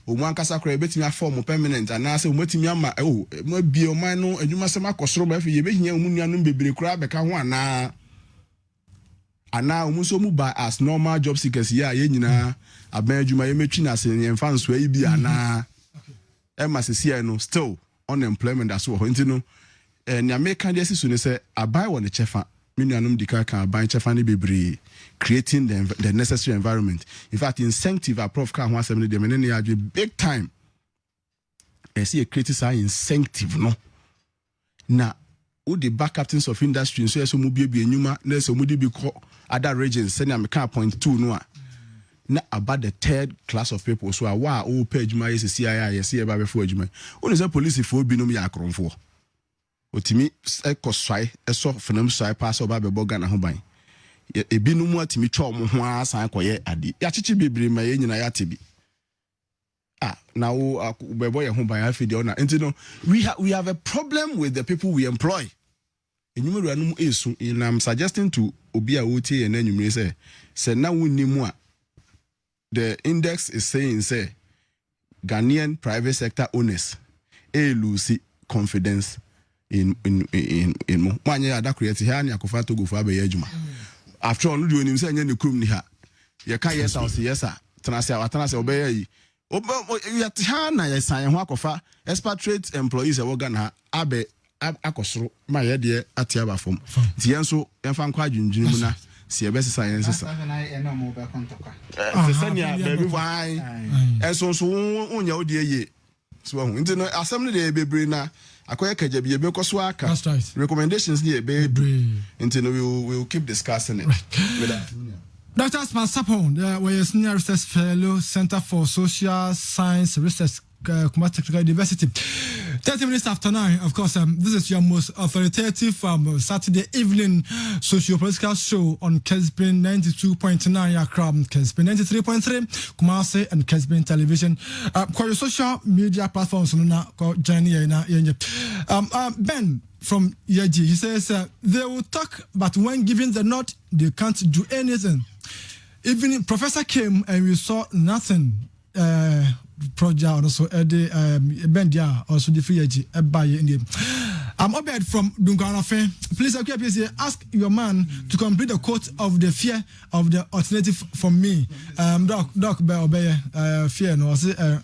[SPEAKER 9] Omo ankasa kra betimi form permanent and na say umetimi ama oh mo bi omina no ejuma sema kosoro ba fe ye behia omu nuanum bebre kra beka ho ana omu so mu ba as normal job seekers ya ye nyina aban ejuma ye metwi na se ye mfa nso ayi bi ana ema se sia no still unemployment as well ntino na American dey so ne say abai wo ne chefa minuanum dika kan abai chefa ne bebre creating the necessary environment. In fact, incentive approve can one 70 dem ne big time. I see a critical incentive no. Na all the back captains of industry so so mu bie enuma na so mu di bi other regions send am can point 2 no a. Na about the third class of people so wa o page my CCI yes e ba before adwuma. Oni say police for bi no me akronfo. Otimi ekoswai eso fenam swai pass oba be boga na ho ban. Ebi no mu atimi twa omo ho asan koye ade ya chichi bebre ma ye nyina ya tebi na wo bebo ye ho ban afi de ona enti we have a problem with the people we employ enyumuru anum esu and I'm suggesting to obi a wotie ye na enyumure say na wonimu a the index is saying say Ghanaian private sector owners lose confidence in mo manye ada create here na Akua Togo for abe adwuma. After all, no do say any krum ni ha. You can yes or yes sir. Tanase obey yi. You ta na yes san ho Akua expatriate employees e wo Ghana abe akosoro ma ye de atia ba fom. Ti enso emfa nkwa adwundwun mu na se e be science sir. Se sanya baby why. Enso so unya odi ye. So nti no assembly de bebre na akoya kaje bi ebe koso aka.
[SPEAKER 1] That's right.
[SPEAKER 9] Recommendations here be until we will keep discussing it.
[SPEAKER 1] Dr. Spansapon, we are Senior Research Fellow, Center for Social Science Research, Kumasi Technical University. 30 minutes after 9, of course, this is your most authoritative Saturday evening socio-political show on Kessben 92.9 Accra, Kessben 93.3 Kumasi, and Kessben Television. For your social media platforms, Ben from Yaji, he says they will talk, but when given the nod, they can't do anything. Even Professor came and we saw nothing. Project also Bendia also the free by Indian. I'm Obed from Dunganafe. Please, Akua Piesie, ask your man to complete the quote of the fear of the alternative from me. Doc Obey fear no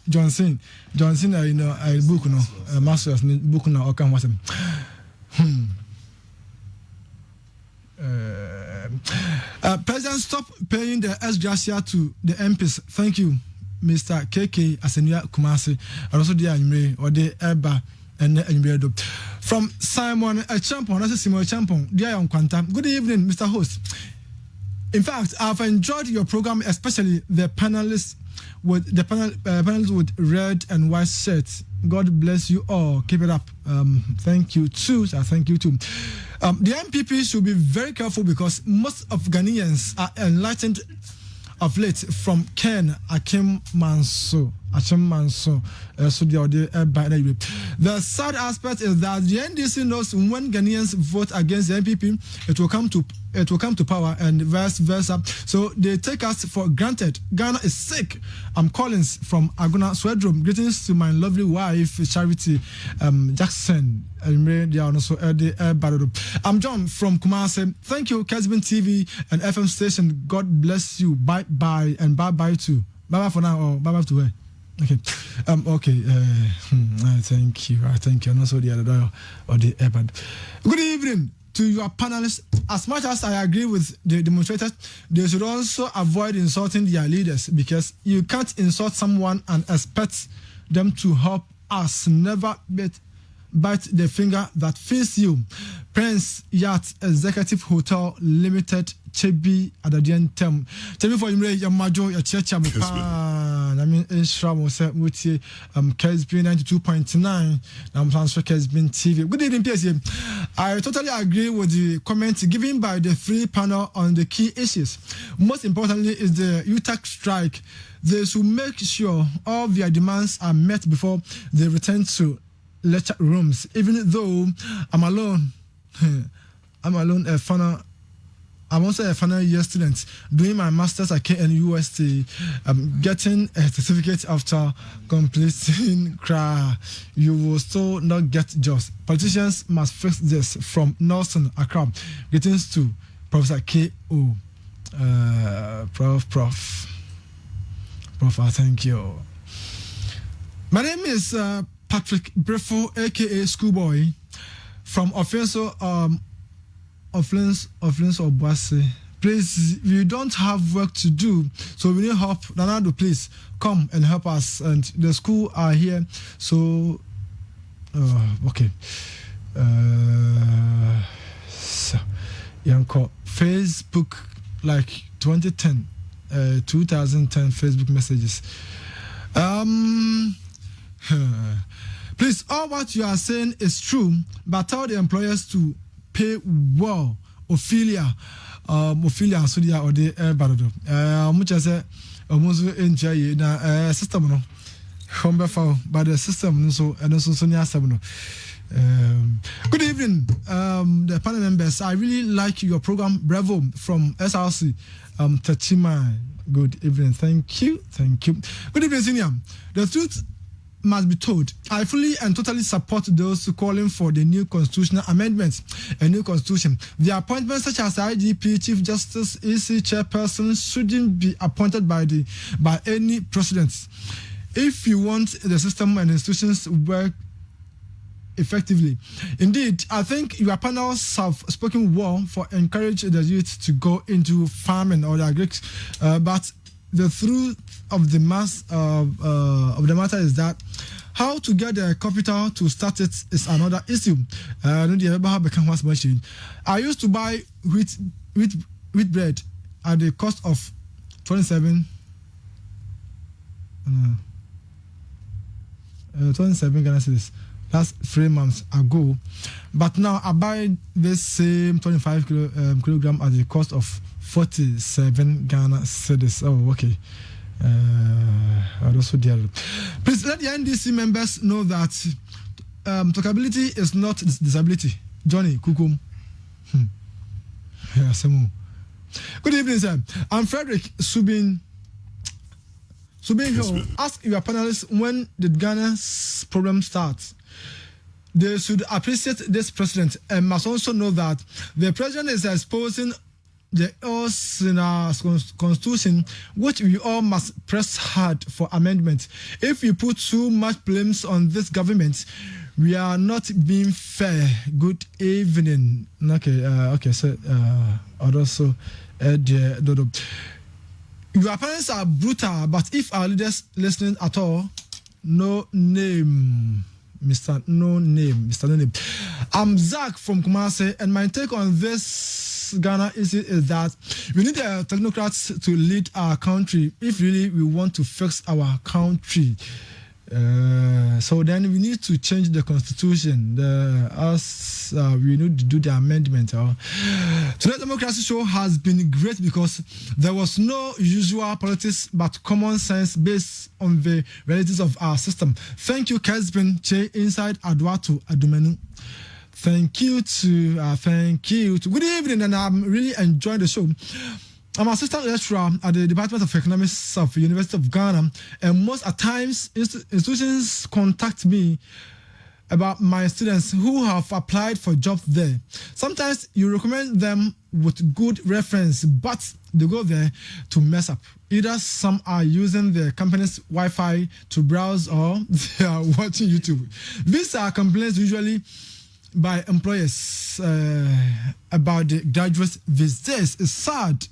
[SPEAKER 1] Johnson, you know, a book no master's book no okay was President, stop paying the ex-gratia to the MPs. Thank you. Mr. KK Asenia Kumasi, and also the Anime or the Eba and Anime. From Simon a Champon, that's a Simon Champon, dear on Quantum. Good evening, Mr. Host. In fact, I've enjoyed your program, especially the panelists with panelists with red and white shirts. God bless you all. Keep it up. Thank you too. Thank you too. The MPP should be very careful because most of Ghanaians are enlightened of late from Ken Akim Manso. The sad aspect is that the NDC knows when Ghanaians vote against the NPP, it will come to power and vice versa. So they take us for granted. Ghana is sick. I'm Collins from Aguna Swedrum. Greetings to my lovely wife, Charity Jackson. I'm John from Kumasi. Thank you, Kessben TV and FM station. God bless you. Bye bye and bye bye too. Bye bye for now or bye bye to her. Okay. Thank you. Thank you. And also the other door or the iPad. Good evening to your panelists. As much as I agree with the demonstrators, they should also avoid insulting their leaders because you can't insult someone and expect them to help us. Never bite the finger that feeds you. Prince Yacht Executive Hotel Limited, Chebi Adadian Tem. Chebi for Imre Yamajo, your church. Nyame enshra mo se mutie Kessben 92.9 na transfer Kessben TV. Good evening, Piesie. I totally agree with the comments given by the three panel on the key issues. Most importantly is the UTAC strike. They should make sure all their demands are met before they return to lecture rooms. Even though I'm alone a final. I'm also a final year student doing my master's at KNUST. I'm getting a certificate after completing CRA. You will still not get jobs. Politicians must fix this. From Nelson Accra. Greetings to Professor K.O. Prof, thank you. My name is Patrick Brefo, aka Schoolboy, from Offenso or Boise. Please, we don't have work to do, so we need help. Nanado, please come and help us. And the school are here, so okay. So, Yanko, Facebook, like 2010 Facebook messages. Please, all what you are saying is true, but tell the employers to pay well. Ophelia so dia or the barodo. Much as a almost enjoy na system no. Humber foul, but the system so and also Sonia Sabuno. Good evening, the panel members. I really like your program. Bravo from SRC. Tachima. Good evening. Thank you. Good evening, Senior. The truth must be told. I fully and totally support those calling for the new constitutional amendments, a new constitution. The appointments such as IGP, Chief Justice, EC Chairperson shouldn't be appointed by any president. If you want the system and institutions work effectively. Indeed, I think your panels have spoken well for encouraging the youth to go into farming or the agric, but the truth of the matter is that how to get the capital to start it is another issue. I used to buy wheat bread at the cost of 27 Ghana cedis. That's 3 months ago, but now I buy this same 25 kilogram at the cost of 47 Ghana cedis. Oh, okay. Please let the NDC members know that talkability is not disability. Johnny Kukum. Good evening, sir. I'm Frederick Subin Hill. Ask your panelists when did Ghana's problem start. They should appreciate this president and must also know that the president is exposing the ills in our constitution, which we all must press hard for amendment. If we put too much blames on this government, we are not being fair. Good evening. Okay. So, also, Dodo. Your parents are brutal, but if our leaders listening at all, no name. Mr. No Name. I'm Zach from Kumasi, and my take on this Ghana issue is that we need the technocrats to lead our country if really we want to fix our country. So then we need to change the constitution. We need to do the amendment. Today's democracy show has been great because there was no usual politics but common sense based on the realities of our system. Thank you, Kessben Che inside Adwato Adumenu. Thank you to good evening, and I'm really enjoying the show. I'm assistant lecturer at the Department of Economics of the University of Ghana, and most at times institutions contact me about my students who have applied for jobs there. Sometimes you recommend them with good reference, but they go there to mess up. Either some are using the company's Wi-Fi to browse or they are watching YouTube. These are complaints usually by employers about the graduates these days. It's sad.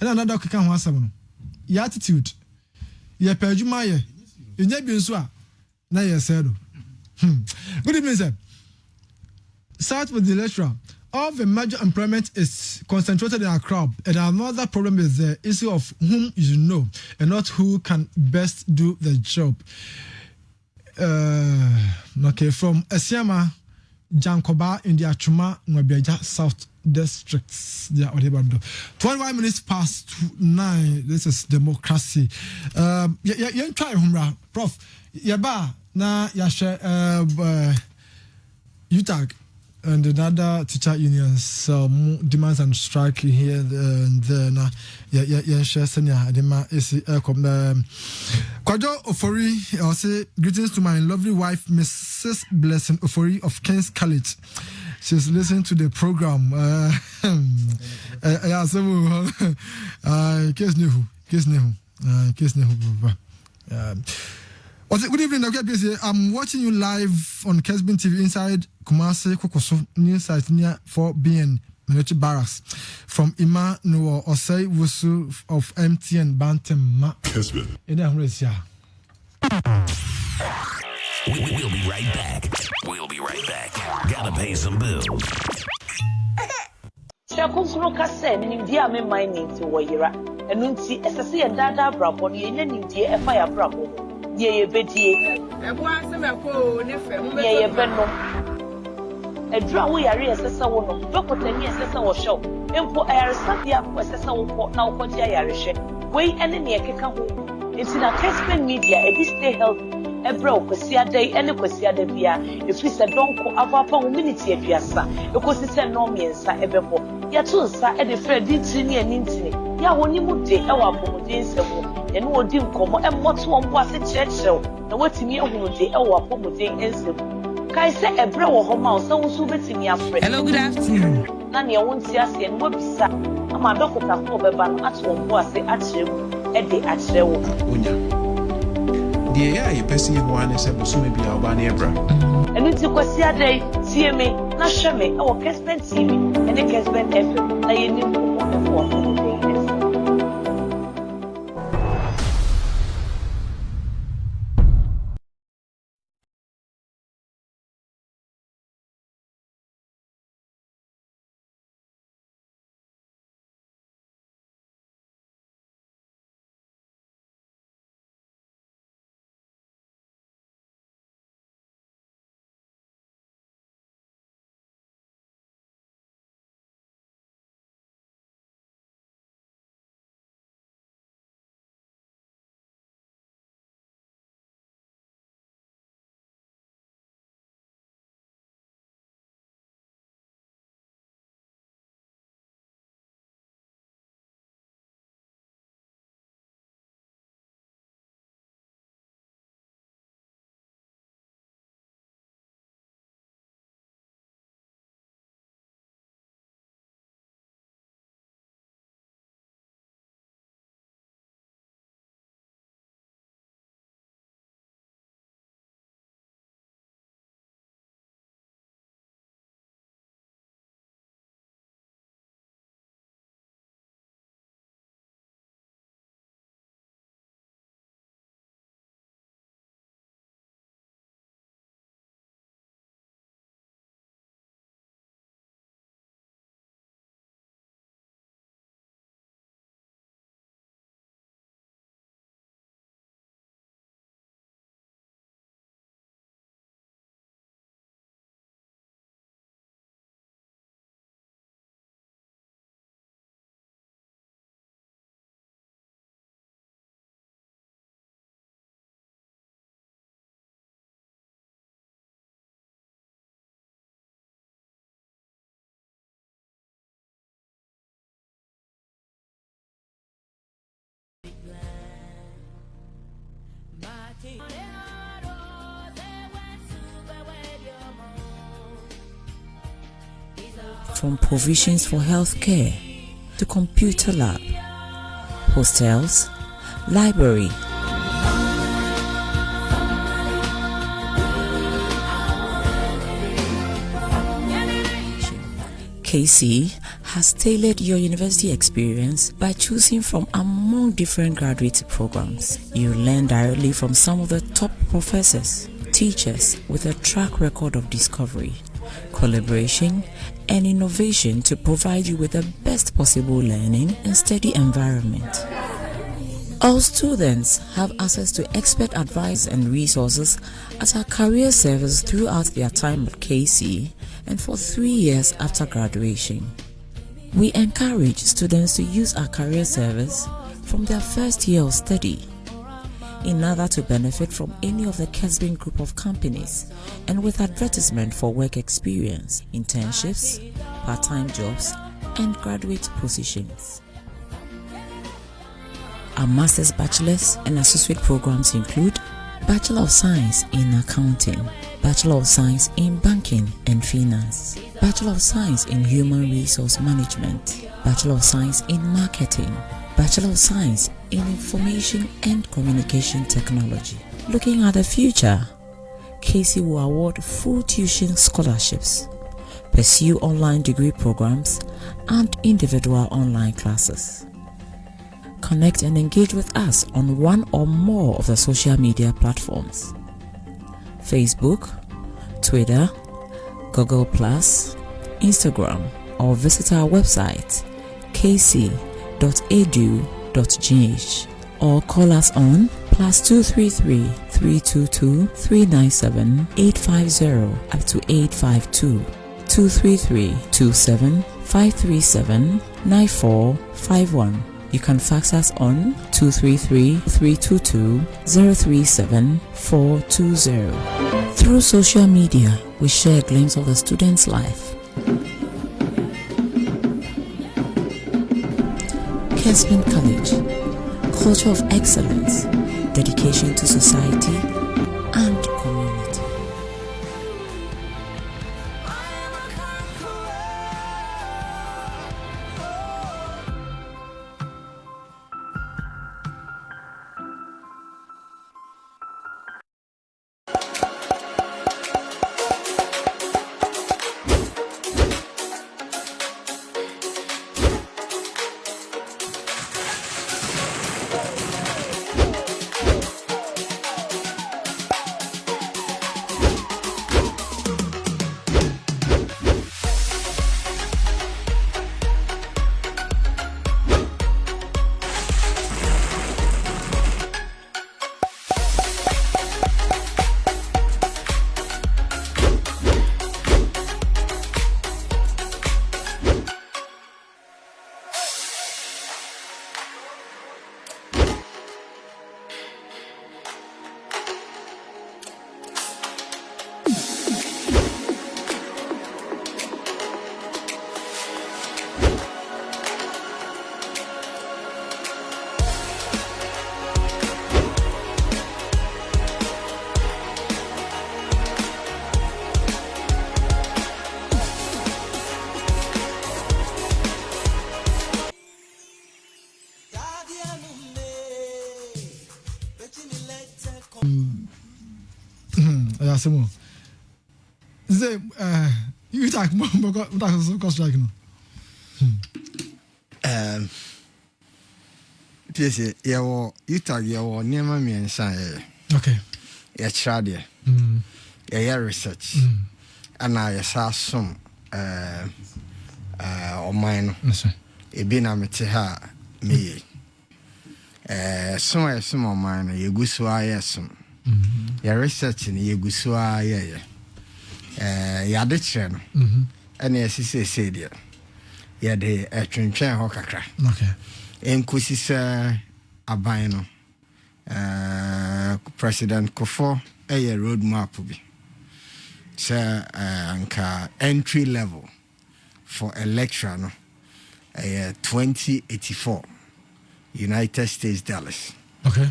[SPEAKER 1] And another can want someone. Your attitude. Your perjumaya. You never been so. Now you said. Good evening, sir. Start with the lecturer. all the major employment is concentrated in Accra, and another problem is the issue of whom you know and not who can best do the job. Okay, from Esiama, Jankoba in the Achuma, Nwabeja South Districts. They are 21 minutes past 9. This is democracy. You try, Humra, Prof. Yaba, na yashe UTAG and another teacher unions demands and strike here and there. Share senior Adema is Kwajo Ofori. I'll say greetings to my lovely wife, Mrs. Blessing Ofori of King's College. She's listening to the program. Good evening, Akua Piesie. I'm watching you live on Kessben TV inside Kumasi Kokoso near site near 4BN Military Barracks from Ima Nuo Osei Wusu of MTN Bantam Ma
[SPEAKER 4] Kessben.
[SPEAKER 10] We'll be right back. We'll be right back. Gotta pay some bills.
[SPEAKER 11] Shakunsuno kase ni dia me mining ti woyira enunti esese ye dada brabo ni enya ni die e fire brabo ye bedie ebo asemeko ne fem ye beno edra wo yare esese wo no dokota ni esese wo show empo ayaresa dia ko esese wo ko na wo dia yarehwe wei ene ne ekeka ho enti na Kessben media e bi stay healthy ebro kwasiada ene kwasiada bia efi se donko avapa wo minute aduasa ekosi se no miensa ebebo ya tunsa e de Fred ntini anintini ya woni mu de e wa pomodin nsemo ene odi nkomo e moto wo mbo ase chechew na watimi ehunu de e wa pomodin nsemo kai se ebre wo ho ma o se wo su betimi afre. Hello, good afternoon. Na ne wonti ase ene wo bisa ama dokota ko beba no ato wo mbo ase achiremu e de achirewo
[SPEAKER 12] onya die ya ye pesi ho ane se busume bia oba na ebra
[SPEAKER 11] enu ti kwasi adai tie me na hwe me e wo Kessben TV ene Kessben FM na ye ni ko
[SPEAKER 13] From provisions for healthcare to computer lab, hostels, library, KC has tailored your university experience by choosing from among different graduate programs. You learn directly from some of the top professors, teachers with a track record of discovery, collaboration, and innovation to provide you with the best possible learning and study environment. All students have access to expert advice and resources at our career service throughout their time at KC and for 3 years after graduation. We encourage students to use our career service from their first year of study in order to benefit from any of the Kessben group of companies and with advertisement for work experience, internships, part-time jobs, and graduate positions. Our master's, bachelor's, and associate programs include Bachelor of Science in Accounting, Bachelor of Science in Banking and Finance, Bachelor of Science in Human Resource Management, Bachelor of Science in Marketing, Bachelor of Science in Information and Communication Technology. Looking at the future, KC will award full tuition scholarships, pursue online degree programs, and individual online classes. Connect and engage with us on one or more of the social media platforms: Facebook, Twitter, Google+, Instagram, or visit our website kc.edu.gh or call us on +233 322 397 850 up to 852 233 27 537 9451. You can fax us on 233 322 037 420. Through social media, we share a glimpse of the student's life. Kessben College, culture of excellence, dedication to society and community.
[SPEAKER 1] Asemo. Say you talk more about strike no.
[SPEAKER 6] Piesie you talk your niema miensa
[SPEAKER 1] Okay.
[SPEAKER 6] Ya trade. Ya research. Ana ya sa som online no.
[SPEAKER 1] Yes.
[SPEAKER 6] Ebi na mete ha me some online no yegusu ayesom. Ya research ni yegusu aye ya de kire no ana yesise dia ya de twentwen ho kakra.
[SPEAKER 1] Okay.
[SPEAKER 6] Enkosi se aban no President Kofo road map bi se anka entry level for election no 2084 United States dollars.
[SPEAKER 1] Okay.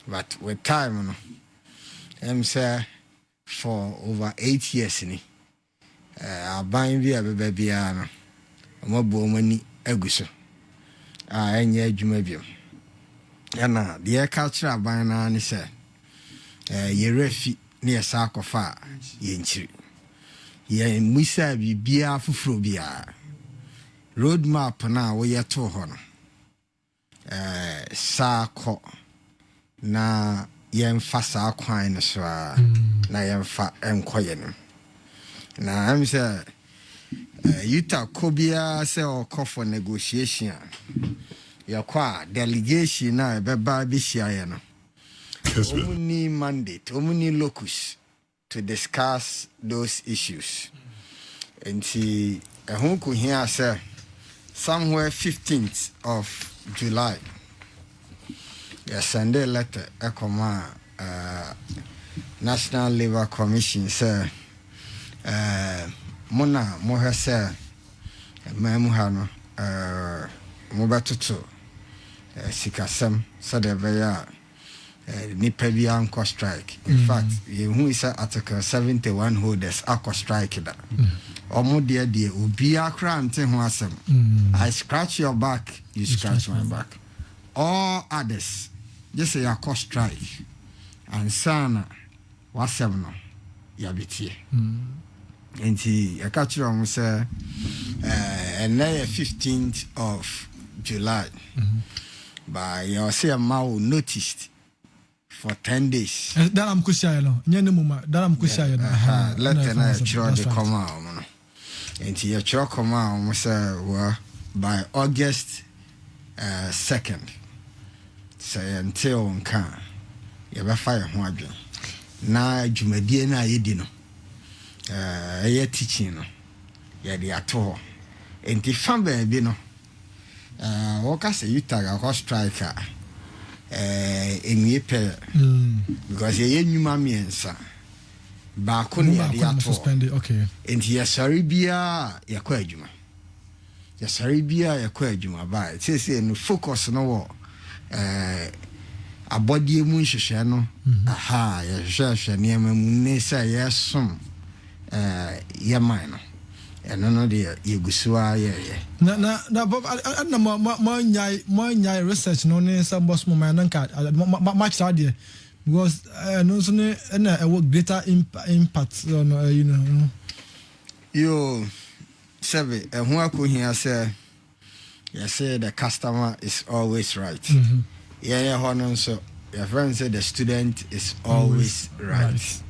[SPEAKER 6] But with time no say for over 8 years ni aban bi abebia no omabu mani aguso enye adwuma biom yana de culture aban na ni say yerefi ne yesa akofa ye nchiri ye musa bibia fufuro bia road map na wo yeto ho no sako na yemfa sa kwan no so na yemfa enkoye no na am say Utah Kobia say or call for negotiation. Yakwa delegation na beba bishia no. Omuni mandate, omuni locus to discuss those issues. And see who could hear say somewhere 15th of July. Send a letter National Labour Commission say Mona Moha say Mamuhano Mobatutu Sikasem Sadebeya nipa bi anko strike. In fact, who is Article 71 holders akko strike da. Omo de obi akra ante ho asem. I scratch your back, you scratch my back. All others just say akko strike. And sana wasem no ya bitie. Enti akachiro mo say and 15th of July. By your say mau noticed for 10 days.
[SPEAKER 1] That I'm kushaya no. Nyene muma. That I'm kushaya no.
[SPEAKER 6] Let na chiro de come out no. Enti your chiro come out mo say by August 2nd. Say until nka you be fire ho adwen. Na dwumadie na yedi no. Ye teaching no. Ye de ato. Enti fan ba bi no. Waka say you tag a striker. Because ye nyuma miensa ba ko ne ya to
[SPEAKER 1] okay
[SPEAKER 6] enti ya sari bia ya kwa adwuma ya sari bia ya kwa adwuma ba say no focus no wo abodie mu nhwehwe no aha ya hwehwe ne ma mu ne say yesom ya man no eno no de yegusuwa ye
[SPEAKER 1] na bob na mo nyai research no ne some boss mo man nka match that there because no so ne na a greater impact on you know
[SPEAKER 6] yo sebe ho akohia say you say the customer is always right yeah hono so your friend said the student is always right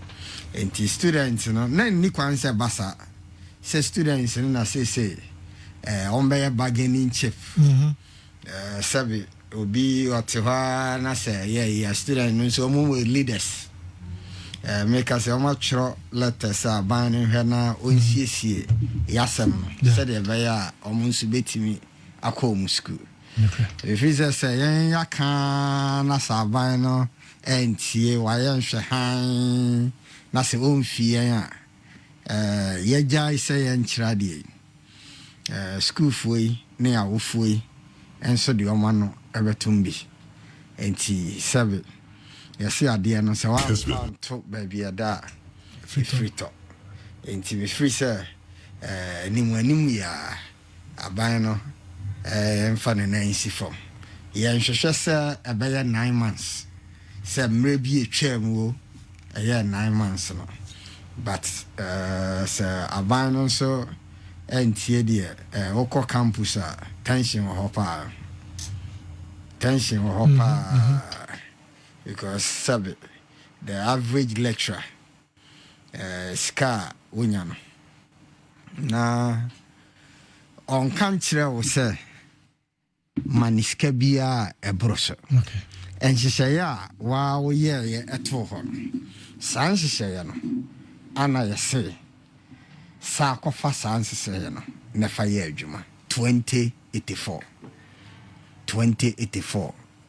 [SPEAKER 6] and the students no na ni kwan say basa say students na say on be bargaining chip sabi obi otewa na say yeah student so mo leaders make us o chro letters ban hwe na onsiesie yasem say the be ya o mo nsu betimi akọ school if is say yaka na saban no entie wa ye nhwe han na se o mfie ya yejai say enchira de school foi ne awofoi enso de o ma no ebetumbi enti sabe yesi ade no se wa to baby ada free to enti be free say animu ya aban no emfa ne nansi fom ye nhwehwe se ebeye 9 months se mre bi etwam wo 9 months no but so abandon so entie de woko campus tension hopa because sabe the average lecturer ska unyano na on kan kire wo se maniska bia ebroso
[SPEAKER 1] okay
[SPEAKER 6] enhyehyɛ wa wo ye eto ho san hyehyɛ no ana yese sa kofa sansese no na fa ye adwuma 2084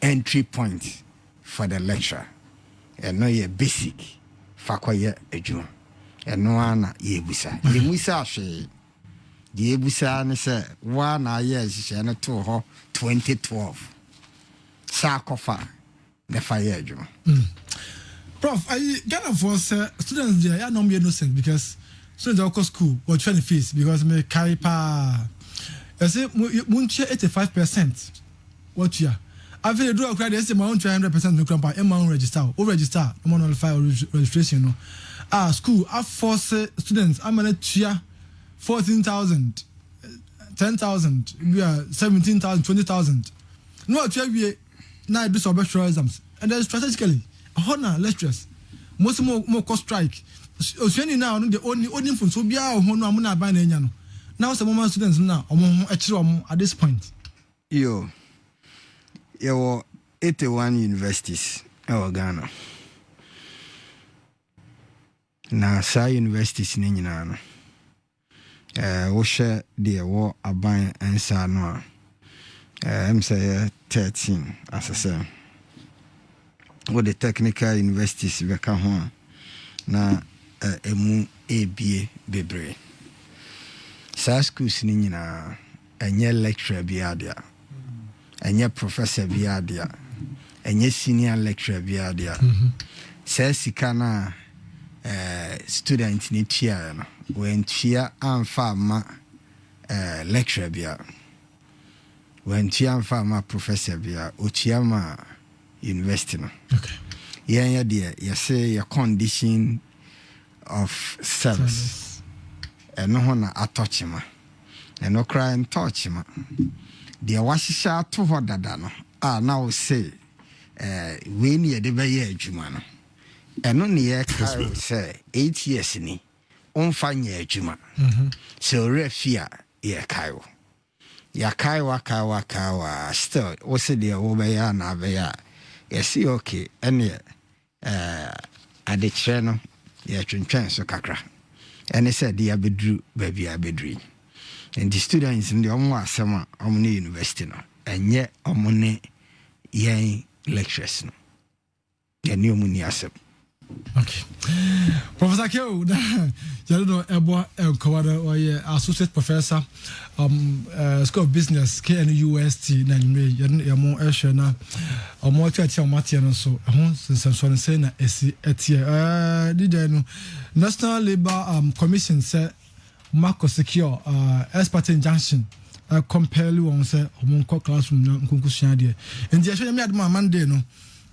[SPEAKER 6] entry point for the lecture and no ye basic fa koye adwuma eno ana ye busa ye musa hwe ye busa ne se wa na ye hyehyɛ no to ho 2012 sa kofa na fa ye adwuma
[SPEAKER 1] Prof, I Ghana for students there, I know me no sense because students go school or training fees because me carry pa. I say mun share 85%. What year? I feel do a credit say my own 100% no grandpa amount register. Or register, amount on file registration no. School I force students I'm gonna cheer 14,000, 10,000, we are 17,000, 20,000. No, we now do some special exams and then strategically. Honor lecturers most more cost strike so any now the only from so bia ho no amuna ban enya no now some more students now at this point.
[SPEAKER 6] Yo, 81 universities in Ghana. Na sa universities ni nyina no. Wo share the war aban ensa no. Say 13 as I say. What the technical universities beka ho na emu ABA bebre. Sa schools ni nyina enye lecturer biadia. Enye professor biadia. Enye senior lecturer biadia. Sa sika na student ni tia no. When tia amfa ma lecturer bia. When tia amfa ma professor bia, o tia ma university no.
[SPEAKER 1] Okay.
[SPEAKER 6] Yeah, you say your condition of service. And no one touch him. And no crying touch him. The washisha to what no. Now say, we near the Bayer Jumano. And only say 8 years ni on fine Juma. So refia ye Kaiwo. Ya Kaiwa still was the Obaya na Baya. Yes, okay, and at the channel, yeah, so kakra. And they said, the Abedru, baby Abedri. And the students in the Omwa Sama Omni University, and yet Omone yang lectures. The new Muniasep.
[SPEAKER 1] Okay. Professor Kyo, you know, Kawada, or associate professor, School of Business, KNUST, Nanime, Yamo Eshana, or more Tia Martian, so I want some saying did National Labour Commission said Marco Secure, expert injunction, compel you on say, among classroom, Kunkushia, and the actually made my Monday, no,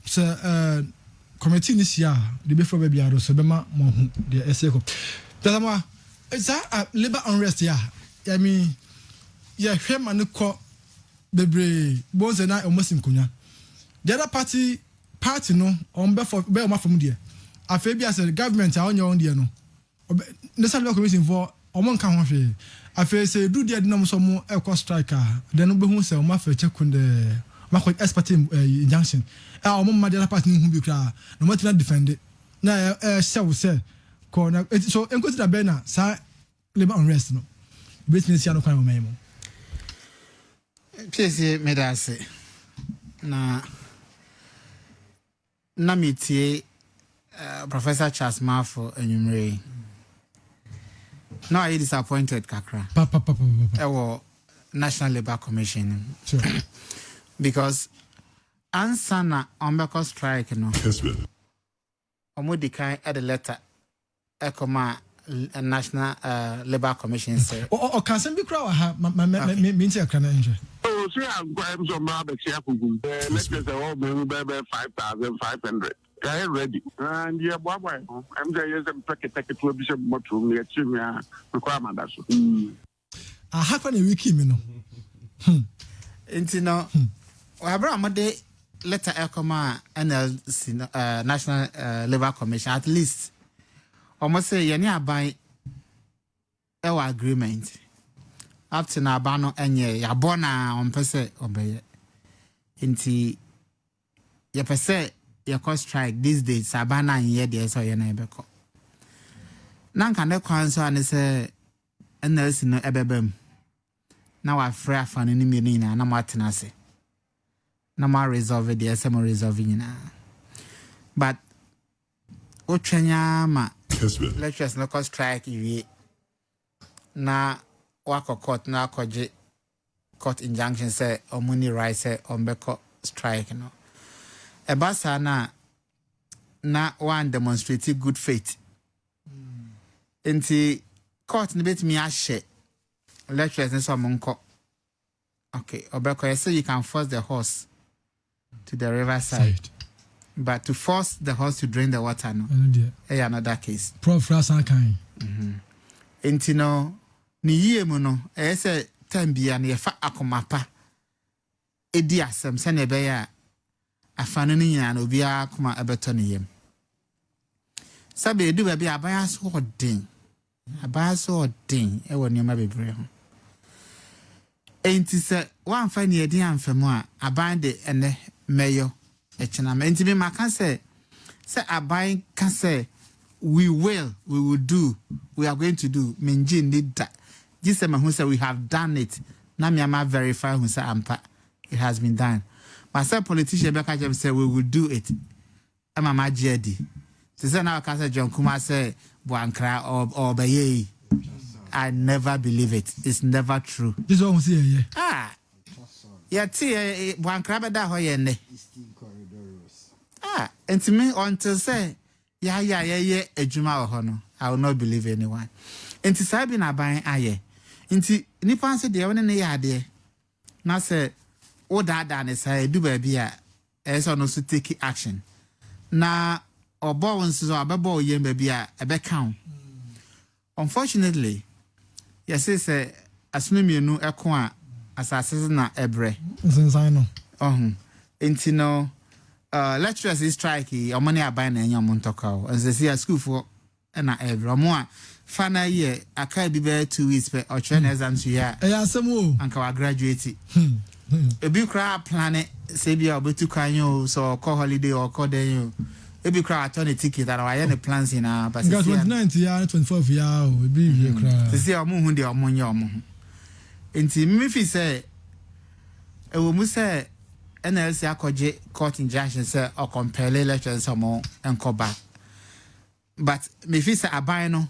[SPEAKER 1] sir. Committee this year, the before baby are so bema mohu the essay. Tell it's a labor unrest here. I mean, yeah, him and the court, the brave bones and I almost in Kunya. The other party, no, on before Belma from there. I feel as the government are on your own, dear no. The commission for Omon County. I feel say, do the number some more air striker, then no be who my check on the market expert injunction. Our mom, the other party who be cry, no matter not defend it. Now, shall say, corner. So, and go to the banner, sir, labor unrest. No, business, no kind of memo.
[SPEAKER 8] Piesie, me da say, na metie Professor Charles Marfo enyumre. No, I disappointed kakra. Ewo National Labour Commission.
[SPEAKER 1] Sure.
[SPEAKER 8] Because answer na ombeko strike no.
[SPEAKER 4] Kessben.
[SPEAKER 8] Omodikai at the letter ekoma National Labour Commission say.
[SPEAKER 1] O can some be crowd ha me say kana enjoy.
[SPEAKER 3] Oh, so I'm going to my be careful. Let's say all be 5,500. I ready. And yeah, boy, I'm just take a club bishop motor me achieve me requirement that so.
[SPEAKER 1] How can you wiki me no?
[SPEAKER 8] Intino Wabra Mode letter ekoma NLC National Labour Commission at least almost say yani abai ewa agreement up to na abano enye ya bona on pese obeye inti ya pese ya cost strike these days sabana nye de so ye na ebeko nanka ne kwan so ane se NLC no ebebem na wa free afane ni mi na na matena se na ma resolve the SM resolving na but otwanya ma lectures no cost strike iwie na wako court na koje court injunction say omuni right say ombeko strike no ebasa na one demonstrate good faith enti court ni betimi ahye lectures ni so monko okay obeko you say you can force the horse to the riverside but to force the horse to drain the water no another case
[SPEAKER 1] prof rasan kan
[SPEAKER 8] enti no ni yie mu no say time bia na yefa akomapa edi asem se na be ya afano ni nyina no bia akoma abeto ne yem sabe edu ba bia aban so odin ewo ni ma bebre ho enti se wan fa ne yedi amfemu a aban de ene meyo echina me enti me maka se aban ka se we will do, we are going to do menji need that this who say we have done it na me am verify who say ampa it has been done but say politician be ka jam say we will do it ama ma jedi say na ka say John Kuma say Buankra or Baye. I never believe it. It's never true.
[SPEAKER 1] This one was here,
[SPEAKER 8] yeah. Buankra beda ho ye ne. And to me until say yeah ejuma ho no. I will not believe anyone. And to say be na ban aye. Nti nipa say de won ne ya de. Na say o da ne say do ba bia e so no so take action. Na obo won so abebo ye ba bia e be count. Unfortunately, yes, say asunu eko a asase na ebre.
[SPEAKER 1] Nsensano.
[SPEAKER 8] Enti no lecturers is strike omani aban na enyom ntoka o. Nse school for na ebre. Omo a final year aka bi be 2 weeks pe o train exam to ya.
[SPEAKER 1] Asem o.
[SPEAKER 8] Anka wa graduate. Ebi kra plan say bia obetu kan yo so call holiday or call den yo. Ebi kra turn a ticket and I any plans in a but
[SPEAKER 1] 29 year 24 year o bi kra.
[SPEAKER 8] To see omo hu de omo nya omo. Enti me fi say e wo mu say NLC akoje court injunction say o compel elections omo enko back. But me fi say aban no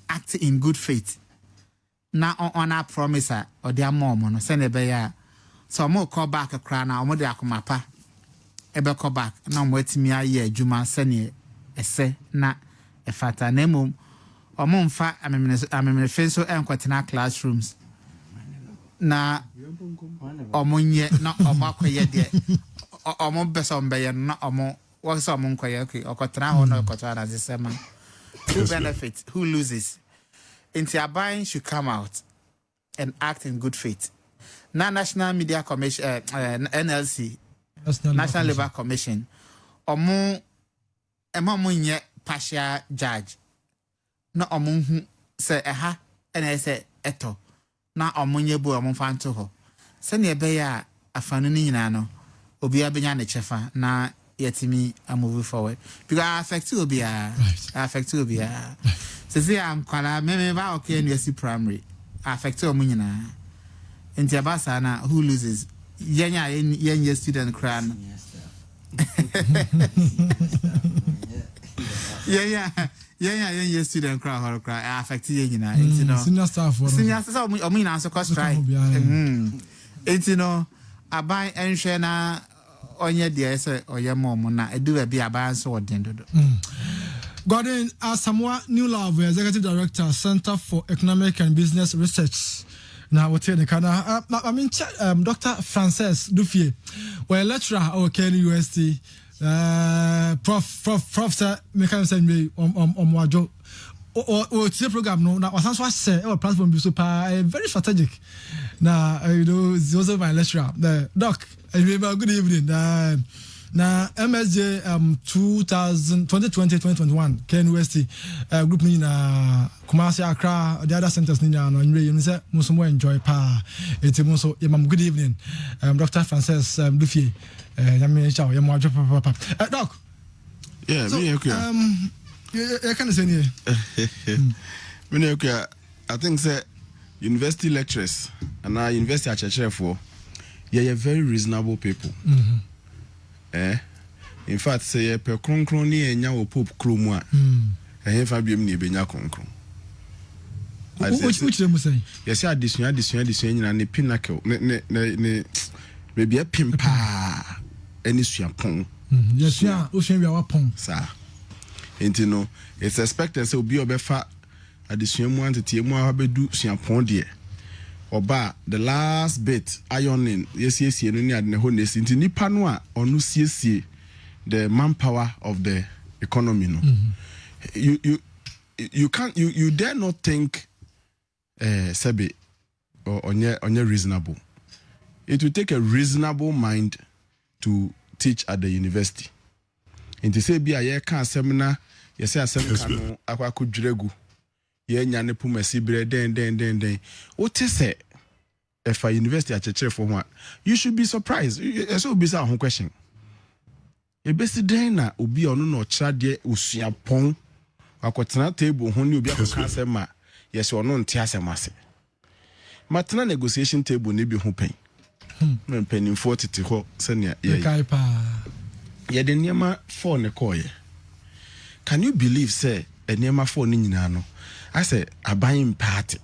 [SPEAKER 8] act in good faith. Na on our promise or their mom no say ne be ya so omo call back kra na omo de akomapa ebe ko back na mwetimi aye adwuma sene ese na efata na mum omumfa amemene fenso enkwatena classrooms na omunye na omakwaye de omobesa ombeye na omo wasa omunkwaye okay okotra ho na okotra na zesema who benefits who loses into aban should come out and act in good faith na National Media Commission NLC National Labour Commission omo nye partial judge na omo hu se eha ena se eto na omo nye bu omo fanto ho se ne be ya afanu ni nyina no obi abenya ne chefa na yetimi move forward because affect obi se am kwala me ba okay university primary affect omo nyina enti abasa na who loses yenya student cran yenya student cran hor cry affect yenya enti no
[SPEAKER 1] senior staff
[SPEAKER 8] omo so cost strike enti no aban enhwe na onye de ese oyemo na edu ba bi aban so odin dodo
[SPEAKER 1] Gordon Asamoah New Love, Executive Director, Center for Economic and Business Research. Now, what's here? I mean, Dr. Frances Dufie, we're a lecturer at Kenny UST. Prof. Sir, Mekan send me on Wajo. Or the program, no, now, as I say, our platform be super very strategic. Now, you know, it's also my lecturer. The doc, I remember, good evening. Now, MSJ 2020-2021 KNUST group ni na Kumasi Accra the other centers ni na no nwe you say muso mo enjoy pa eti muso yemam good evening Dr. Frances Dufie yame chao yemo adwo papa doc
[SPEAKER 9] yeah so, me okay
[SPEAKER 1] you can say ni
[SPEAKER 9] me okay I think say university lecturers and our university lecturer for you're very reasonable people. In fact, say per kronkron ni enya wo pope kromu a fa biem ni benya kronkron.
[SPEAKER 1] Which them say?
[SPEAKER 9] Yes, addition nyina ne pinnacle ne baby a pimpa any suapon.
[SPEAKER 1] Yes, yeah, ocean we are pon.
[SPEAKER 9] Sir. Enti no, it's expected say obi obefa addition mu antete mu abedu suapon de. Oba the last bit ironing yes no ni ade ne ho nesi nti nipa no a onu siesie the manpower of the economy no you can't you dare not think sebe or onye reasonable. It will take a reasonable mind to teach at the university. Nti say bia ye kan seminar yes asem kan no akwa kodwiregu ye nya ne pumasi bre den o te se if a university at for one, you should be surprised. So be a question. A best day na ubi onu no chade usia pon. Akwatena table honi obi akaka asema. Yes or no nti asema se. Matena negotiation table ni bi ho pen. Pen 40 ho senia ye.
[SPEAKER 1] Kai pa.
[SPEAKER 9] Ye de niema 4 ne koye. Can you believe say e niema 4 ni nyina no? I say aban party.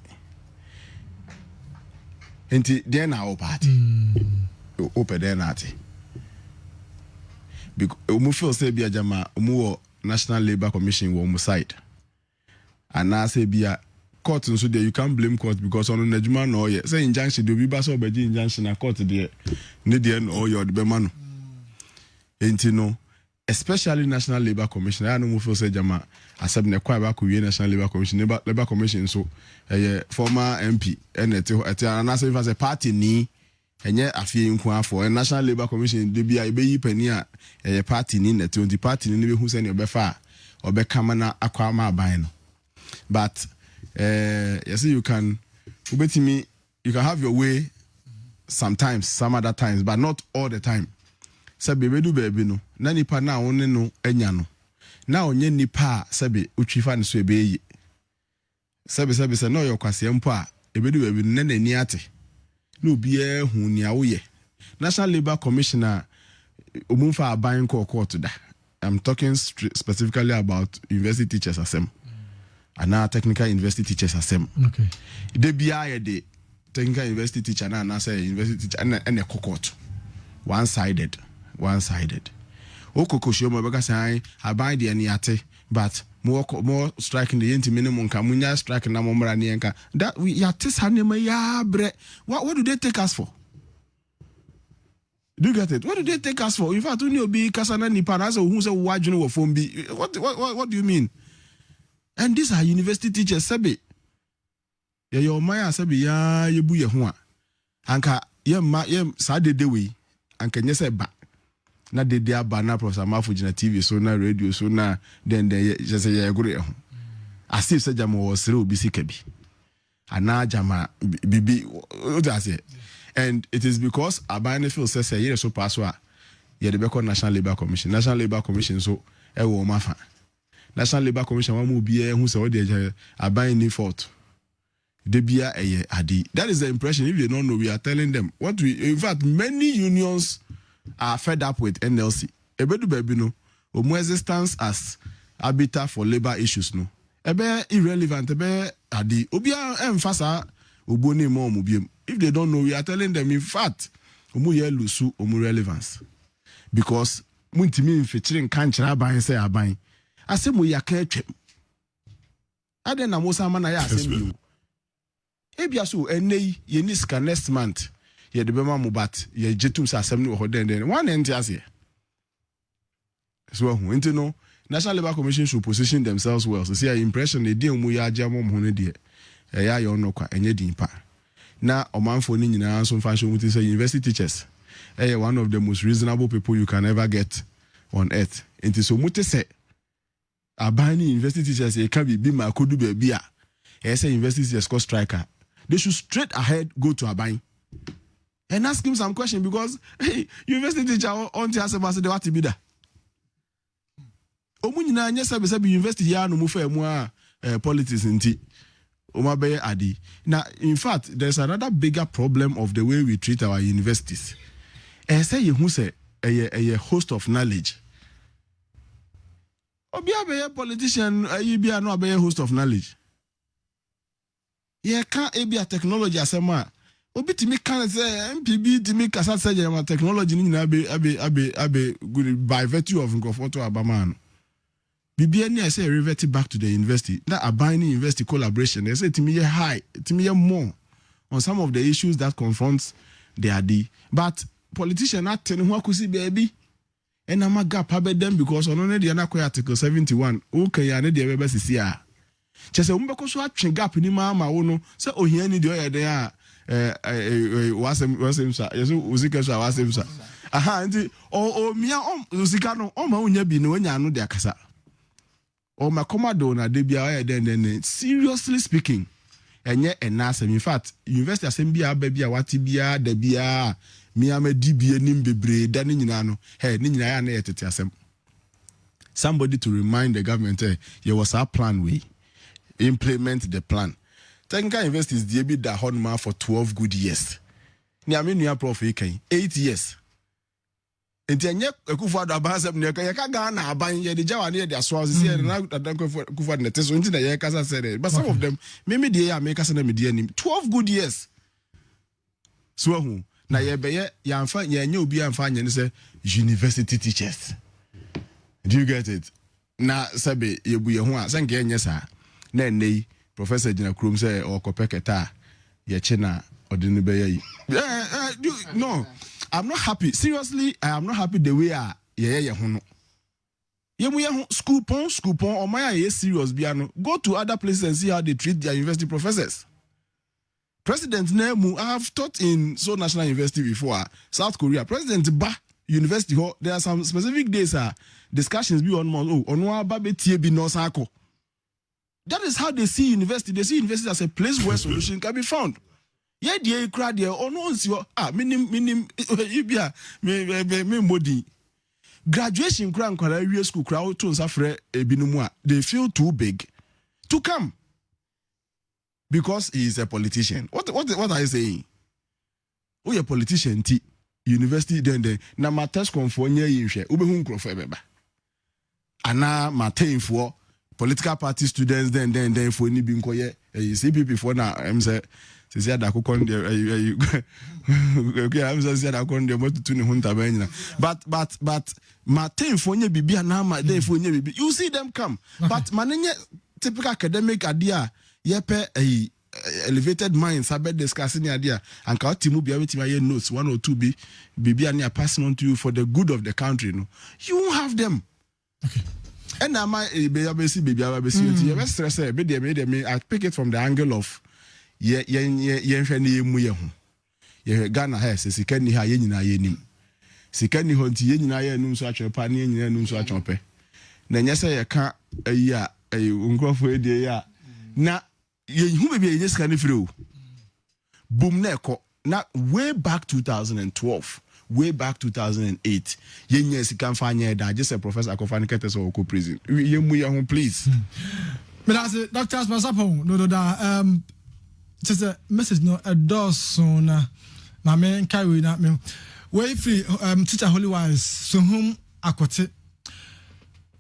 [SPEAKER 9] Enti dey na o party. Open there na ati. Because umu feel say bia jama umu National Labour Commission wo umu side. And now say bia court so there you can't blame court because on Najuma no ye. Say injunction do be baso obeji injunction na court there. Ne there no your the man. Enti no especially National Labour Commission I no feel say jama asab ne kwa ba ko wie National Labour Commission Labour Commission so former MP ete anase fa say party ni enye afie nko afọ National Labour Commission de bia ebeyi pani a party ni net on the party ni be hu se ne obefa obekama na akwa ma aban no but you see you can have your way sometimes some other times but not all the time sabe bedu baby no na nipa na won no anya no na onye nipa sabe utwifa ne so ebeyi sabe se no yokwase mpo a ebedu baby no na ni ate no bia hu ni awoye National Labour Commissioner omumfa aban court da. I'm talking specifically about university teachers asem and now technical university teachers asem.
[SPEAKER 1] Okay.
[SPEAKER 9] The bia the technical university teacher na say university teacher and a court one-sided. Okoko shomo beka say aban de ani ate but more striking the yenti minimum kamunya strike na momra ni enka that we yatis hanema ya bre what do they take us for? Do you get it? What do they take us for? In fact, when you be kasana nipa na say who say wadwene wo phone bi what do you mean? And these are university teachers sabi ya your maya sabi ya yebu ye ho a anka ye sa de we anka nye say ba na de aba na Professor Mafuji na TV so na radio so na then just say ya gure ho asif say jama wo sere obi sika bi ana jama bibi o da say and it is because abane feel say ye so pass wa ye de be call National Labour Commission so e wo mafa National Labour Commission wa mu bia hu say o de abane ni fault de bia eye adi. That is the impression. If they don't know, we are telling them what we in fact many unions are fed up with NLC. Ebedu baby no omu existence as arbiter for labor issues no ebe irrelevant ebe adi obia emfasa oboni mo omubiem. If they don't know, we are telling them in fact omu ye lusu omu relevance because muntimi mfechirin kanchira aban say aban asemu yaka atwem aden na Musa mana ya asemu ebia so enei ye niska next month ye de bema mu bat ye jetum sa asem ni wo den one enti ase so hu enti no National Labour Commission should position themselves well so see impression they dey mu ya agya mo ho ne de ya yo no kwa enye din pa na omanfo ni nyina so fashion muti say university teachers one of the most reasonable people you can ever get on earth enti so muti say abani university teachers e can be ma kodu ba bia say university teachers call striker they should straight ahead go to Aban and ask him some question because hey, university teacher on the answer say they want to be there. Omu nyina anya sabe university ya no mu fa mu a politics nti omabe adi. Now in fact there's another bigger problem of the way we treat our universities. Say you who say a host of knowledge. Obi abe politician you be no abe host of knowledge. Ye can be a technology asema obi timi kan say MPB timi kasa say jama technology ni na abe good by virtue of Nkofoto Abama. Bibia ni say revert back to the university. That Abani university collaboration they say timi ye high, timi ye more on some of the issues that confronts the AD. But politician not telling who akusi baby and I'm a gap them because on only the article 71 okay ya ne the bebe sisia. Chese umbeko so atwe gap ni ma wo se ohia ni de oyede a wasem sa yeso uzika so wasem sa aha nti o mia uzika no o ma unya bi no anya no de akasa o ma commando na de bia oyede seriously speaking enye enasem. In fact, university asembia babia wati bia da bia mi amedi bia nim bebre da ni nyina no. Hey, ni nyina ya na yetete asem. Somebody to remind the government, there was a plan we implement the plan. Technical University is the bit that honma for 12 good years. Ni amenu ya prof 8 years. Enti enye Akufo Addo abasem ne ka yeka Ghana aban ye de jawa ne de aso asi ye na Akufo Addo net so enti na ye kasa said. But some of them maybe dey ya make kasa na me dey anim 12 good years. So hu na ye be ye yamfa ye nya obi amfa nya ne say university teachers. Do you get it? Na sabe ye bu ye ho a sanke enye sa na nei professor Gina Krum say o kopeketa ye china odini be ye. No, I'm not happy. Seriously, I am not happy the way ye ho no. Ye mu ye ho school pon or my ye serious biano. Go to other places and see how they treat their university professors. President Nemu, I have taught in Seoul National University before, South Korea. President Ba University, there are some specific days discussions be on babe bi no sako. That is how they see university. They see university as a place where solution can be found. Yeah, dear crowd there or no minim ibia me modi. Graduation crown kwala school crowd to safre ebinumwa. They feel too big to come. Because he is a politician. What are you saying? Oh, a politician ti university then na matters confornia yinhwe ubehun krofo ebeba. Ana maintain for political party students then for ni bi nkoye CPP for na say say da kokon dey okay am say da kokon dey motutu ni hunta banyina but maintain for nya bibia na ma dey for nya bibi you see them come but manenye typical academic idea yepe elevated minds have been discussing idea and ka timu bia wetima ye notes 1 or 2 be bibia na passing on to you for the good of the country no you won't have them. Okay. And now my baby you stress be me I pick it from the angle of ye mu ye ho ye Ghana has sika ni ha ye nyina ye nim sika ni ho nti ye nyina ye num so atwepa ne ye nyina num so atwepe na nya se ye ka ayi a nkrofo edie ya na ye hu be ye sika ni free o boom na eko na way back 2012 way back 2008 yenye sika mfanya da just a professor akofani kete so ko prison ye mu ye ho please
[SPEAKER 1] me that's it Dr. Asmasapo no da just a message no a does na me carry na me way free teacher holy wise so whom akote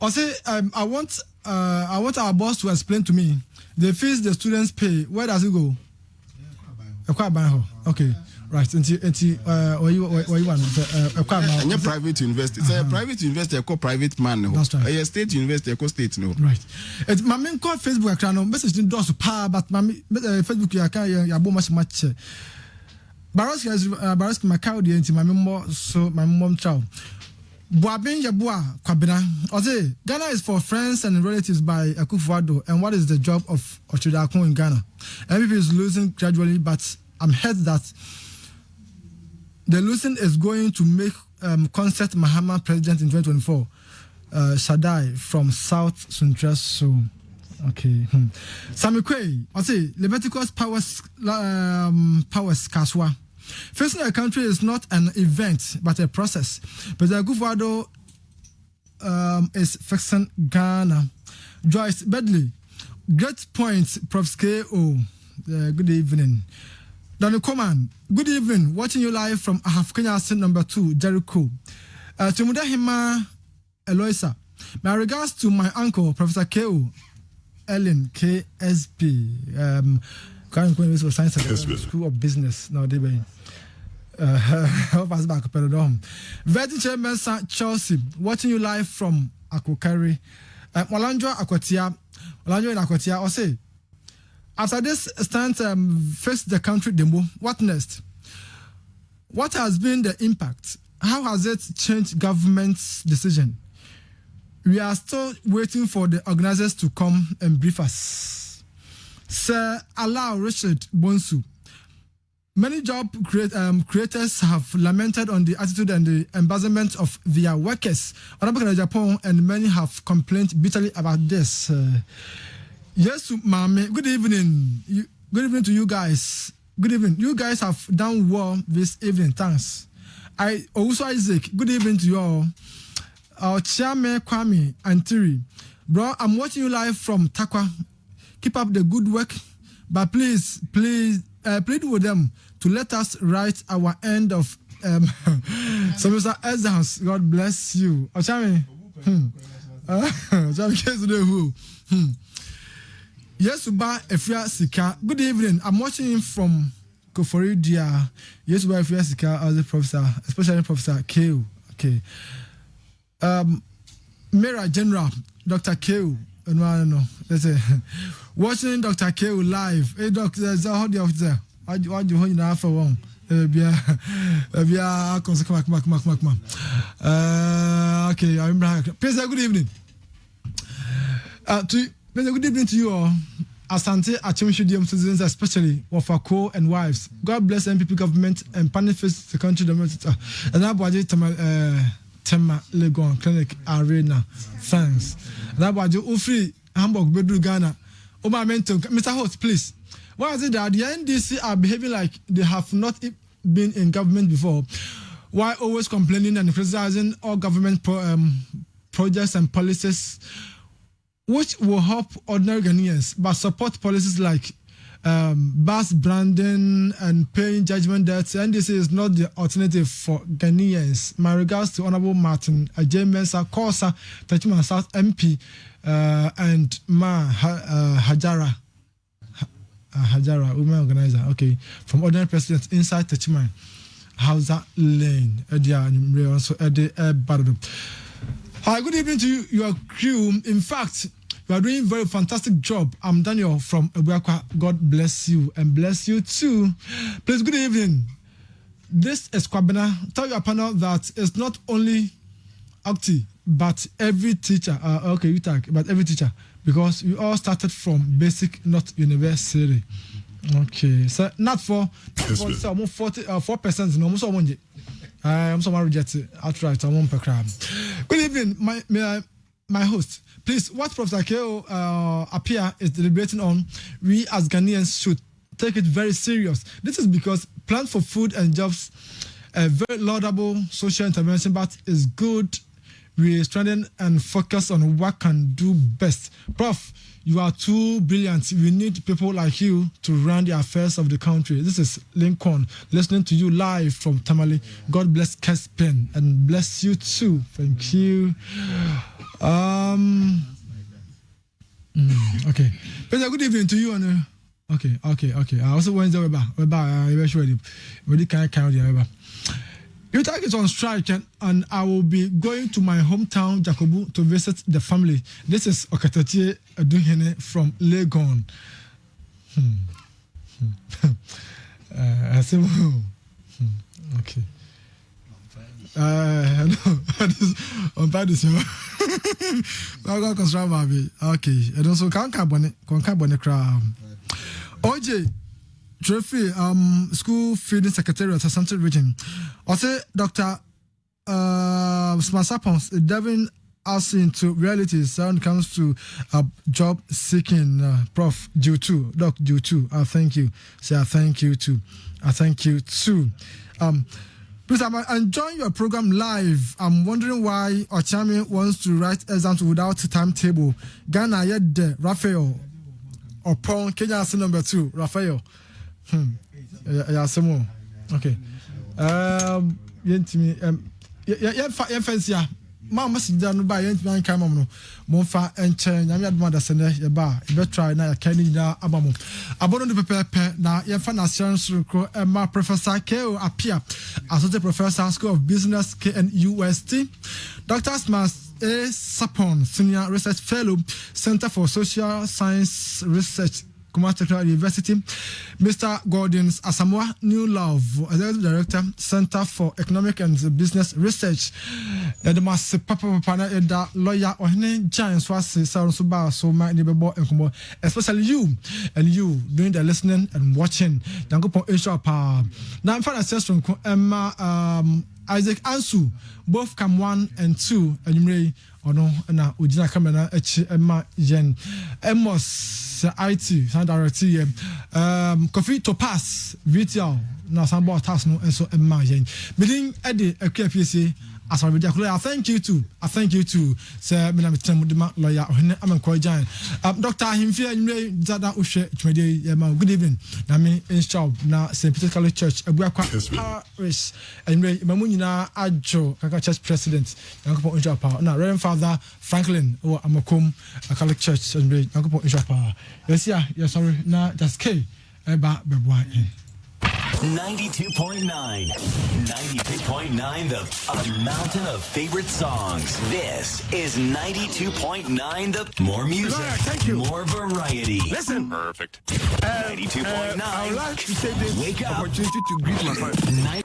[SPEAKER 1] I say I want our boss to explain to me the fees the students pay. Where does it go? Okay. Right. Or you want
[SPEAKER 9] a private university. It's a private university, a private man.
[SPEAKER 1] That's right.
[SPEAKER 9] A state university, a state no.
[SPEAKER 1] Right. It's my main call Facebook account. Message in doors power, but my Facebook you can much. Baroski my cow into my mom so my mom child. Boabin Yabua Kwabena. Oze, Ghana is for friends and relatives by Akufo Addo. And what is the job of Ochidakun in Ghana? MVP is losing gradually, but I'm heard that the losing is going to make Concert Mahama president in 2024. Shaddai from South Central. So, okay. Sami Kwe, Oze, Leviticus Powers Kaswa. Facing a country is not an event, but a process. President Akufo Addo is fixing Ghana. Joyce Bedley, great point, Prof. K.O. Good evening. Daniel Coman, good evening. Watching you live from Kenya number 2, Jericho. Tumuda Hima Eloisa. My regards to my uncle, Professor K.O. Ellen Kessben. Science at School of Business. No, they be. Help us back, pardon. Virgin Chairman Chelsea, watching you live from Akukari. Walandro Akwatia, Walandro in Akwatia, or say, after this stunt faced the country demo, what next? What has been the impact? How has it changed government's decision? We are still waiting for the organizers to come and brief us. Sir Allow Richard Bonsu. Many job creators have lamented on the attitude and the embezzlement of their workers in Japan, and many have complained bitterly about this. Yes, Mame, good evening. Good evening to you guys. Good evening. You guys have done well this evening. Thanks. I also Isaac. Good evening to you all. Our chairman Kwame Antiri. Bro, I'm watching you live from Takwa. Keep up the good work. But please, plead with them to let us write our end of semester exams. God bless you. Ochami. Yes, Uba Efia Sika. Good evening. I'm watching him from Koforidia. Yes, Uba Efia Sika as a professor, especially Professor Keo. Okay. Mera General, Dr. Keo. No. That's it. Watching Dr. Keo live. Hey, Doctor, how do you have there? What do you hold in for one? Okay, I'm back. Please, good evening. Good evening to you all. Asante Achimshudium citizens, especially Wafako and wives. God bless MPP government and benefits the country. And I bought Tema Legon Clinic Arena. Thanks. And I bought you Ufri Hamburg Bedru Ghana. Oma Mento, Mr. Host, please. Why is it that the NDC are behaving like they have not been in government before? Why always complaining and criticizing all government projects and policies which will help ordinary Ghanaians, but support policies like bus branding and paying judgment debts? NDC is not the alternative for Ghanaians. My regards to Honorable Martin Ajay Mensah, Kosa, Tachiman South MP, and Ma Hajara, women organizer, okay, from ordinary presidents inside Tachiman, Hausa Lane, also Hi, good evening to you, your crew. In fact, you are doing a very fantastic job. I'm Daniel from Ebuakwa. God bless you and bless you too. Please, good evening. This is Kwabena. Tell your panel that it's not only Octi, but every teacher. But every teacher, because we all started from basic, not university. Okay, so not for 4%. No, almost all I'm someone rejected outright. I won't crab. Good evening, my host. Please, what Professor Keo Apia is deliberating on, we as Ghanaians should take it very serious. This is because Plan for Food and Jobs, a very laudable social intervention, but is good. We strengthen and focus on what can do best. Prof, you are too brilliant. We need people like you to run the affairs of the country. This is Lincoln listening to you live from Tamale. God bless Kessben and bless you too. Thank you. Okay. Good evening to you. Okay. I also went there. We can't count the You take it on strike, and I will be going to my hometown, Jakobu, to visit the family. This is Okatatie Aduhene from Legon. Okay. On pas de ça. Okay. And also, can't crowd. OJ. Trophy, school feeding secretariat at Central Region. Also, Dr. Smasapons delving us into realities when it comes to job seeking. Prof. Doc Jutu. Thank you. Say I thank you too. I thank you too. Please, I'm enjoying your program live. I'm wondering why Ochami wants to write exams without timetable. Ghana yet Raphael. Upon Kenya number 2, Raphael. Yeah, some more. Okay. Fancy. Mama sit down by Yentman Camano. Monfa and Chen, Yamada Sene, Yaba, you better try now, Canada Abamo. Abon the paper now, Yafan Assurance Recro, and my Professor Keo Apia, Associate Professor, School of Business, KNUST, Dr. Smas A. Sapon, Senior Research Fellow, Center for Social Science Research, Kumasi University, Mr. Gordon's Asamoah New Love, Executive Director, Center for Economic and Business Research. The master papa da lawyer or giants was so bad so my neighbor and especially you doing the listening and watching. Dango Asia Power. Now I'm finding access from Emma Isaac Ansu, both come 1 and 2, and you may ɔno na ogyina camera na akyi ɛma yɛn Amos IT san direct yɛ Kofi Topaz VTL na san bɔ task no nso ɛma yɛn meeting ɛde Akua Piesie asabedi akolo I thank you too sɛ me na metem de ma lawyer ɔhene amankɔ gyan Dr. Ahimfie anwure dada ohwɛ twɛde yɛ ma good evening na me install na St. Peter's Catholic Church Abuakwa Parish anwure mamu nyina adwo kaka church president yankopɔ install power na Reverend Father Franklin o Amakom Catholic Church anwure yankopɔ install power yes sorry na just K eba beboa
[SPEAKER 10] 92.9, a mountain of favorite songs. This is 92.9, the more music, more variety.
[SPEAKER 4] Listen. Perfect.
[SPEAKER 10] 92.9.
[SPEAKER 4] I would like to take this
[SPEAKER 10] Wake up.
[SPEAKER 4] opportunity to greet my friend.